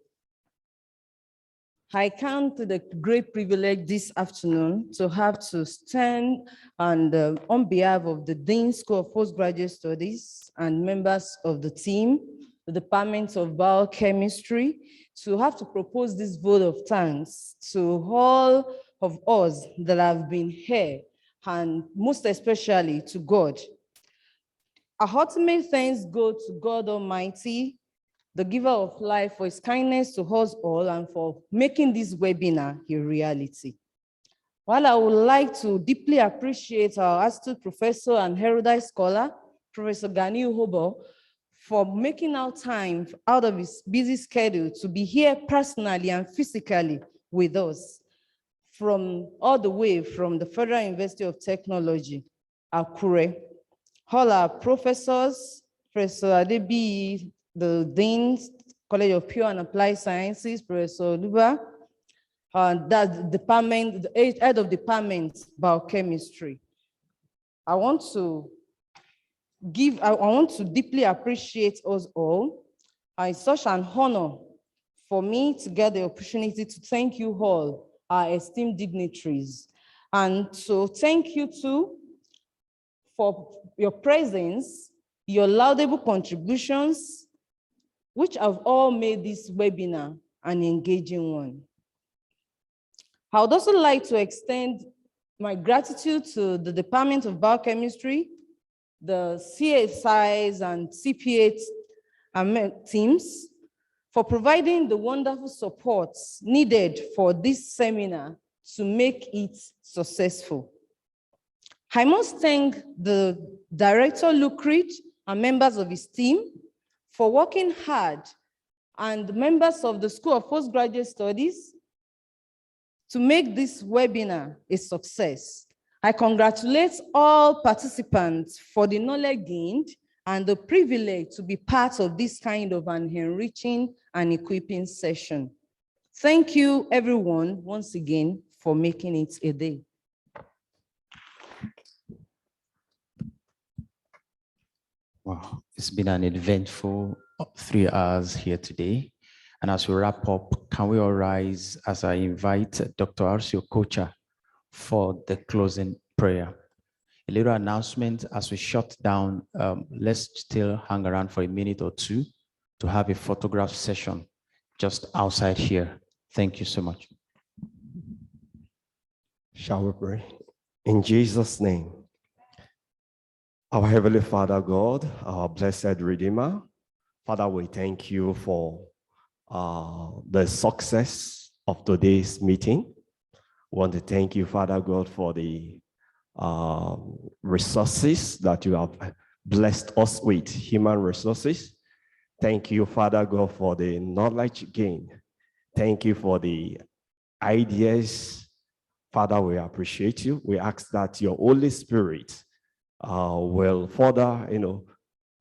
I count the great privilege this afternoon to have to stand and on behalf of the Dean School of Postgraduate Studies and members of the team, the Department of Biochemistry, to have to propose this vote of thanks to all of us that have been here, and most especially to God. Our ultimate thanks go to God Almighty, the giver of life, for his kindness to us all and for making this webinar a reality. While I would like to deeply appreciate our astute professor and erudite scholar, Professor Gani Uhobo, for making out time out of his busy schedule to be here personally and physically with us from all the way from the Federal University of Technology, Akure. All our professors, Professor Adebi, the Dean, College of Pure and Applied Sciences, Professor Luba, that department, the head of department, biochemistry. I want to deeply appreciate us all. It's such an honor for me to get the opportunity to thank you all, our esteemed dignitaries. And so thank you too for your presence, your laudable contributions, which have all made this webinar an engaging one. I would also like to extend my gratitude to the Department of Biochemistry, the CSIs and CPA teams for providing the wonderful support needed for this seminar to make it successful. I must thank the Director Lucrid and members of his team for working hard, and members of the School of Postgraduate Studies to make this webinar a success. I congratulate all participants for the knowledge gained and the privilege to be part of this kind of an enriching and equipping session. Thank you, everyone, once again, for making it a day. Wow, it's been an eventful 3 hours here today. And as we wrap up, can we all rise as I invite Dr. Arcio Kocha for the closing prayer? A little announcement as we shut down, let's still hang around for a minute or two to have a photograph session just outside here. Thank you so much. Shall we pray? In Jesus' name. Our Heavenly Father God, our blessed Redeemer, Father, we thank you for the success of today's meeting. We want to thank you, Father God, for the resources that you have blessed us with, human resources. Thank you, Father God, for the knowledge gained. Thank you for the ideas. Father, we appreciate you. We ask that your Holy Spirit will further,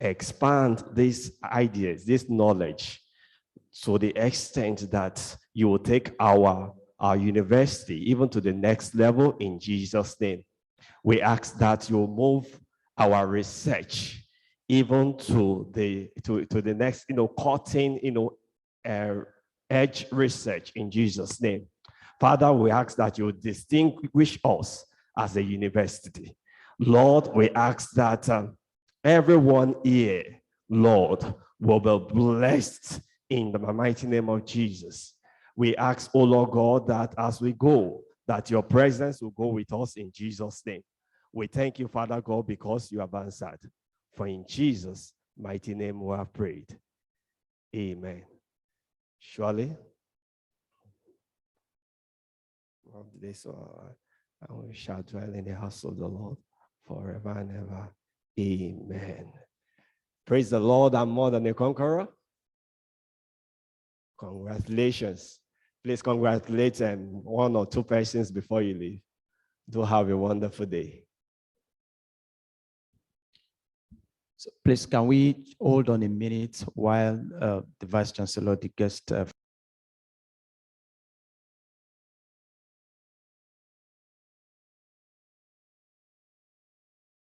expand these ideas, this knowledge, to the extent that you will take our university even to the next level in Jesus' name. We ask that you move our research even to the next, cutting, edge research in Jesus' name. Father, we ask that you distinguish us as a university. Lord, we ask that everyone here, Lord, will be blessed in the mighty name of Jesus. We ask, oh Lord God, that as we go, that your presence will go with us in Jesus' name. We thank you, Father God, because you have answered. For in Jesus' mighty name we have prayed. Amen. Surely, this and we shall dwell in the house of the Lord forever and ever. Amen. Praise the Lord, I'm more than a conqueror. Congratulations. Please congratulate one or two persons before you leave. Do have a wonderful day. So please, can we hold on a minute while the Vice Chancellor, the guest